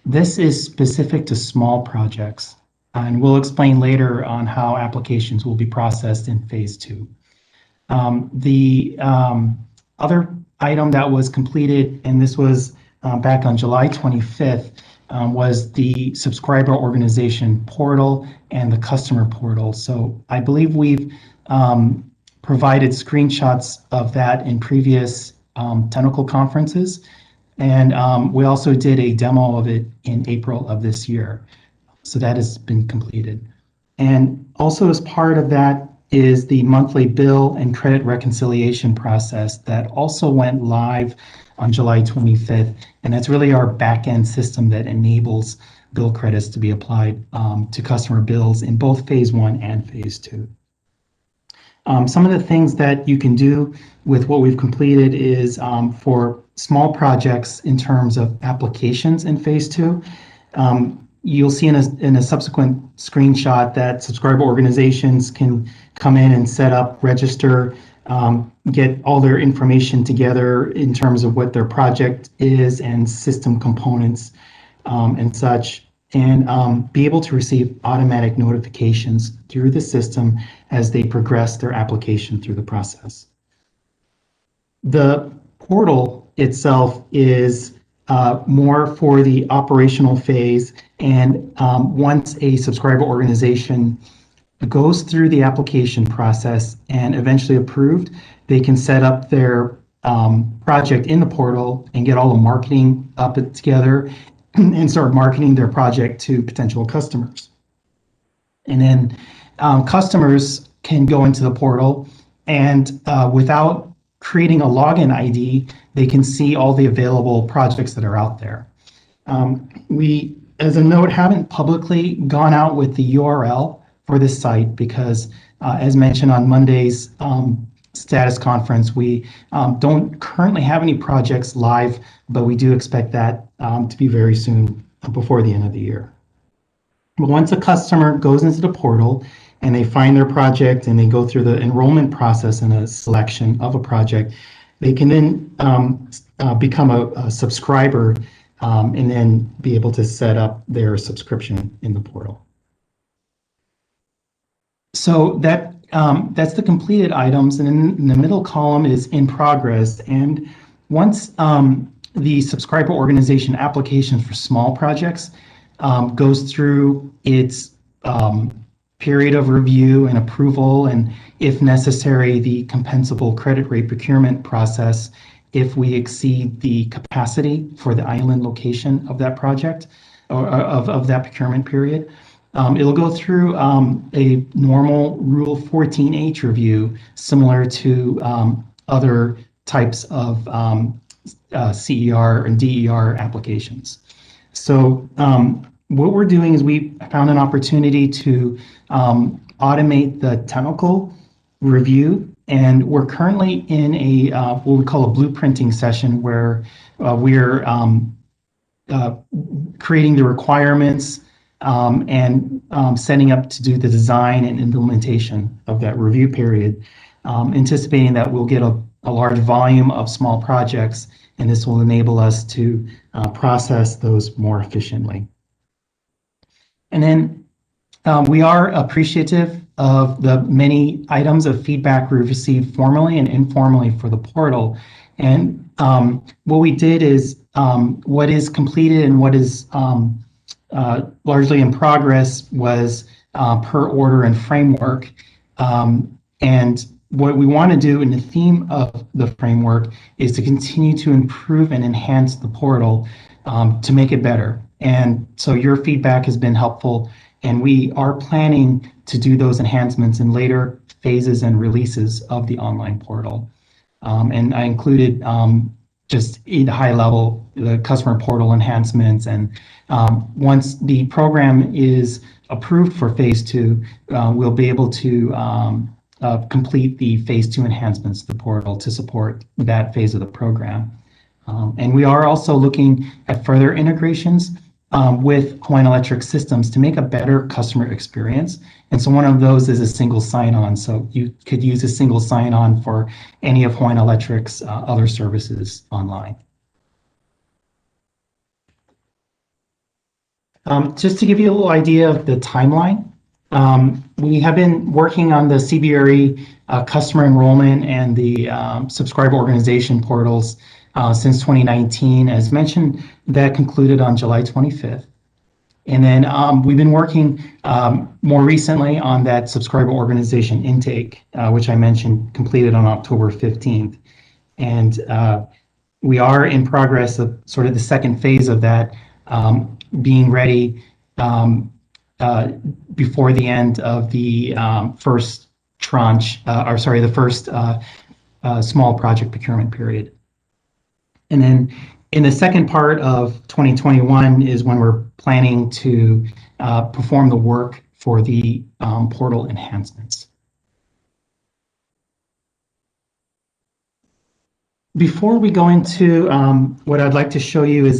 This is specific to small projects, and we'll explain later on how applications will be processed in phase 2. The other item that was completed, and this was back on July 25th, was the subscriber organization portal and the customer portal. So I believe we've provided screenshots of that in previous technical conferences. And we also did a demo of it in April of this year. So that has been completed. And also as part of that is the monthly bill and credit reconciliation process that also went live on July 25th. And that's really our back-end system that enables bill credits to be applied to customer bills in both phase 1 and phase 2. Some of the things that you can do with what we've completed is for small projects in terms of applications in phase 2. You'll see in a subsequent screenshot that subscriber organizations can come in and set up, register, get all their information together in terms of what their project is and system components and such, and be able to receive automatic notifications through the system as they progress their application through the process. The portal itself is more for the operational phase, and once a subscriber organization goes through the application process and eventually approved, they can set up their project in the portal and get all the marketing up together and start marketing their project to potential customers. And then customers can go into the portal and without creating a login ID, they can see all the available projects that are out there. We, as a note, haven't publicly gone out with the URL for this site because, as mentioned on Monday's status conference, we don't currently have any projects live, but we do expect that to be very soon before the end of the year. But once a customer goes into the portal and they find their project and they go through the enrollment process and a selection of a project, they can then become a subscriber and then be able to set up their subscription in the portal. So that's the completed items, and in the middle column is in progress. And once the subscriber organization application for small projects goes through its period of review and approval, and if necessary, the compensable credit rate procurement process, if we exceed the capacity for the island location of that project or of that procurement period, it'll go through a normal Rule 14H review, similar to other types of CER and DER applications. So what we're doing is we found an opportunity to automate the technical review And we're currently in a what we call a blueprinting session where we're creating the requirements and setting up to do the design and implementation of that review period, anticipating that we'll get a large volume of small projects, and this will enable us to process those more efficiently. And then we are appreciative of the many items of feedback we've received formally and informally for the portal. And what we did is what is completed and what is largely in progress was per order and framework. And what we want to do in the theme of the framework is to continue to improve and enhance the portal to make it better. And so your feedback has been helpful, and we are planning to do those enhancements in later phases and releases of the online portal. And I included just at a high level the customer portal enhancements. And once the program is approved for phase 2, we'll be able to complete the phase 2 enhancements to the portal to support that phase of the program. And we are also looking at further integrations with Hawaiian Electric systems to make a better customer experience. And so one of those is a single sign-on. So you could use a single sign-on for any of Hawaiian Electric's other services online. Just to give you a little idea of the timeline, we have been working on the CBRE customer enrollment and the subscriber organization portals since 2019. As mentioned, that concluded on July 25th. And then we've been working more recently on that subscriber organization intake, which I mentioned completed on October 15th. And we are in progress of sort of the second phase of that being ready before the end of the first tranche, or sorry, the first small project procurement period. And then in the second part of 2021 is when we're planning to perform the work for the portal enhancements. Before we go into what I'd like to show you is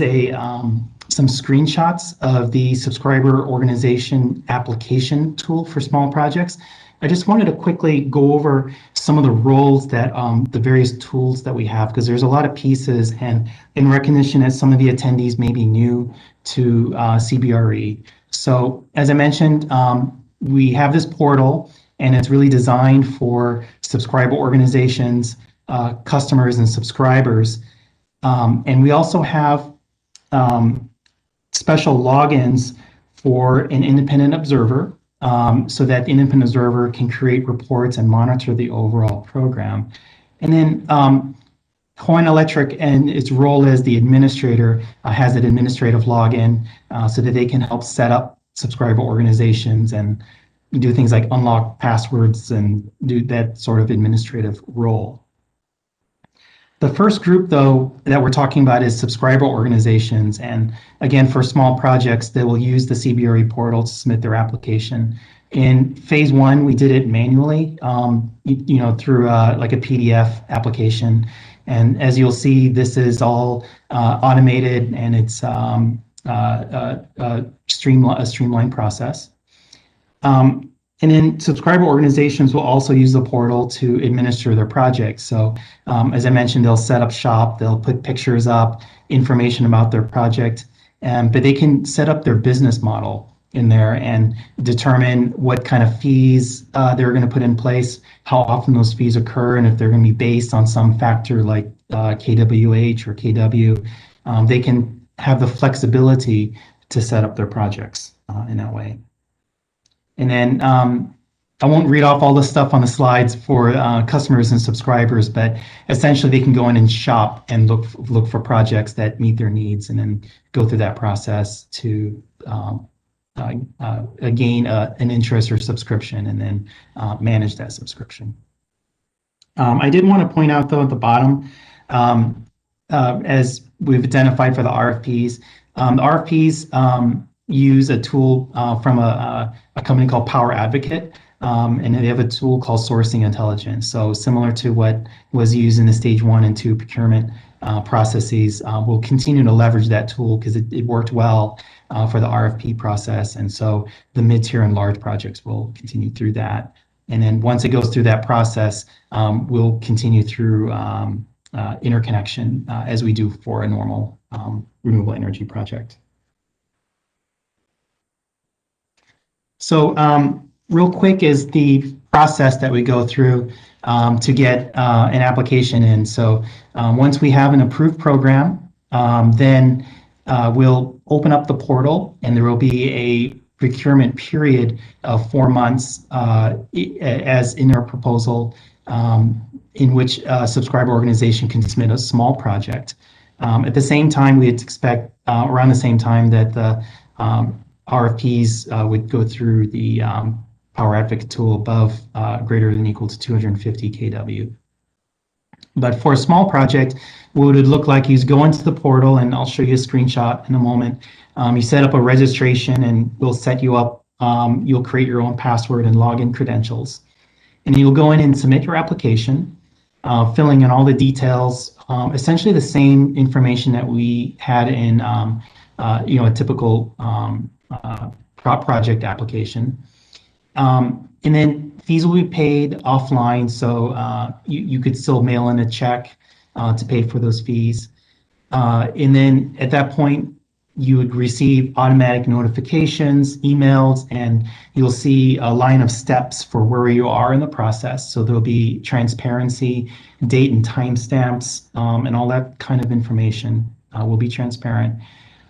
some screenshots of the subscriber organization application tool for small projects. I just wanted to quickly go over some of the roles that the various tools that we have, because there's a lot of pieces, and in recognition that some of the attendees may be new to CBRE. So as I mentioned, we have this portal, and it's really designed for subscriber organizations, customers and subscribers. And we also have special logins for an independent observer, so that the independent observer can create reports and monitor the overall program. And then Hawaiian Electric and its role as the administrator has an administrative login so that they can help set up subscriber organizations and do things like unlock passwords and do that sort of administrative role. The first group, though, that we're talking about is subscriber organizations. And again, for small projects, they will use the CBRE portal to submit their application. In phase 1, we did it manually, through like a PDF application. And as you'll see, this is all automated, and it's a streamlined process. And then subscriber organizations will also use the portal to administer their projects. So as I mentioned, they'll set up shop, they'll put pictures up, information about their project, but they can set up their business model in there and determine what kind of fees they're going to put in place, how often those fees occur, and if they're going to be based on some factor like KWH or KW. They can have the flexibility to set up their projects in that way. And then I won't read off all the stuff on the slides for customers and subscribers, but essentially they can go in and shop and look for projects that meet their needs, and then go through that process to gain an interest or subscription, and then manage that subscription. I did want to point out, though, at the bottom, as we've identified for the RFPs, the RFPs use a tool from a company called Power Advocate. and they have a tool called Sourcing Intelligence. So similar to what was used in the stage 1 and 2 procurement processes, we'll continue to leverage that tool because it worked well for the RFP process. And so the mid-tier and large projects will continue through that. And then once it goes through that process, we'll continue through interconnection as we do for a normal renewable energy project. So real quick is the process that we go through to get an application in. So once we have an approved program, then we'll open up the portal, and there will be a procurement period of 4 months as in our proposal, in which a subscriber organization can submit a small project. At the same time, we expect around the same time that the RFPs would go through the Power Advocate tool above greater than equal to 250 kW. But for a small project, what it would look like is go into the portal, and I'll show you a screenshot in a moment. You set up a registration, and we'll set you up. You'll create your own password and login credentials. And you'll go in and submit your application, filling in all the details, essentially the same information that we had in a typical project application. And then fees will be paid offline, so you could still mail in a check to pay for those fees. And then at that point, you would receive automatic notifications, emails, and you'll see a line of steps for where you are in the process. So there'll be transparency, date and timestamps, and all that kind of information will be transparent.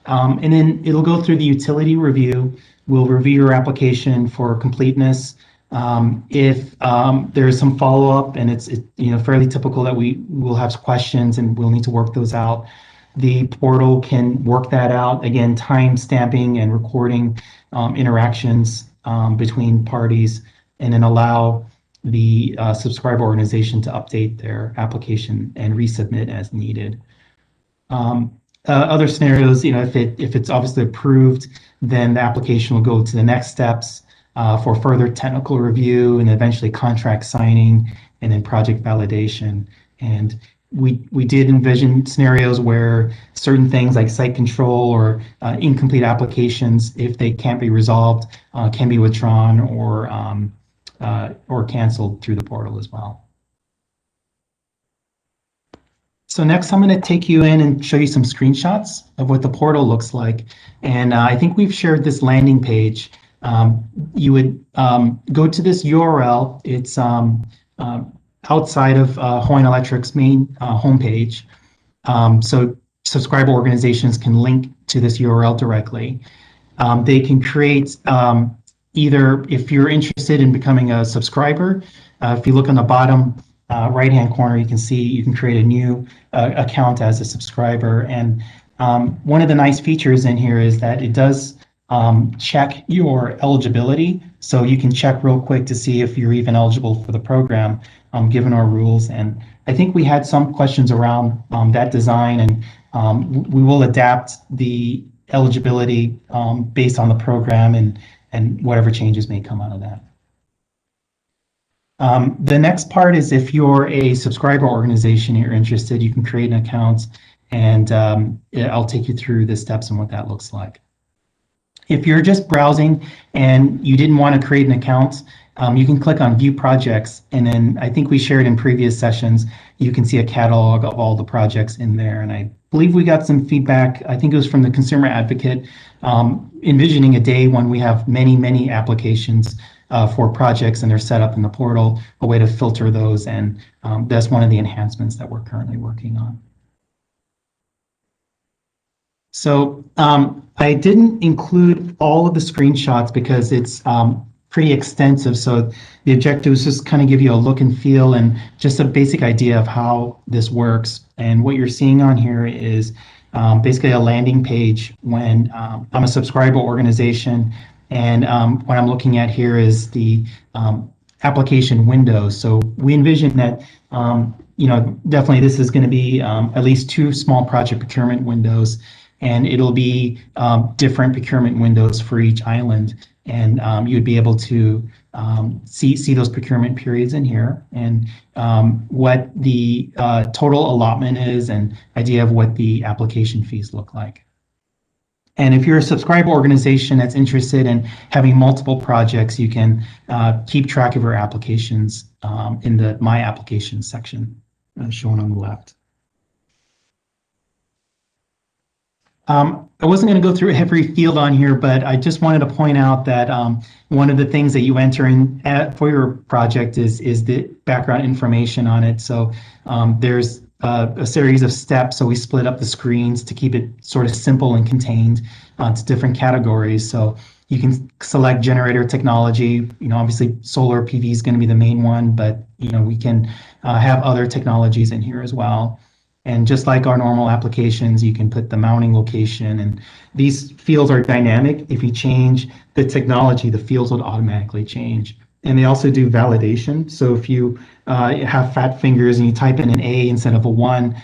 And then it'll go through the utility review. We'll review your application for completeness. If there's some follow-up, and it's fairly typical that we will have questions and we'll need to work those out, the portal can work that out. Again, time stamping and recording interactions between parties, and then allow the subscriber organization to update their application and resubmit as needed. Other scenarios, if it's obviously approved, then the application will go to the next steps for further technical review and eventually contract signing and then project validation. And we did envision scenarios where certain things like site control or incomplete applications, if they can't be resolved, can be withdrawn or canceled through the portal as well. So next, I'm going to take you in and show you some screenshots of what the portal looks like. And I think we've shared this landing page. You would go to this URL. It's outside of Hawaiian Electric's main homepage. So subscriber organizations can link to this URL directly. They can create either, if you're interested in becoming a subscriber, if you look on the bottom right-hand corner, you can see you can create a new account as a subscriber. And one of the nice features in here is that it does check your eligibility. So you can check real quick to see if you're even eligible for the program, given our rules. And I think we had some questions around that design, and we will adapt the eligibility based on the program and whatever changes may come out of that. The next part is if you're a subscriber organization and you're interested, you can create an account, and I'll take you through the steps and what that looks like. If you're just browsing and you didn't want to create an account, you can click on View Projects, and then I think we shared in previous sessions, you can see a catalog of all the projects in there. And I believe we got some feedback, I think it was from the Consumer Advocate, envisioning a day when we have many, many applications for projects and they're set up in the portal, a way to filter those, and that's one of the enhancements that we're currently working on. So I didn't include all of the screenshots because it's pretty extensive. So the objective is just kind of give you a look and feel and just a basic idea of how this works. And what you're seeing on here is basically a landing page when I'm a subscriber organization. And what I'm looking at here is the application window. So we envision that, definitely this is going to be at least 2 small project procurement windows, and it'll be different procurement windows for each island. And you'd be able to see those procurement periods in here, and what the total allotment is, and idea of what the application fees look like. And if you're a subscriber organization that's interested in having multiple projects, you can keep track of your applications in the My Applications section shown on the left. I wasn't going to go through every field on here, but I just wanted to point out that one of the things that you enter in for your project is the background information on it. So there's a series of steps. So we split up the screens to keep it sort of simple and contained to different categories. So you can select generator technology. Obviously solar PV is going to be the main one, but we can have other technologies in here as well. And just like our normal applications, you can put the mounting location, and these fields are dynamic. If you change the technology, the fields will automatically change. And they also do validation. So if you have fat fingers and you type in an A instead of a 1,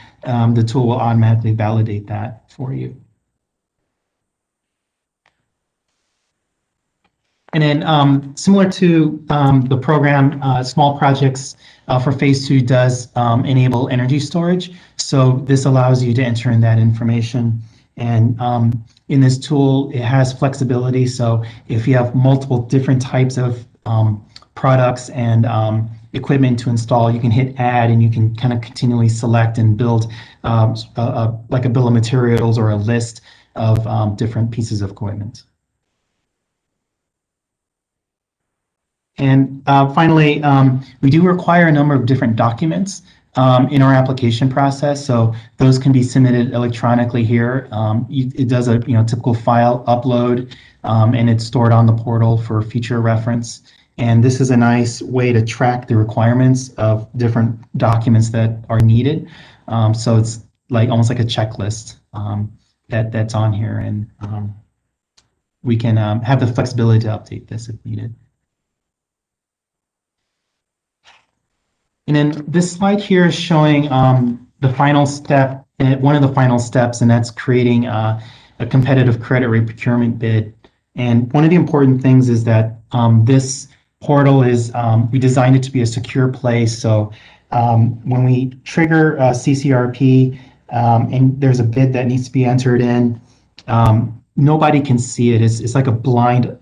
the tool will automatically validate that for you. And then similar to the program, small projects for phase 2 does enable energy storage. So this allows you to enter in that information. And in this tool, it has flexibility. So if you have multiple different types of products and equipment to install, you can hit add, and you can kind of continually select and build like a bill of materials or a list of different pieces of equipment. And finally, we do require a number of different documents in our application process. So those can be submitted electronically here. It does a typical file upload, and it's stored on the portal for future reference. And this is a nice way to track the requirements of different documents that are needed. So it's like almost like a checklist that's on here, and we can have the flexibility to update this if needed. And then this slide here is showing the final step, one of the final steps, and that's creating a competitive credit rate procurement bid. And one of the important things is that this portal is, we designed it to be a secure place. So when we trigger CCRP and there's a bid that needs to be entered in, nobody can see it. It's like a blind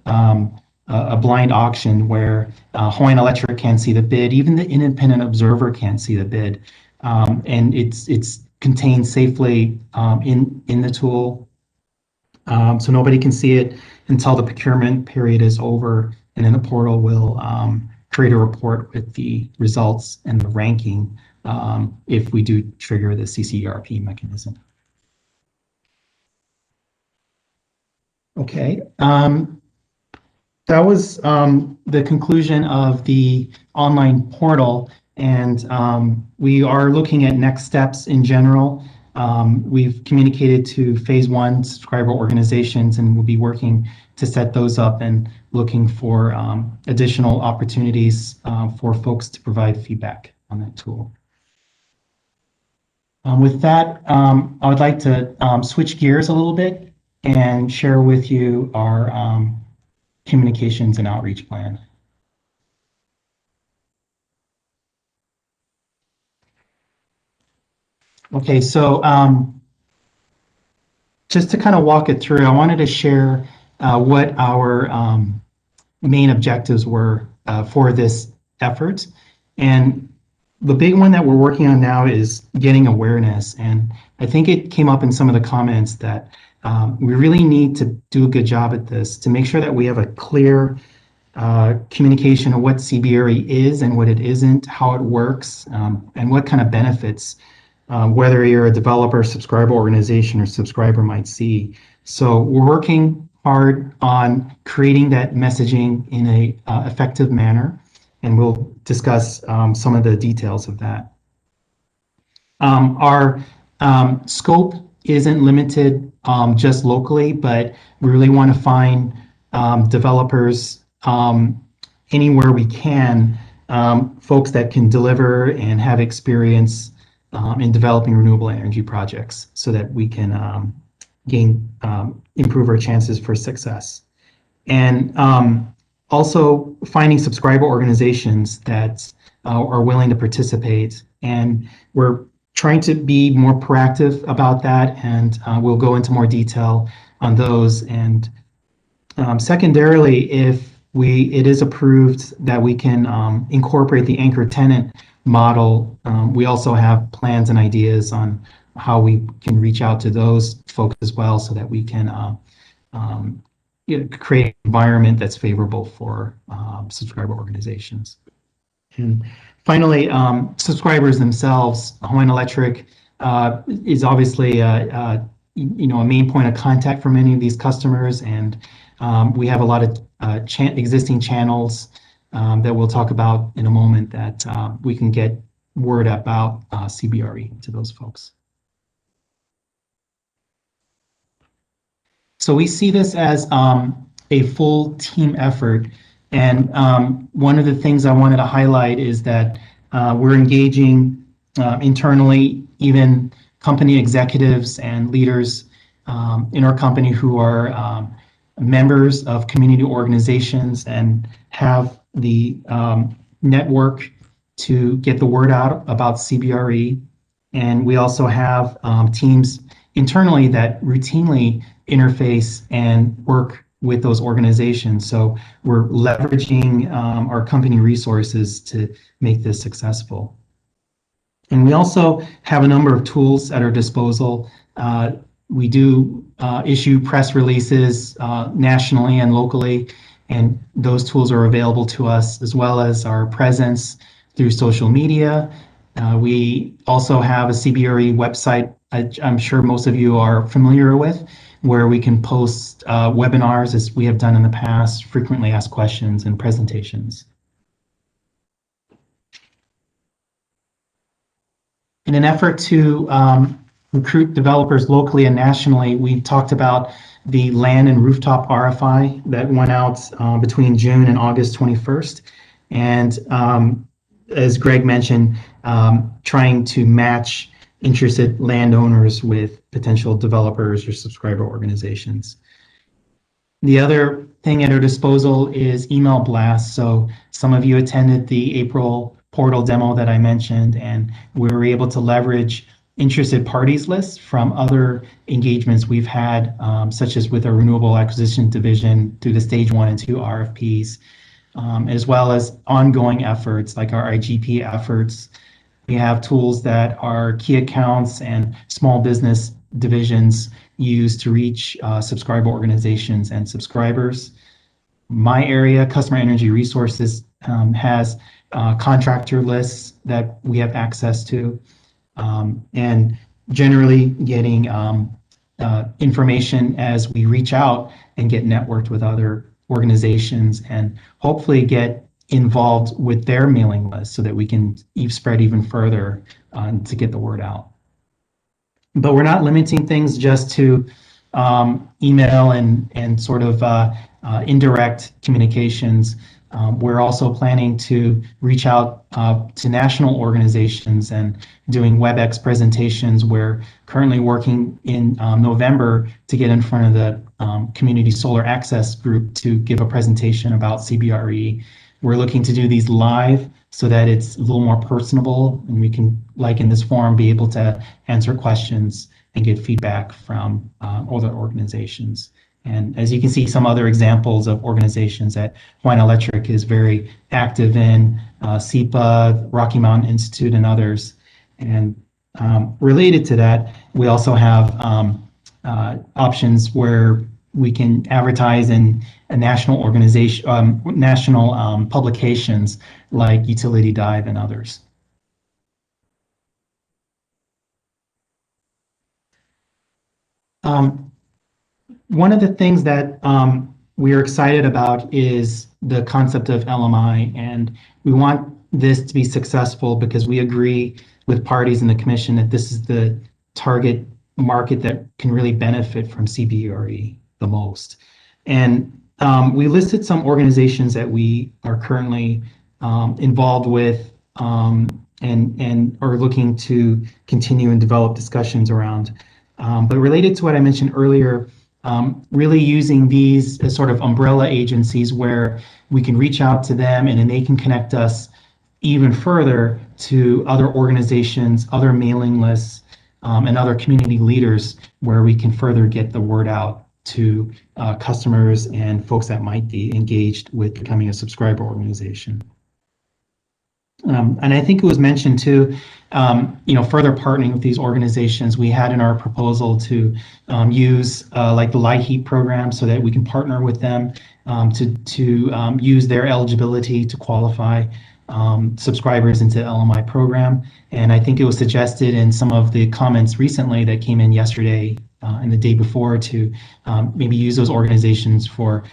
auction where Hawaiian Electric can't see the bid. Even the independent observer can't see the bid, and it's contained safely in the tool, so nobody can see it until the procurement period is over, and then the portal will create a report with the results and the ranking if we do trigger the CCRP mechanism. Okay. That was the conclusion of the online portal, and we are looking at next steps in general. We've communicated to phase 1 subscriber organizations, and we'll be working to set those up and looking for additional opportunities for folks to provide feedback on that tool. With that, I would like to switch gears a little bit and share with you our communications and outreach plan. Okay, so just to kind of walk it through, I wanted to share what our main objectives were for this effort. And the big one that we're working on now is getting awareness. And I think it came up in some of the comments that we really need to do a good job at this to make sure that we have a clear communication of what CBRE is and what it isn't, how it works, and what kind of benefits, whether you're a developer, subscriber organization, or subscriber might see. So we're working hard on creating that messaging in a effective manner, and we'll discuss some of the details of that. Our scope isn't limited just locally, but we really want to find developers anywhere we can, folks that can deliver and have experience in developing renewable energy projects so that we can improve our chances for success. And also finding subscriber organizations that are willing to participate. And we're trying to be more proactive about that, and we'll go into more detail on those. And secondarily, if it is approved that we can incorporate the anchor tenant model, we also have plans and ideas on how we can reach out to those folks as well, so that we can create an environment that's favorable for subscriber organizations. And finally, subscribers themselves. Hawaiian Electric is obviously a main point of contact for many of these customers, and we have a lot of existing channels that we'll talk about in a moment that we can get word about CBRE to those folks. So we see this as a full team effort. And one of the things I wanted to highlight is that we're engaging internally, even company executives and leaders in our company who are members of community organizations and have the network to get the word out about CBRE. And we also have teams internally that routinely interface and work with those organizations. So we're leveraging our company resources to make this successful. And we also have a number of tools at our disposal. We do issue press releases nationally and locally, and those tools are available to us, as well as our presence through social media. We also have a CBRE website I'm sure most of you are familiar with, where we can post webinars, as we have done in the past, frequently asked questions and presentations. In an effort to recruit developers locally and nationally, we talked about the land and rooftop RFI that went out between June and August 21st. And as Greg mentioned, trying to match interested landowners with potential developers or subscriber organizations. The other thing at our disposal is email blasts. So some of you attended the April portal demo that I mentioned, and we were able to leverage interested parties lists from other engagements we've had, such as with our Renewable Acquisition Division through the Stage 1 and 2 RFPs, as well as ongoing efforts like our IGP efforts. We have tools that our key accounts and small business divisions use to reach subscriber organizations and subscribers. My area, Customer Energy Resources, has contractor lists that we have access to, and generally getting information as we reach out and get networked with other organizations, and hopefully get involved with their mailing list so that we can spread even further to get the word out. But we're not limiting things just to email and sort of indirect communications. We're also planning to reach out to national organizations and doing WebEx presentations. We're currently working in November to get in front of the Community Solar Access Group to give a presentation about CBRE. We're looking to do these live so that it's a little more personable, and we can, like in this forum, be able to answer questions and get feedback from other organizations. And as you can see, some other examples of organizations that Hawaiian Electric is very active in, SEPA, Rocky Mountain Institute, and others. And related to that, we also have options where we can advertise in a national organization, national publications like Utility Dive and others. One of the things that we are excited about is the concept of LMI, and we want this to be successful because we agree with parties in the commission that this is the target market that can really benefit from CBRE the most. And we listed some organizations that we are currently involved with and are looking to continue and develop discussions around. But related to what I mentioned earlier, really using these as sort of umbrella agencies where we can reach out to them and then they can connect us even further to other organizations, other mailing lists, and other community leaders where we can further get the word out to customers and folks that might be engaged with becoming a subscriber organization. And I think it was mentioned too, further partnering with these organizations. We had in our proposal to use like the Light Heat program so that we can partner with them to use their eligibility to qualify subscribers into LMI program. And I think it was suggested in some of the comments recently that came in yesterday and the day before to maybe use those organizations for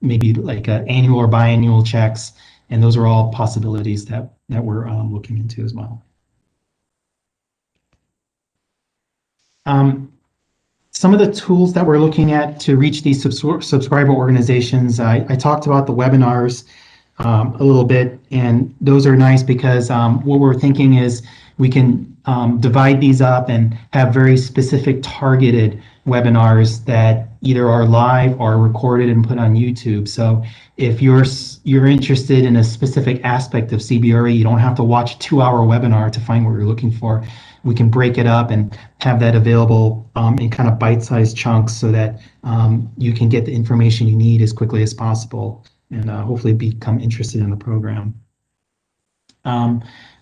maybe like annual or biannual checks. And those are all possibilities that we're looking into as well. Some of the tools that we're looking at to reach these subscriber organizations, I talked about the webinars a little bit, and those are nice because what we're thinking is we can divide these up and have very specific targeted webinars that either are live or recorded and put on YouTube. So if you're interested in a specific aspect of CBRE, you don't have to watch a 2-hour webinar to find what you're looking for. We can break it up and have that available in kind of bite-sized chunks so that you can get the information you need as quickly as possible and hopefully become interested in the program.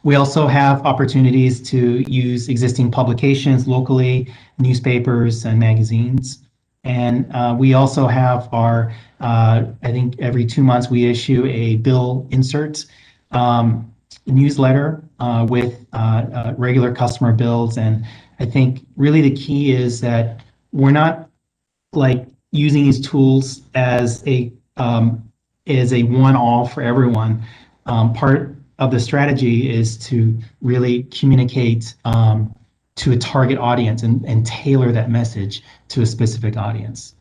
We also have opportunities to use existing publications locally, newspapers and magazines. And we also have our, I think every 2 months we issue a bill insert newsletter with regular customer bills. And I think really the key is that we're not like using these tools as a one-all for everyone. Part of the strategy is to really communicate to a target audience and tailor that message to a specific audience.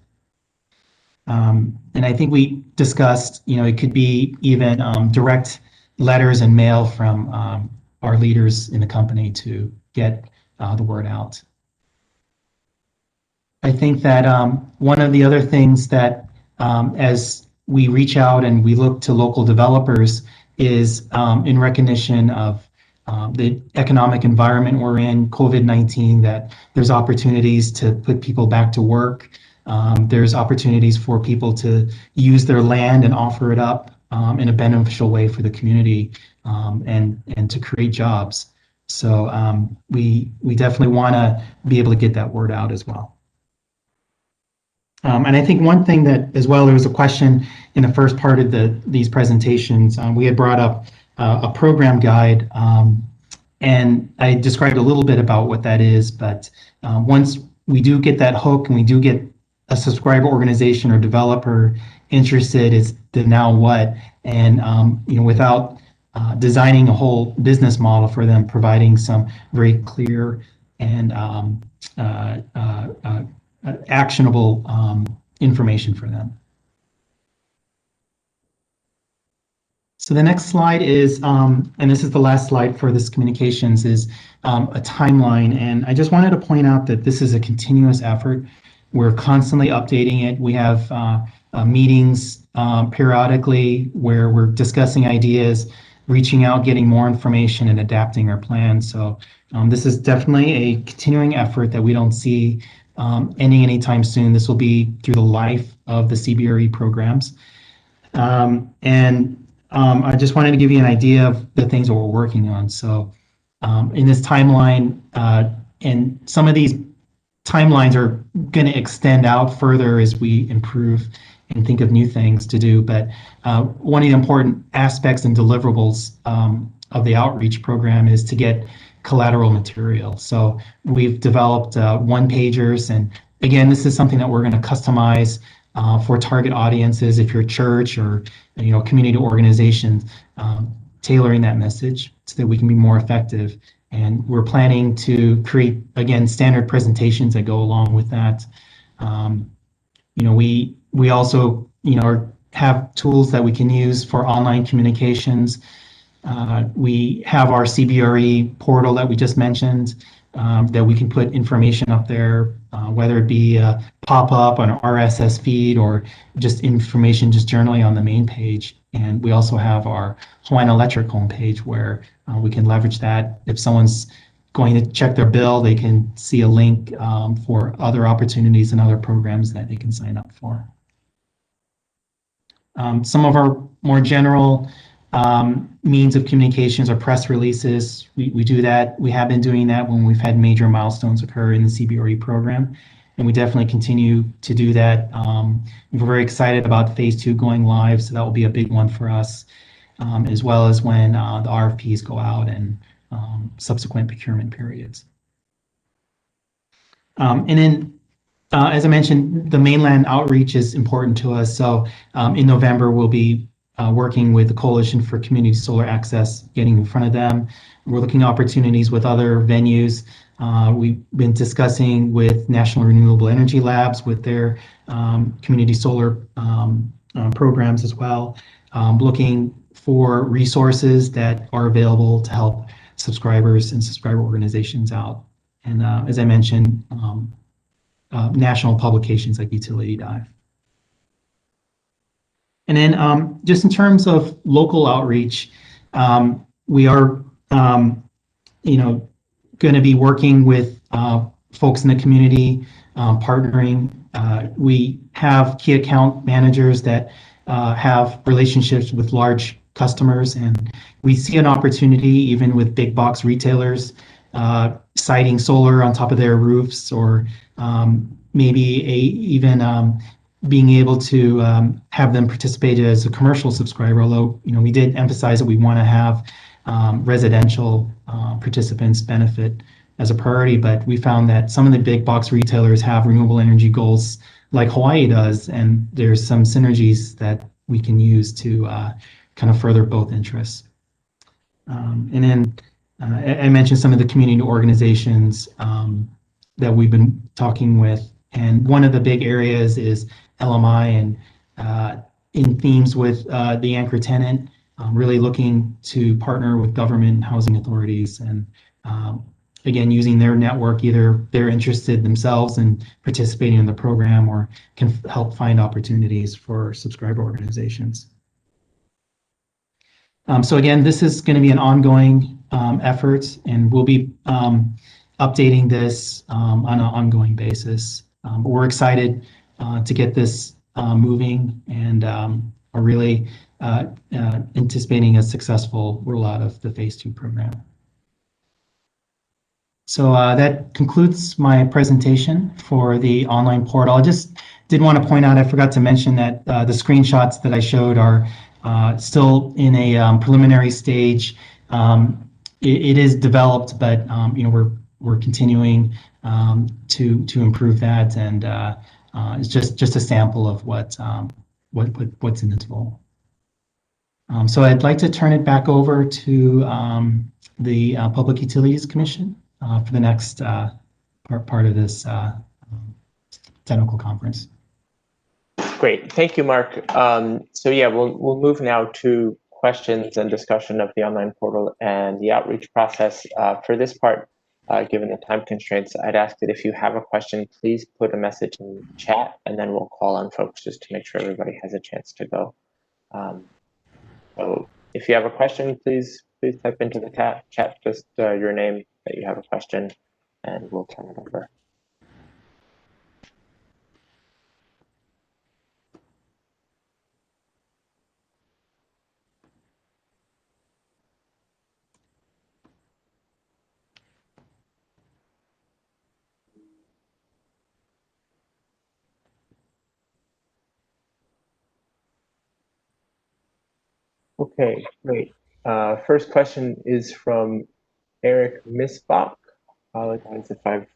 And I think we discussed, it could be even direct letters and mail from our leaders in the company to get the word out. I think that one of the other things that as we reach out and we look to local developers is in recognition of the economic environment we're in, COVID-19, that there's opportunities to put people back to work. There's opportunities for people to use their land and offer it up in a beneficial way for the community and to create jobs. So we definitely want to be able to get that word out as well. And I think one thing that as well, there was a question in the first part of these presentations, we had brought up a program guide, and I described a little bit about what that is, but once we do get that hook and we do get a subscriber organization or developer interested, it's the now what, and without designing a whole business model for them, providing some very clear and actionable information for them. So the next slide is, and this is the last slide for this communications, is a timeline. And I just wanted to point out that this is a continuous effort. We're constantly updating it. We have meetings periodically where we're discussing ideas, reaching out, getting more information, and adapting our plans. So this is definitely a continuing effort that we don't see ending anytime soon. This will be through the life of the CBRE programs. I just wanted to give you an idea of the things that we're working on. So in this timeline, and some of these timelines are going to extend out further as we improve and think of new things to do. But one of the important aspects and deliverables of the outreach program is to get collateral material. So we've developed one-pagers, and again, this is something that we're going to customize for target audiences. If you're a church or community organization, tailoring that message so that we can be more effective. And we're planning to create, again, standard presentations that go along with that. We also have tools that we can use for online communications. We have our CBRE portal that we just mentioned, that we can put information up there, whether it be pop up on RSS feed or just information just generally on the main page. And we also have our Hawaiian Electric homepage where we can leverage that. If someone's going to check their bill, they can see a link for other opportunities and other programs that they can sign up for. Some of our more general means of communications are press releases. We do that. We have been doing that when we've had major milestones occur in the CBRE program, and we definitely continue to do that. We're very excited about phase 2 going live, so that will be a big one for us, as well as when the RFPs go out and subsequent procurement periods. And then, as I mentioned, the mainland outreach is important to us. So in November, we'll be working with the Coalition for Community Solar Access, getting in front of them. We're looking at opportunities with other venues. We've been discussing with National Renewable Energy Labs with their community solar programs as well, looking for resources that are available to help subscribers and subscriber organizations out. And as I mentioned, national publications like Utility Dive. And then just in terms of local outreach, we are, going to be working with folks in the community, partnering. We have key account managers that have relationships with large customers, and we see an opportunity even with big box retailers siting solar on top of their roofs, or maybe even being able to have them participate as a commercial subscriber. Although we did emphasize that we want to have residential participants benefit as a priority, but we found that some of the big box retailers have renewable energy goals like Hawaii does, and there's some synergies that we can use to kind of further both interests. And then I mentioned some of the community organizations that we've been talking with, and one of the big areas is LMI, and in themes with the anchor tenant, really looking to partner with government and housing authorities, and again, using their network. Either they're interested themselves in participating in the program or can help find opportunities for subscriber organizations. So again, this is going to be an ongoing effort, and we'll be updating this on an ongoing basis. But we're excited to get this moving, and are really anticipating a successful rollout of the phase 2 program. So that concludes my presentation for the online portal. I just did want to point out, I forgot to mention that the screenshots that I showed are still in a preliminary stage. It is developed, but we're continuing to improve that, and it's just a sample of what's in the tool. So I'd like to turn it back over to the Public Utilities Commission for the next part of this technical conference. Great, thank you, Mark. So yeah, we'll move now to questions and discussion of the online portal and the outreach process. For this part, given the time constraints, I'd ask that if you have a question, please put a message in chat, and then we'll call on folks just to make sure everybody has a chance to go. So if you have a question, please type into the chat just your name that you have a question, and we'll turn it over. Okay, great. First question is from Eric Misbach. Apologize if I've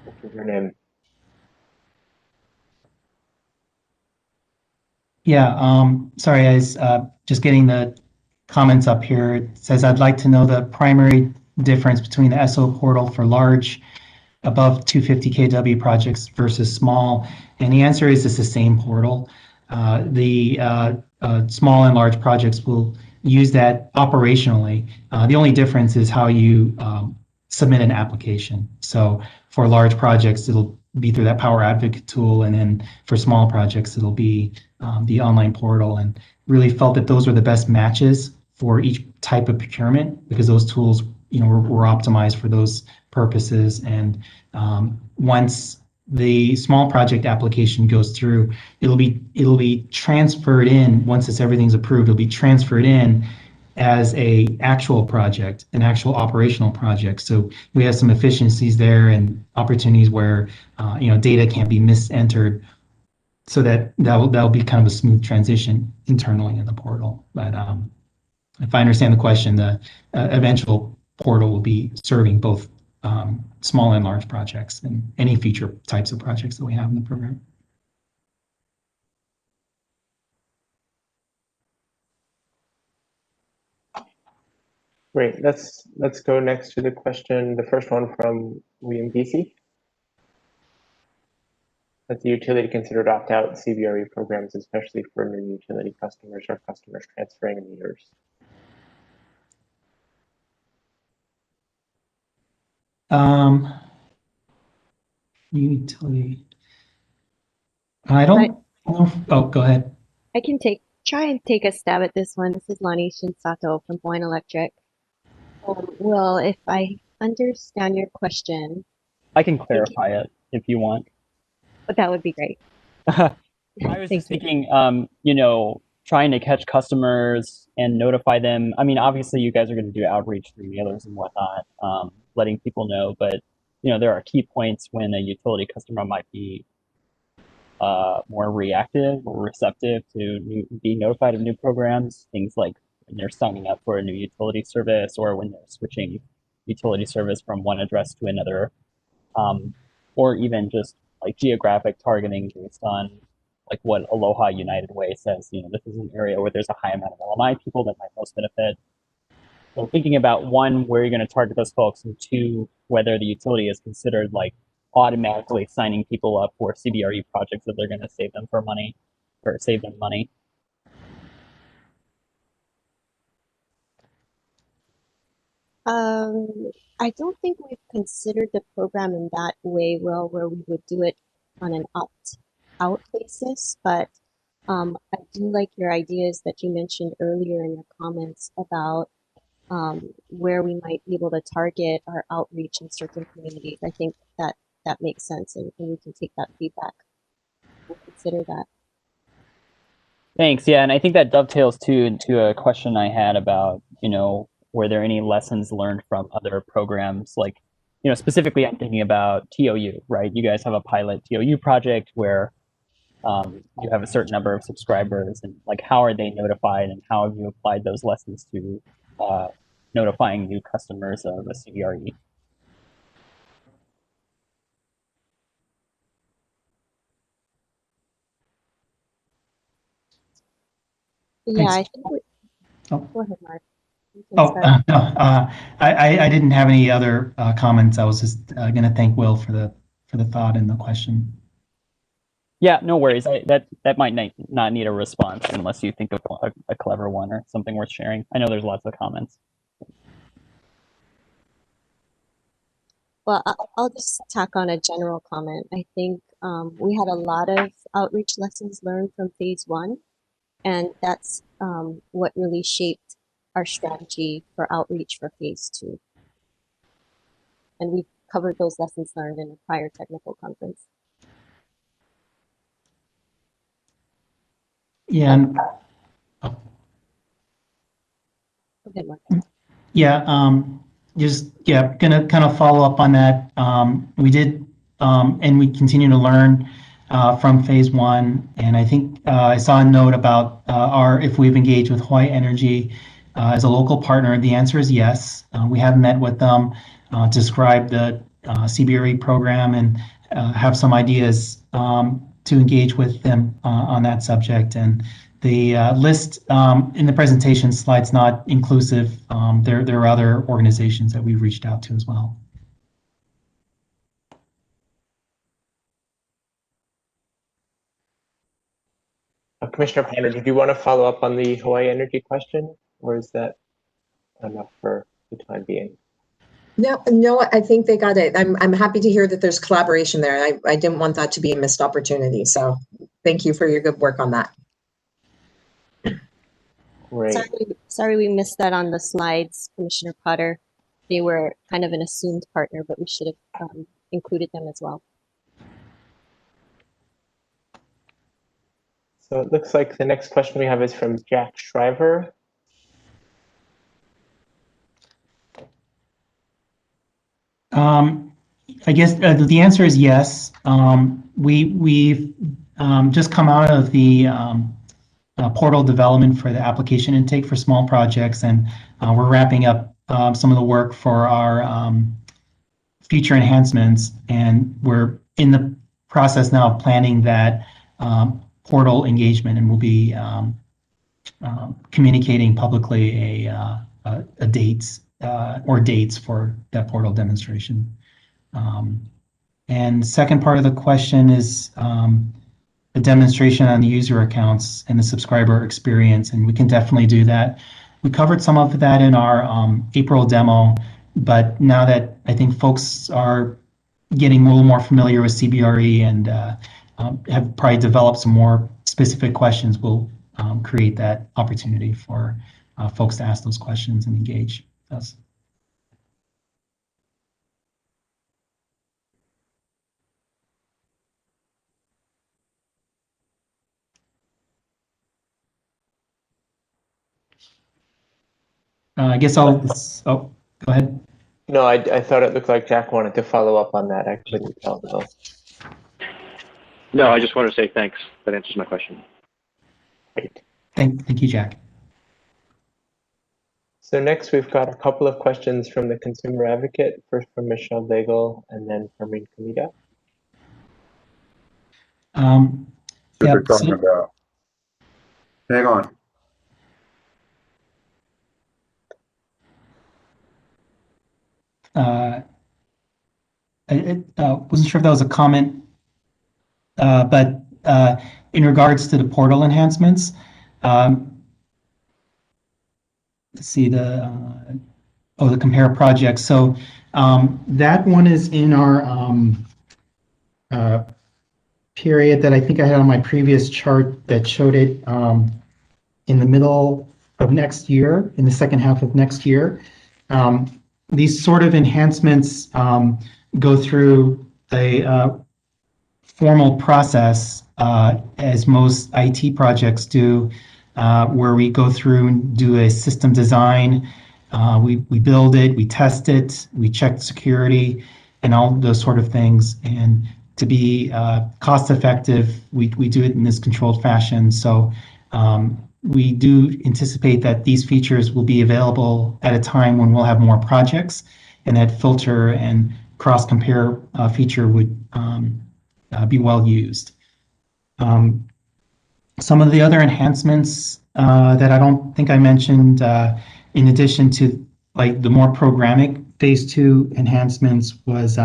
butchered your name. Yeah, sorry guys, just getting the comments up here. It says, I'd like to know the primary difference between the SO portal for large above 250 kW projects versus small. And the answer is it's the same portal. The small and large projects will use that operationally. The only difference is how you submit an application. So for large projects, it'll be through that Power Advocate tool, and then for small projects, it'll be the online portal, and really felt that those were the best matches for each type of procurement, because those tools, were optimized for those purposes. And once the small project application goes through, it'll be transferred in. Once everything's approved, it'll be transferred in as an actual operational project. So we have some efficiencies there and opportunities where data can't be misentered, so that'll be kind of a smooth transition internally in the portal. But if I understand the question, the eventual portal will be serving both small and large projects and any future types of projects that we have in the program. Great. Let's go next to the question, the first one from William BC. Has the utility considered opt-out CBRE programs, especially for new utility customers or customers transferring meters? Utility. I don't know. Oh, go ahead. I can try and take a stab at this one. This is Lonnie Shinsato from Hawaiian Electric. Well, if I understand your question, I can clarify it if you want. But that would be great. I was just thinking, trying to catch customers and notify them. I mean, obviously, you guys are going to do outreach through mailers and whatnot, letting people know. But there are key points when a utility customer might be more reactive or receptive to being notified of new programs. Things like when they're signing up for a new utility service, or when they're switching utility service from one address to another, or even just like geographic targeting based on like what Aloha United Way says. This is an area where there's a high amount of LMI people that might most benefit. So thinking about, one, where you're going to target those folks, and two, whether the utility is considered like automatically signing people up for CBRE projects that they're going to save them money. I don't think we've considered the program in that way, where we would do it on an opt-out basis, but I do like your ideas that you mentioned earlier in your comments about where we might be able to target our outreach in certain communities. I think that makes sense, and we can take that feedback. We'll consider that. Thanks. Yeah, and I think that dovetails too into a question I had about, were there any lessons learned from other programs? Like, specifically, I'm thinking about TOU, right? You guys have a pilot TOU project where you have a certain number of subscribers, and like, how are they notified, and how have you applied those lessons to notifying new customers of a CBRE? Yeah, I think go ahead, Mark. I didn't have any other comments. I was just going to thank Will for the thought and the question. Yeah, no worries. That might not need a response unless you think of a clever one or something worth sharing. I know there's lots of comments. Well, I'll just tack on a general comment. I think we had a lot of outreach lessons learned from phase 1, and that's what really shaped our strategy for outreach for phase 2. And we've covered those lessons learned in a prior technical conference. Yeah. And, okay, Mark. Yeah. Gonna kind of follow up on that. We did, and we continue to learn from phase 1. And I think I saw a note about if we've engaged with Hawaii Energy as a local partner. The answer is yes. We have met with them, described the CBRE program, and have some ideas to engage with them on that subject. And the list in the presentation slide's not inclusive. There are other organizations that we've reached out to as well. Commissioner Ponder, did you want to follow up on the Hawaii Energy question, or is that enough for the time being? No, I think they got it. I'm happy to hear that there's collaboration there. I didn't want that to be a missed opportunity. So thank you for your good work on that. Great. Sorry we missed that on the slides, Commissioner Potter. They were kind of an assumed partner, but we should have included them as well. So it looks like the next question we have is from Jack Shriver. I guess the answer is yes. We've just come out of the portal development for the application intake for small projects, and we're wrapping up some of the work for our future enhancements, and we're in the process now of planning that portal engagement, and we'll be communicating publicly a dates or dates for that portal demonstration. And second part of the question is a demonstration on the user accounts and the subscriber experience, and we can definitely do that. We covered some of that in our April demo, but now that I think folks are getting a little more familiar with CBRE and have probably developed some more specific questions, we'll create that opportunity for folks to ask those questions and engage us. I guess I'll, oh, go ahead. No, I thought it looked like Jack wanted to follow up on that. I couldn't tell though. No, I just wanted to say thanks. That answers my question. Great. Thank you, Jack. So next we've got a couple of questions from the Consumer Advocate, first from Michelle Daigle and then from Reem Kamita. What they're talking about. Hang on. I wasn't sure if that was a comment, but in regards to the portal enhancements, let's see the compare projects. So that one is in our period that I think I had on my previous chart that showed it in the middle of next year, in the second half of next year. These sort of enhancements go through a formal process, as most IT projects do, where we go through and do a system design. We build it, we test it, we check security and all those sort of things. And to be cost effective, we do it in this controlled fashion. So we do anticipate that these features will be available at a time when we'll have more projects, and that filter and cross-compare feature would be well used. Some of the other enhancements that I don't think I mentioned, in addition to like the more programmatic phase 2 enhancements, was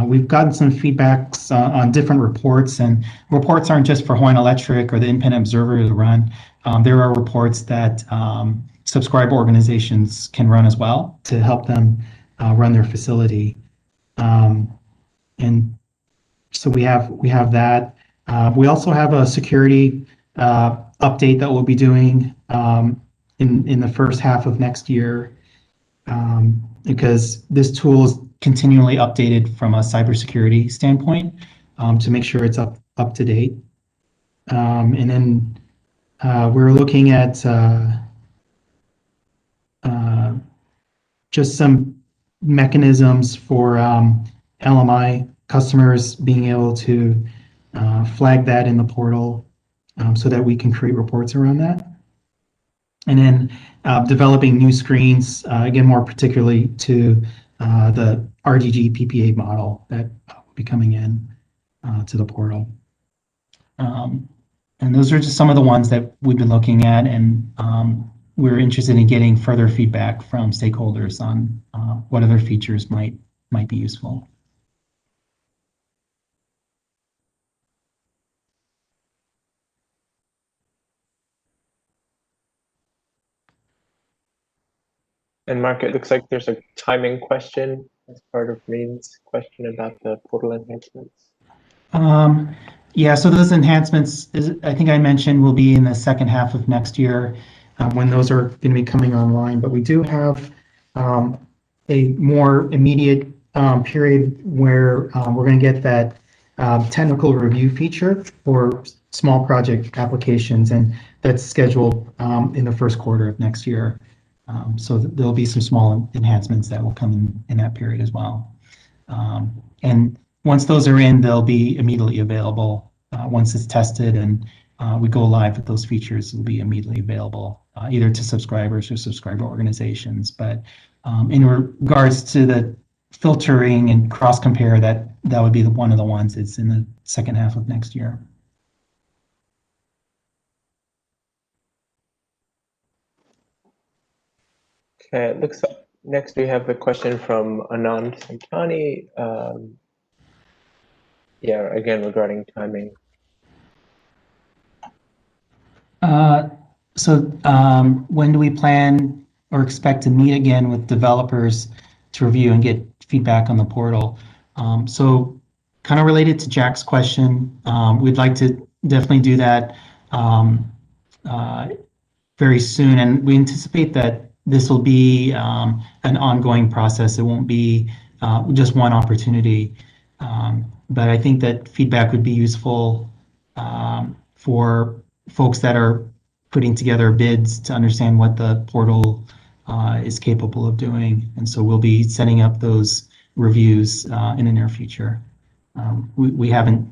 we've gotten some feedbacks on different reports, and reports aren't just for Hawaiian Electric or the independent observer to run. There are reports that subscriber organizations can run as well to help them run their facility. And so we have that. We also have a security update that we'll be doing in the first half of next year, because this tool is continually updated from a cybersecurity standpoint to make sure it's up to date. And then we're looking at just some mechanisms for LMI customers being able to flag that in the portal so that we can create reports around that. And then developing new screens, again, more particularly to the RDG PPA model that will be coming in to the portal. And those are just some of the ones that we've been looking at, and we're interested in getting further feedback from stakeholders on what other features might be useful. And Mark, it looks like there's a timing question as part of Reen's question about the portal enhancements. Yeah, so those enhancements, I think I mentioned, will be in the second half of next year when those are going to be coming online. But we do have a more immediate period where we're going to get that technical review feature for small project applications, and that's scheduled in the first quarter of next year. So there'll be some small enhancements that will come in that period as well. And once those are in, they'll be immediately available. Once it's tested and we go live with those features, it'll be immediately available either to subscribers or subscriber organizations. But in regards to the filtering and cross compare, that would be one of the ones that's in the second half of next year. Okay, it looks like next we have the question from Anand Santani. Yeah, again, regarding timing. So when do we plan or expect to meet again with developers to review and get feedback on the portal? So kind of related to Jack's question, we'd like to definitely do that very soon. And we anticipate that this will be an ongoing process. It won't be just one opportunity. But I think that feedback would be useful for folks that are putting together bids to understand what the portal is capable of doing. And so we'll be setting up those reviews in the near future. We haven't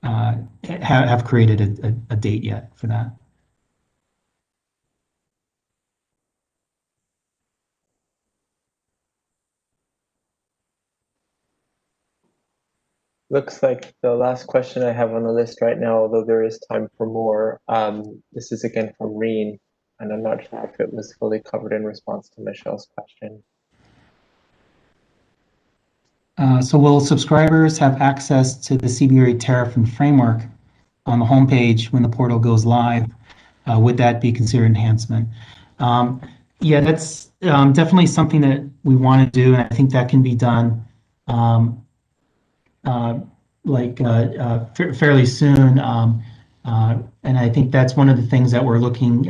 have created a date yet for that. Looks like the last question I have on the list right now, although there is time for more. This is again from Reen, and I'm not sure if it was fully covered in response to Michelle's question. So will subscribers have access to the CBRE tariff and framework on the homepage when the portal goes live? Would that be considered enhancement? Yeah, that's definitely something that we want to do, and I think that can be done fairly soon. And I think that's one of the things that we're looking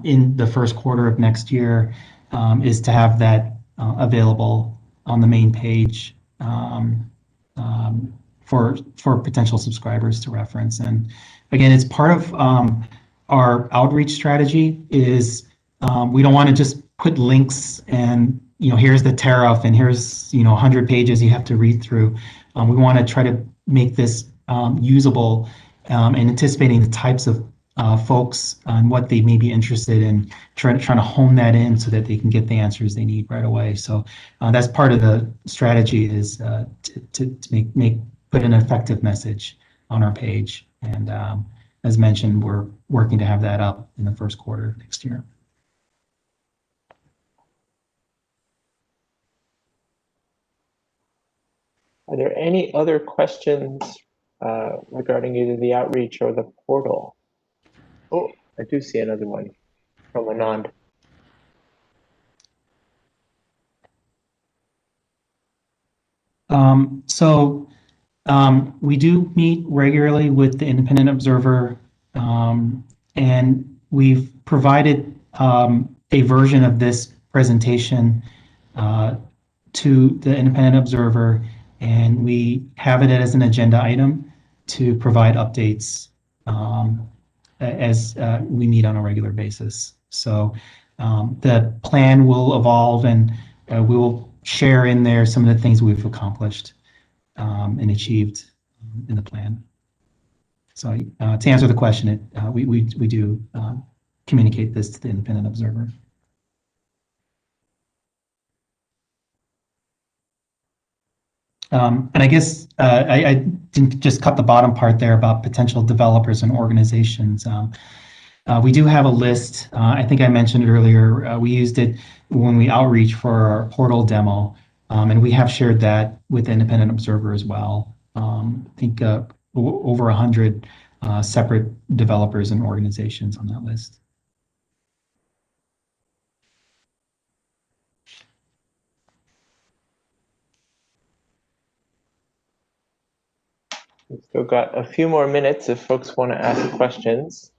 in the first quarter of next year is to have that available on the main page for potential subscribers to reference. And again, it's part of our outreach strategy is we don't want to just put links and here's the tariff and here's 100 pages you have to read through. We want to try to make this usable and anticipating the types of folks and what they may be interested in, trying to hone that in so that they can get the answers they need right away. So that's part of the strategy is to put an effective message on our page. And as mentioned, we're working to have that up in the first quarter of next year. Are there any other questions regarding either the outreach or the portal? Oh, I do see another one from Anand. We do meet regularly with the independent observer, and we've provided a version of this presentation to the independent observer, and we have it as an agenda item to provide updates as we meet on a regular basis. So the plan will evolve, and we will share in there some of the things we've accomplished and achieved in the plan. So to answer the question, we do communicate this to the independent observer. And I guess I didn't just cut the bottom part there about potential developers and organizations. We do have a list. I think I mentioned it earlier. We used it when we outreach for our portal demo, and we have shared that with the independent observer as well. I think over 100 separate developers and organizations on that list. We've still got a few more minutes if folks want to ask questions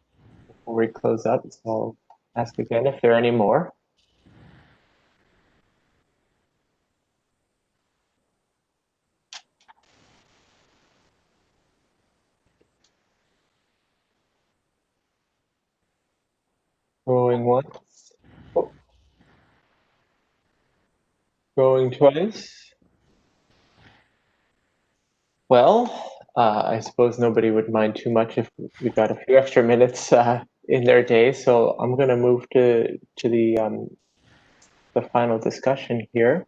before we close up. So I'll ask again if there are any more. Going once. Oh. Going twice. Well, I suppose nobody would mind too much if we got a few extra minutes in their day. So I'm going to move to the final discussion here.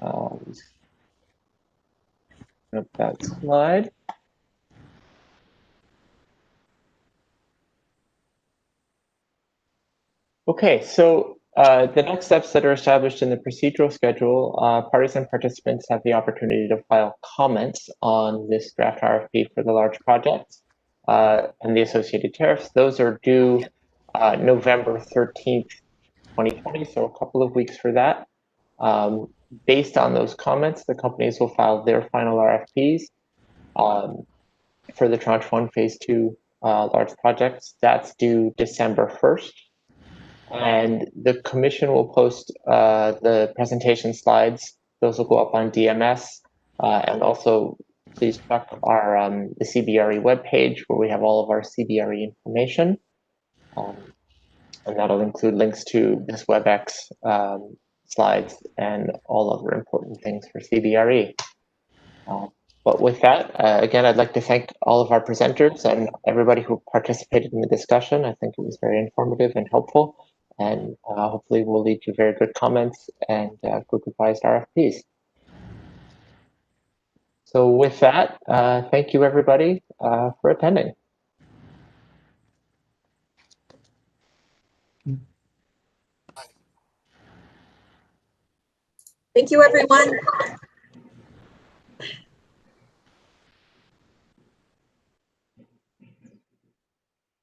Up that slide. Okay, so the next steps that are established in the procedural schedule, parties and participants have the opportunity to file comments on this draft RFP for the large projects and the associated tariffs. Those are due November 13th, 2020, so a couple of weeks for that. Based on those comments, the companies will file their final RFPs for the Tranche 1 Phase 2 large projects. That's due December 1st. And the commission will post the presentation slides. Those will go up on DMS. And also, please check our the CBRE webpage where we have all of our CBRE information. And that'll include links to this WebEx slides and all other important things for CBRE. But with that, again, I'd like to thank all of our presenters and everybody who participated in the discussion. I think it was very informative and helpful, and hopefully will lead to very good comments and good revised RFPs. So with that, thank you everybody for attending. Thank you, everyone.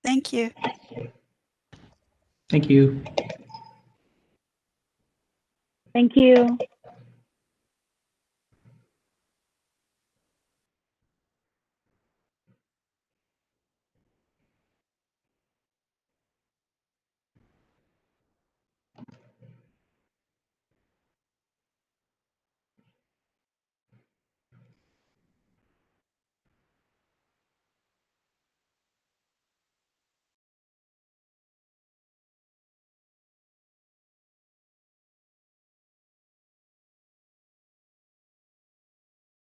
Thank you. Thank you. Thank you.